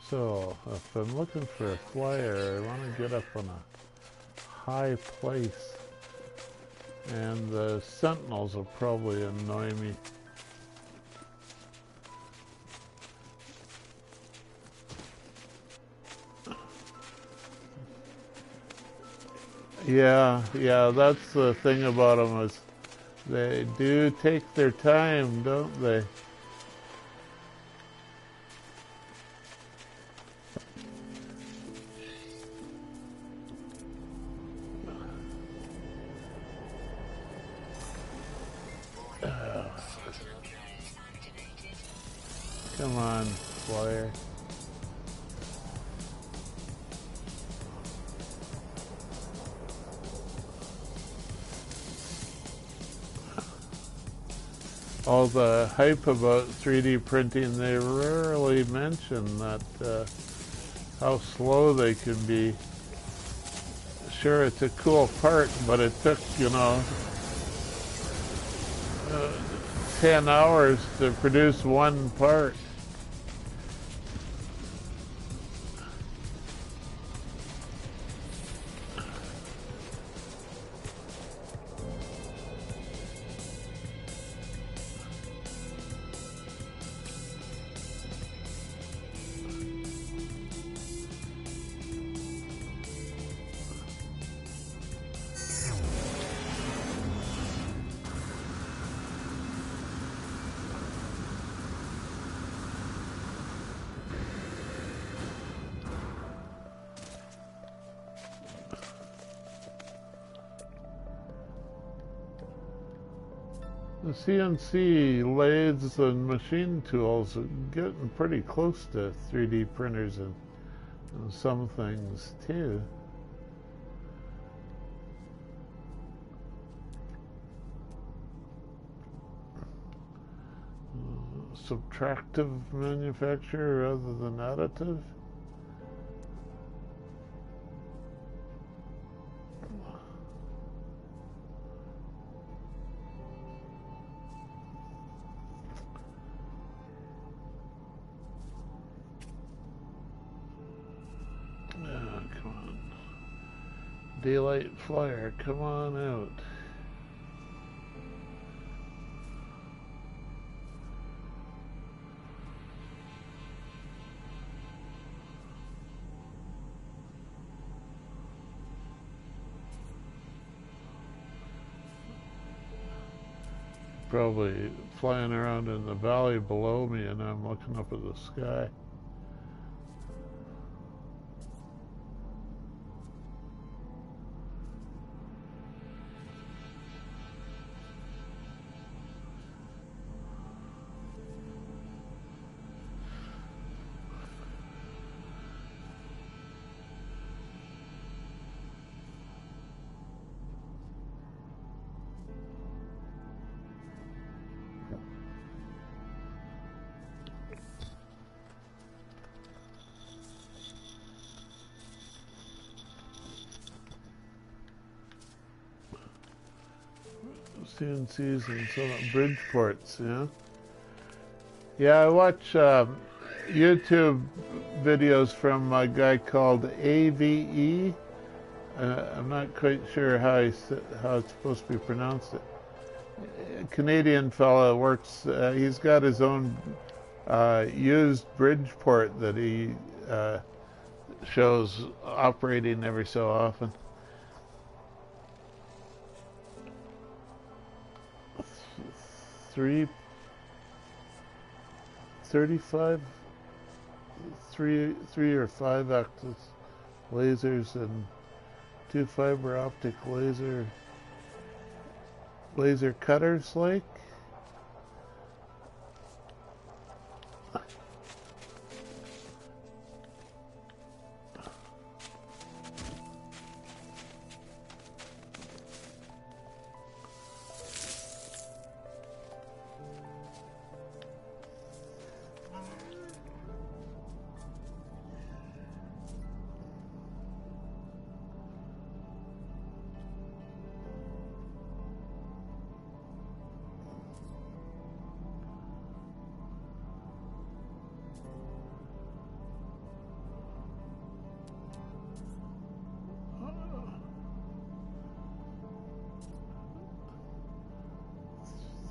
So, if I'm looking for a flyer, I want to get up on a high place. And the sentinels will probably annoy me. Yeah, that's the thing about them is they do take their time, don't they? Come on, flyer. all the hype about 3D printing, they rarely mention that how slow they can be. Sure, it's a cool part, but it took, 10 hours to produce one part. The CNC lathes and machine tools are getting pretty close to 3D printers and some things too. Subtractive manufacture rather than additive. Come on. Daylight flyer, come on out. Probably flying around in the valley below me and I'm looking up at the sky. CNCs and some Bridgeports, yeah. Yeah, I watch YouTube videos from a guy called AVE. I'm not quite sure how it's supposed to be pronounced. A Canadian fella works. He's got his own used Bridgeport that he shows operating every so often. Three or five axis lasers and 2 fiber optic laser cutters, like.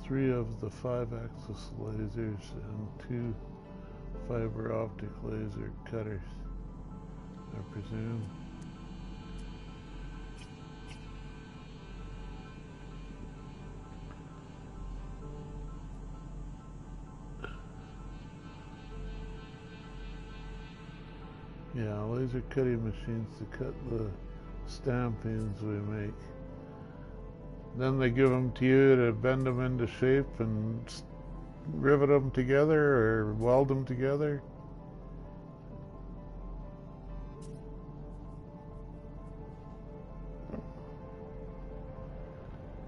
Three of the 5-axis lasers and 2 fiber optic laser cutters, I presume. Yeah, laser cutting machines to cut the stampings we make. Then they give them to you to bend them into shape and rivet them together or weld them together.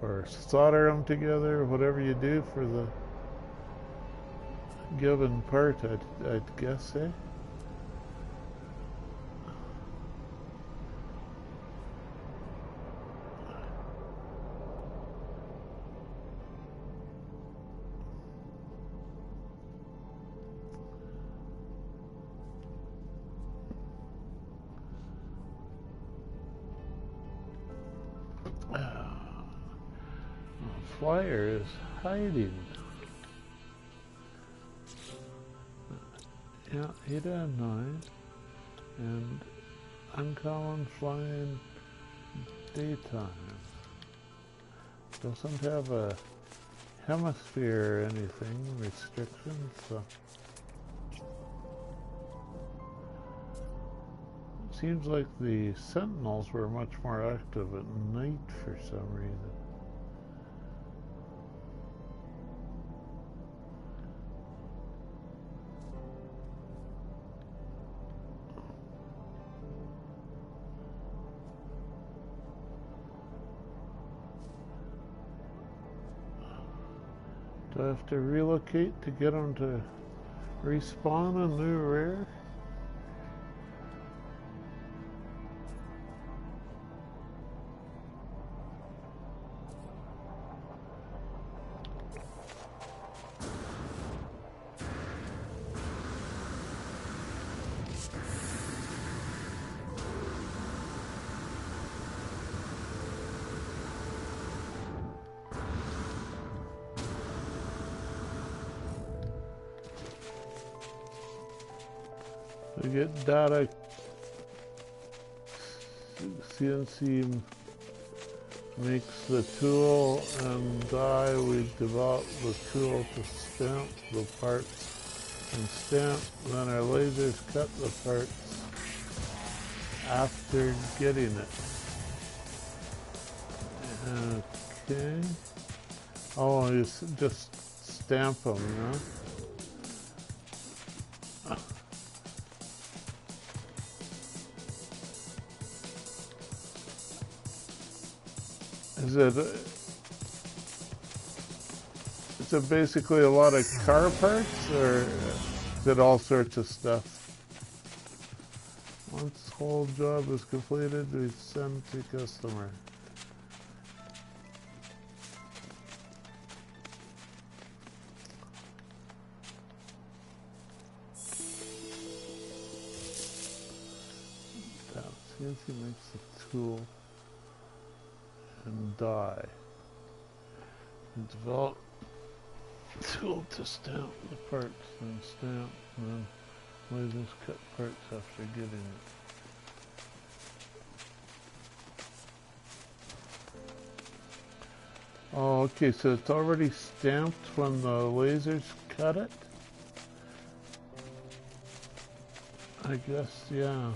Or solder them together, whatever you do for the given part, I'd guess, eh? Flyer is hiding. Yeah, 8 out of 9. And uncommon flying daytime. Doesn't have a hemisphere or anything, restrictions, so. Seems like the sentinels were much more active at night for some reason. Do I have to relocate to get them to respawn a new rare? To get data, CNC makes the tool, and die. We develop the tool to stamp the parts and stamp. Then our lasers cut the parts after getting it. Okay. Oh, you just stamp them, you know? Is it basically a lot of car parts, or is it all sorts of stuff? Once whole job is completed, we send to customer. CNC makes the tool and die. And develop tool to stamp the parts, then stamp, and then lasers cut parts after getting it. Oh, okay, so it's already stamped when the lasers cut it? I guess, yeah.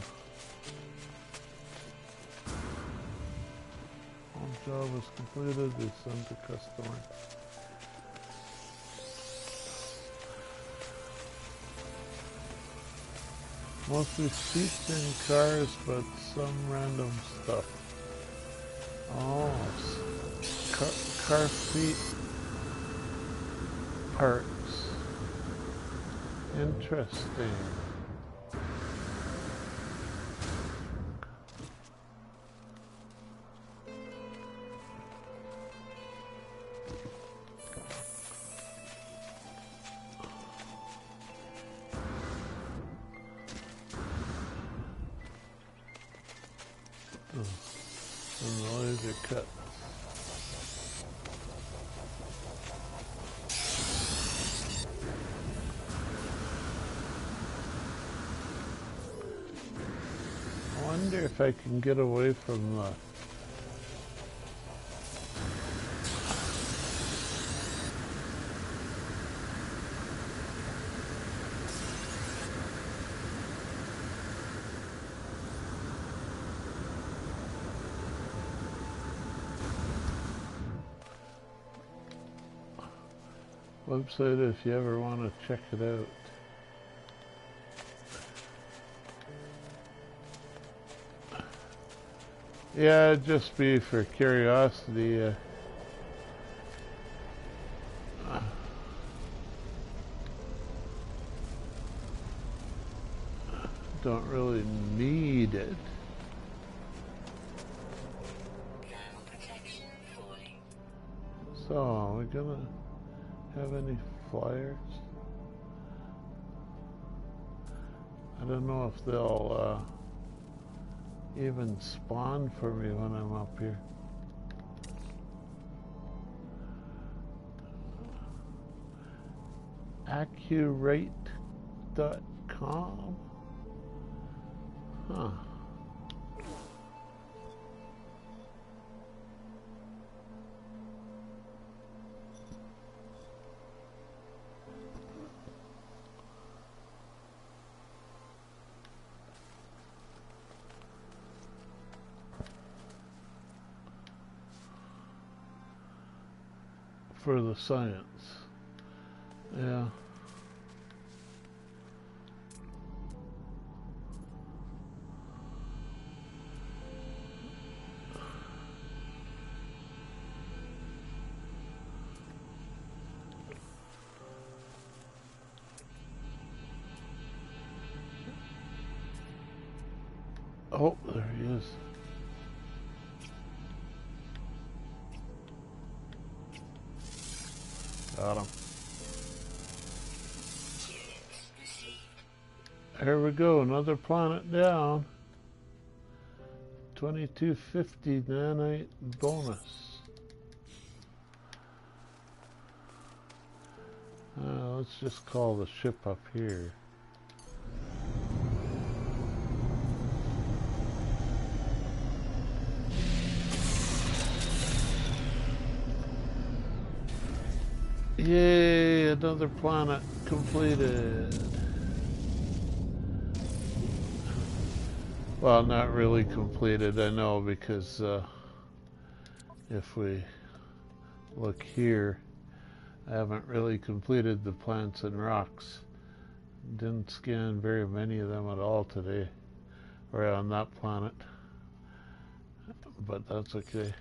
Job is completed, they send to customer. Mostly seats in cars, but some random stuff. Oh, car seat parts. Interesting. And the laser cut. I wonder if I can get away from the website if you ever want to check it out. Yeah, it'd just be for curiosity. don't really need it. Thermal protection falling. So, are we gonna have any flyers? I don't know if they'll even spawn for me when I'm up here. Accurate.com? Huh. For the science. Yeah. Oh, there he is. Got him. There we go, another planet down. 2250 nanite bonus. Let's just call the ship up here. Yay, another planet completed. Well, not really completed, I know, because if we look here, I haven't really completed the plants and rocks. Didn't scan very many of them at all today, or on that planet, but that's okay.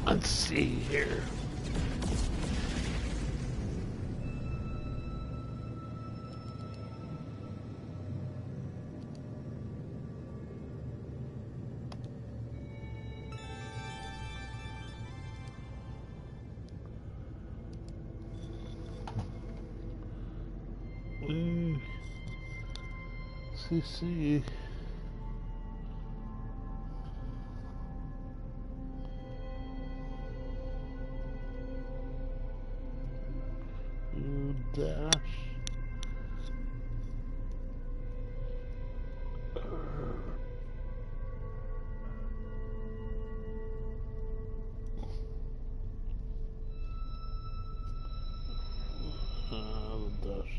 Let's see here. CC. Dash. The dash.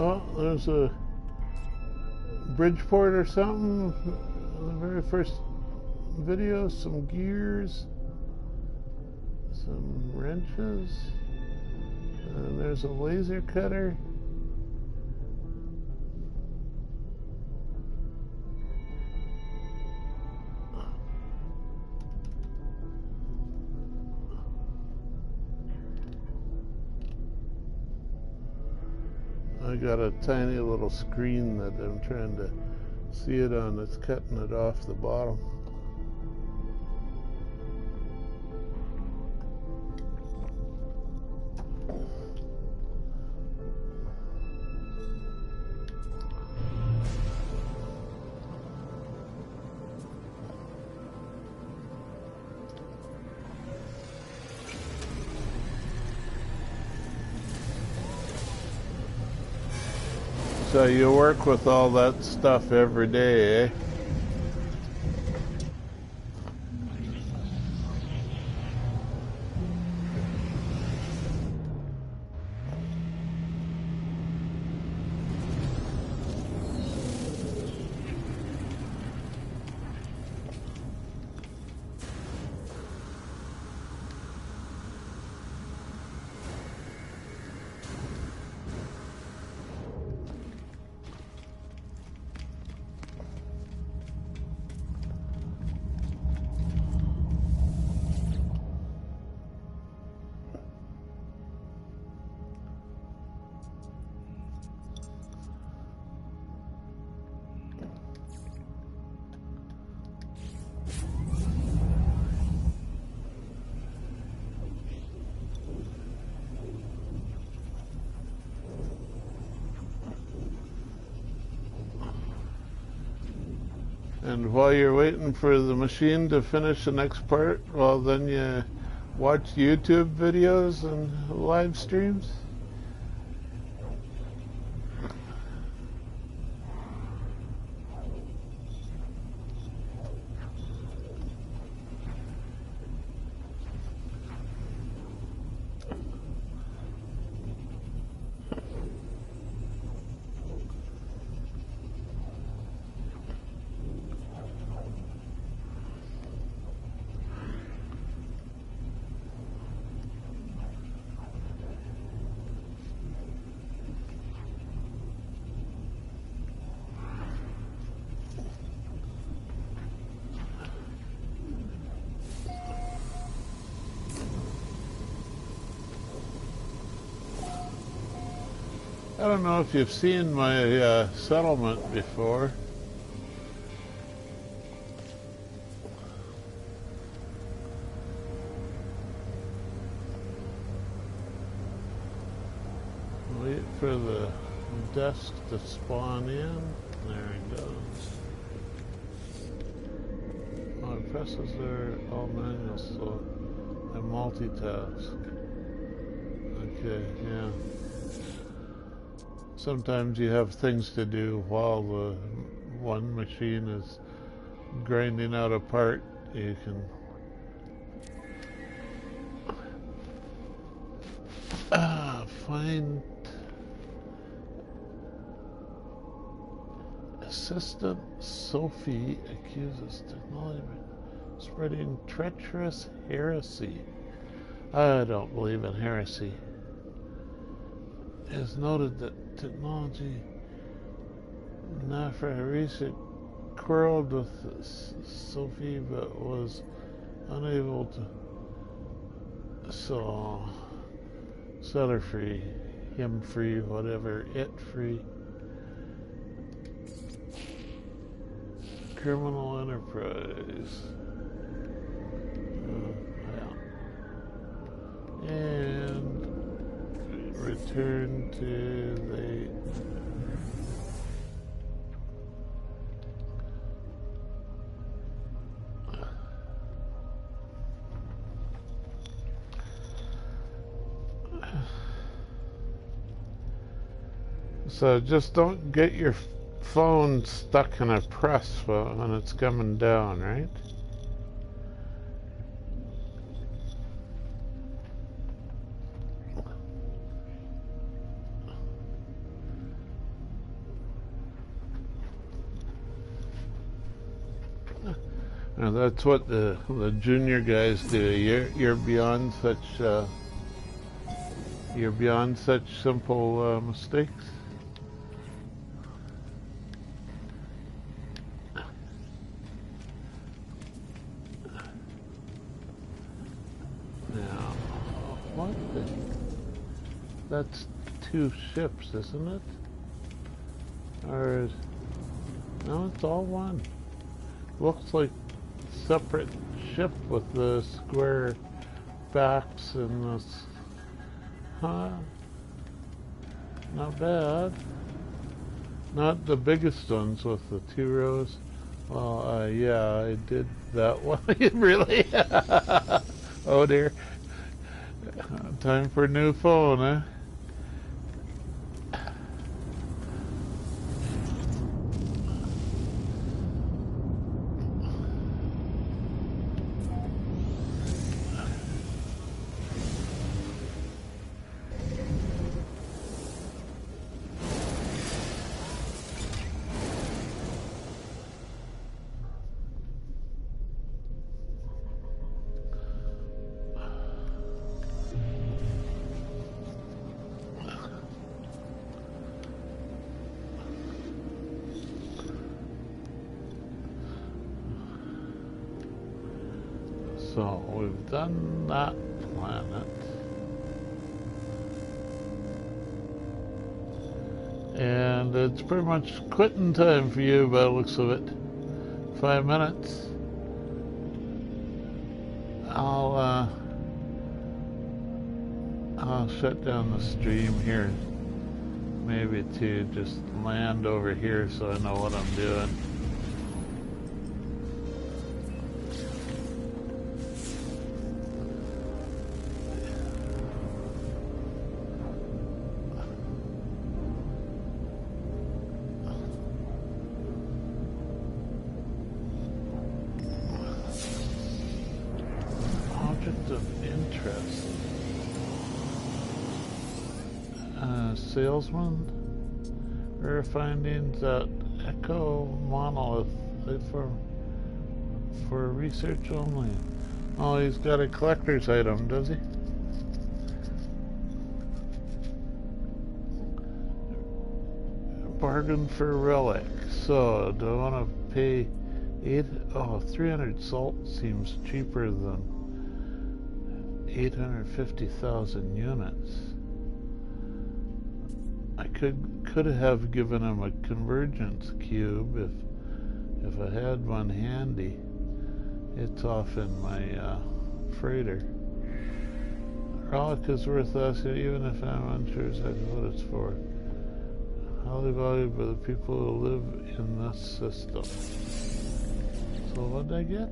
Oh, there's a Bridgeport or something. The very first video, some gears, some wrenches, and there's a laser cutter. I got a tiny little screen that I'm trying to see it on that's cutting it off the bottom. So you work with all that stuff every day, eh? And while you're waiting for the machine to finish the next part, well, then you watch YouTube videos and live streams. I don't know if you've seen my settlement before. Wait for the desk to spawn in. There it goes. Oh, it presses there all manual, so I multitask. Okay, yeah. Sometimes you have things to do while the one machine is grinding out a part. You can find Assistant Sophie accuses technology of spreading treacherous heresy. I don't believe in heresy. It is noted that technology NAFRA recently quarreled with Sophie but was unable to set her free, him free, whatever, it free. Criminal enterprise. Yeah. And return to the so just don't get your phone stuck in a press when it's coming down, right? Now that's what the junior guys do. You're beyond such simple mistakes. Now, what the? That's two ships, isn't it? Or no, it's all one. Looks like separate ship with the square backs and the not bad. Not the biggest ones with the 2 rows. Well, yeah, I did that one. Really? Oh dear. Time for a new phone, huh? So we've done that planet. And it's pretty much quitting time for you by the looks of it. 5 minutes. I'll shut down the stream here. Maybe to just land over here so I know what I'm doing. salesman. Rare findings at Echo Monolith for research only. Oh, he's got a collector's item, does he? Bargain for relic. So, do I want to pay 300 salt seems cheaper than 850,000 units. I could have given him a convergence cube if I had one handy. It's off in my freighter. Relic is worth us even if I'm unsure exactly what it's for. Highly valued by the people who live in this system. So what did I get?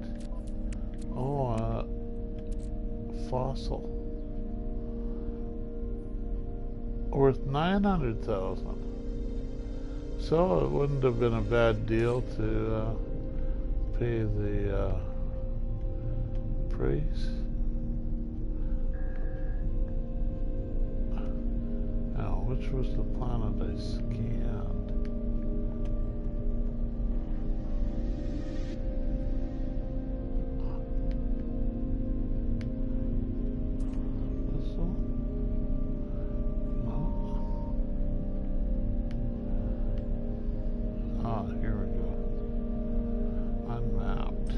Oh, fossil. Worth 900,000. So it wouldn't have been a bad deal to pay the price. Now, which was the planet I scanned? This one? No. Ah, here we go. Unmapped.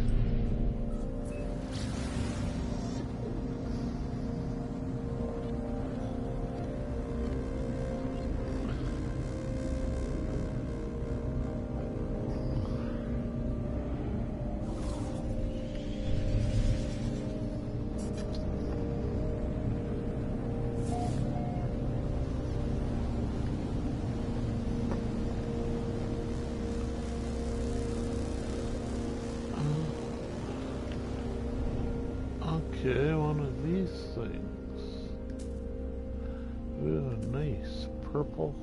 Okay, one of these things. Ooh, nice. Purple.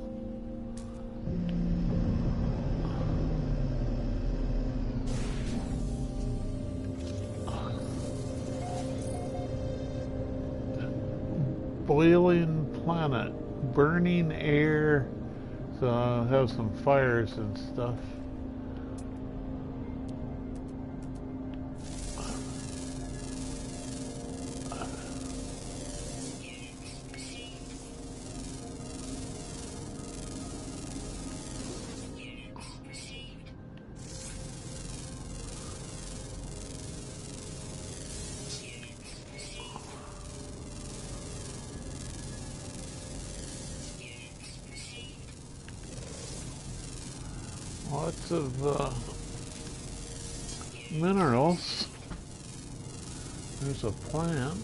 Boiling planet. Burning air. So I'll have some fires and stuff. Lots of minerals. There's a plant.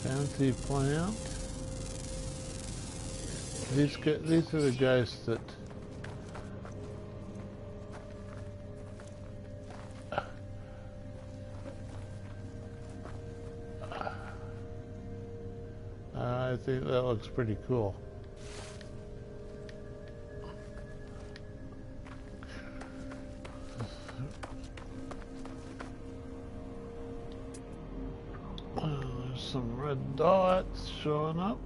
Fancy plant. These are the guys that I think that looks pretty cool. There's some red dots showing up.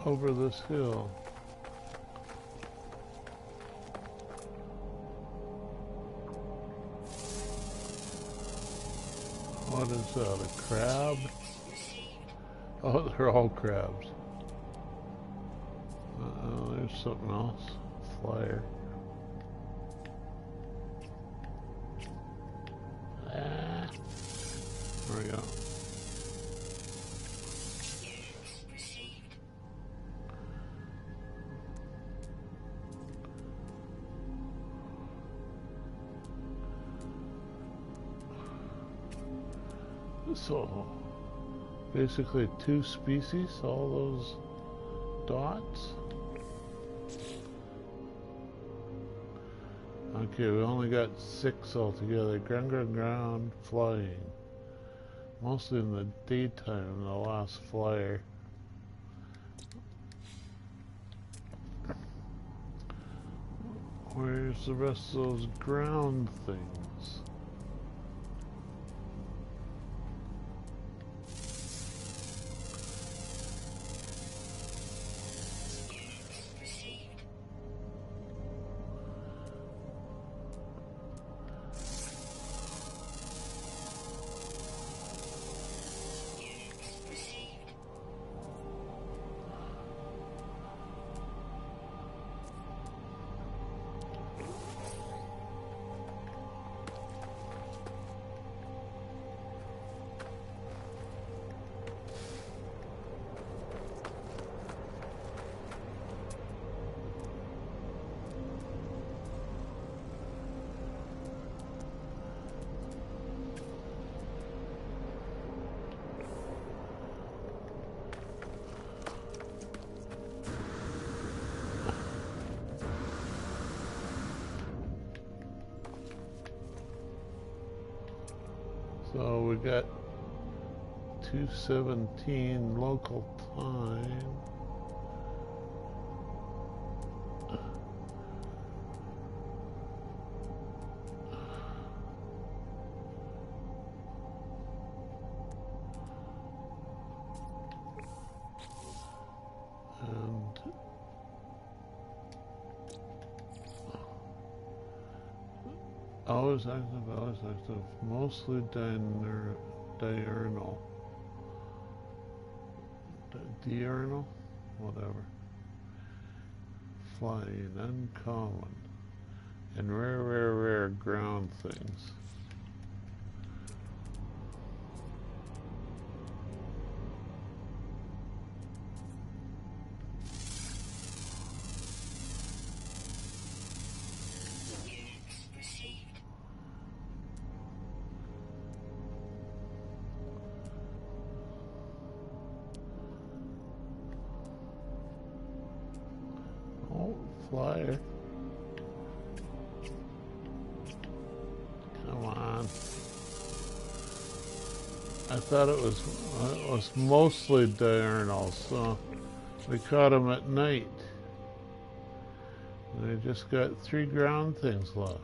Over this hill. What is that, a crab? Oh, they're all crabs. Uh-oh, there's something else. Flyer. Ah. There we go. So, basically two species, all those dots. Okay, we only got 6 altogether. Ground, flying. Mostly in the daytime, the last flyer. Where's the rest of those ground things? So we got 2:17 local time. And always active, mostly diurnal. Diurnal? Whatever. Flying, uncommon. And rare ground things. Flyer. Come on. I thought it was mostly diurnal, so we caught them at night. And I just got 3 ground things left.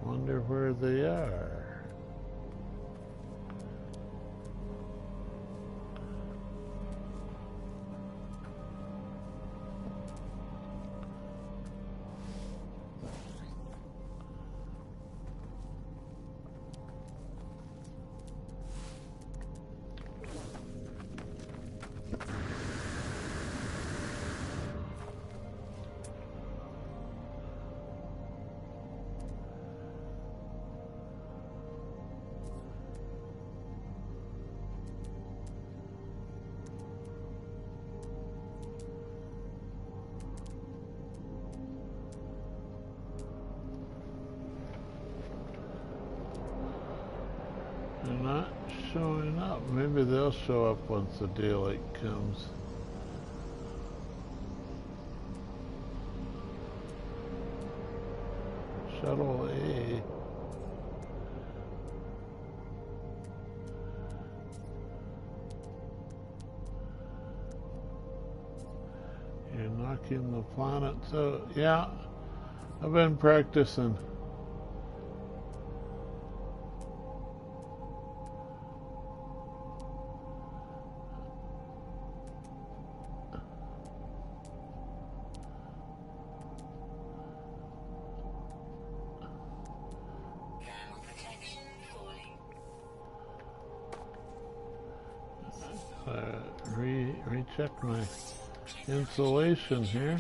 Wonder where they are. They're not showing up. Maybe they'll show up once the daylight comes. Shuttle A. You're knocking the planet. So, yeah, I've been practicing. Recheck my insulation here.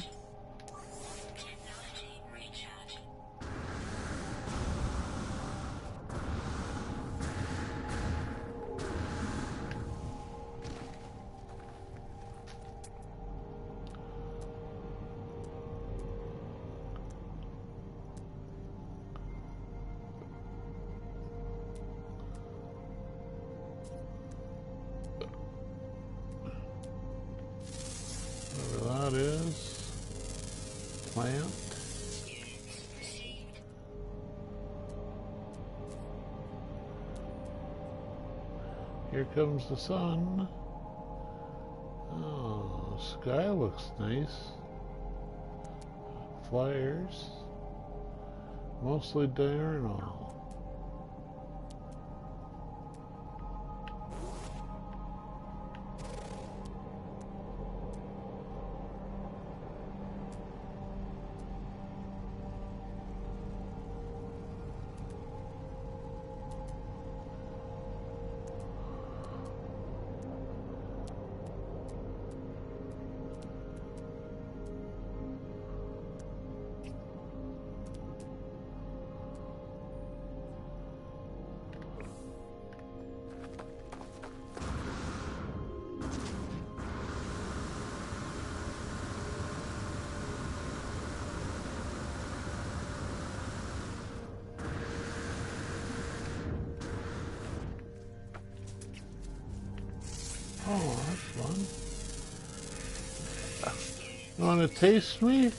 That is plant. Here comes the sun. Oh, Sky looks nice. Flyers. Mostly diurnal. Oh, that's fun. You want to taste me?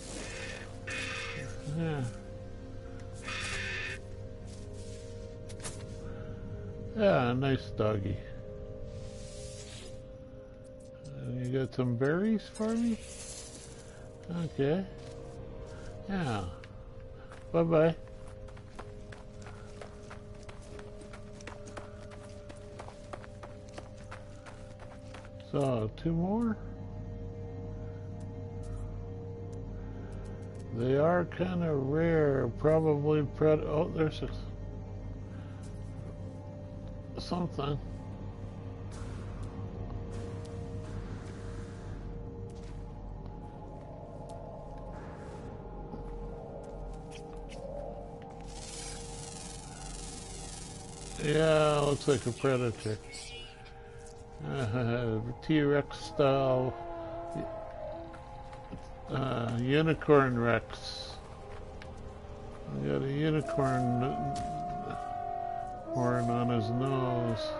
Yeah. Yeah, nice doggy. And you got some berries for me? Okay. Yeah. Bye-bye. So, 2 more? They are kind of rare, probably oh, there's something. Yeah, looks like a predator. T-Rex style unicorn Rex. We got a unicorn horn on his nose.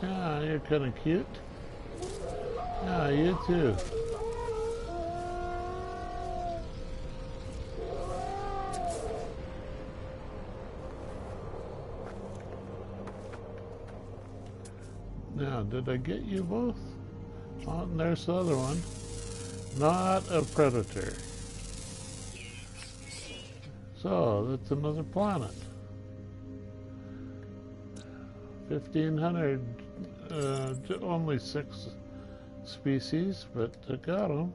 Yeah, you're kind of cute. Yeah, you too. Now, did I get you both? Oh, and there's the other one. Not a predator. So, that's another planet. 1,500, only 6 species, but I got them.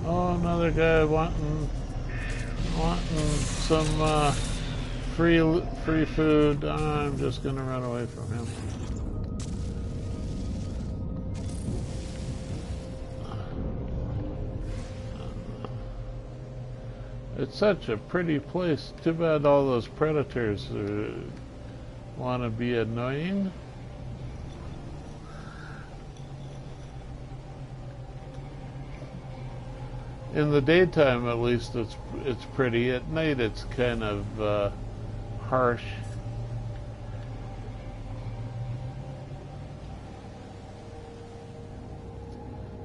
Oh, another guy wanting some free food. I'm just gonna run away from him. It's such a pretty place. Too bad all those predators want to be annoying. In the daytime, at least, it's pretty. At night, it's kind of harsh.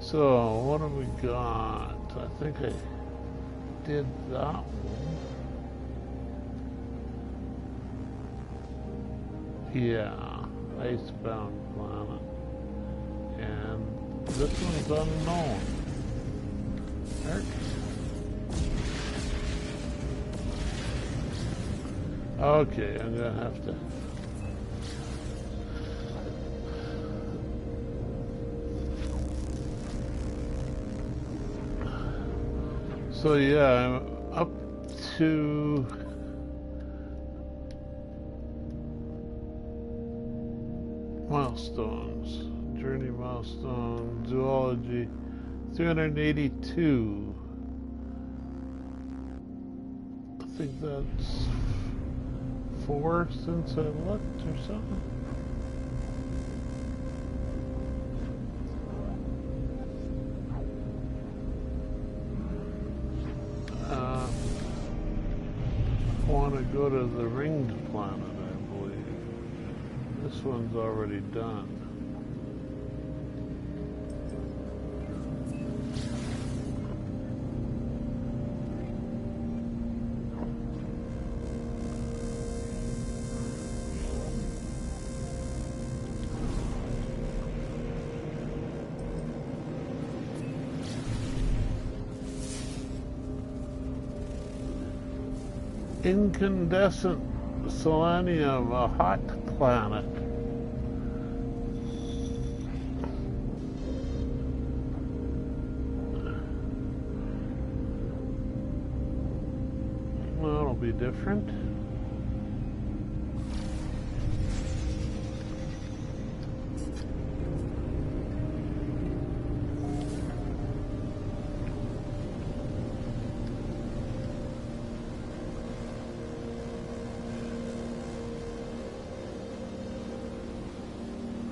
So, what have we got? I think I did that one. Yeah, Icebound Planet. And this one's unknown. Okay, I'm gonna have to. So yeah, I'm up to milestones, journey milestone, zoology, 382. I think that's 4 since I looked or something. I want to go to the ringed planet, I believe. This one's already done. Incandescent selenium, a hot planet. That'll be different.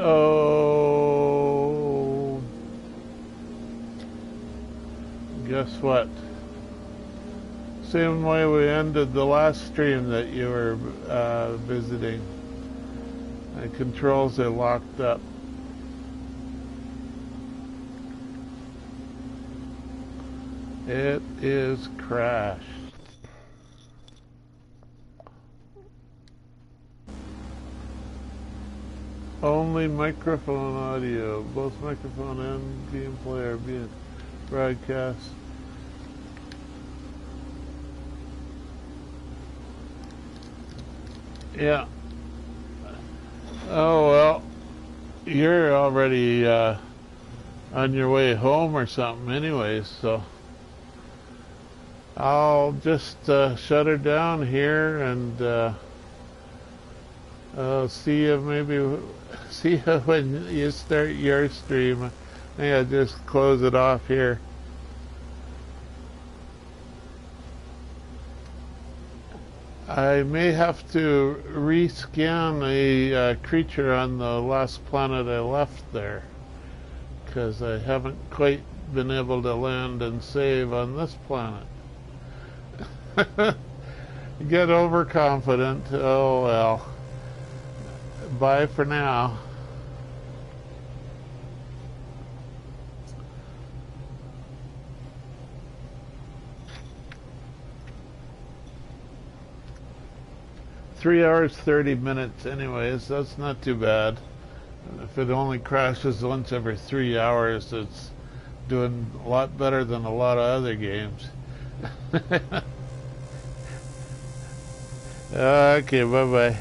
Oh, guess what? Same way we ended the last stream that you were visiting. The controls are locked up. It is crashed. Only microphone audio. Both microphone and gameplay are being broadcast. Yeah. Oh well. You're already on your way home or something anyways, so I'll just shut her down here and see you when you start your stream. Maybe I'll just close it off here. I may have to rescan a creature on the last planet I left there, because I haven't quite been able to land and save on this planet. Get overconfident. Oh well. Bye for now. Three hours, 30 minutes anyways. That's not too bad. If it only crashes once every 3 hours, it's doing a lot better than a lot of other games. Okay, bye-bye.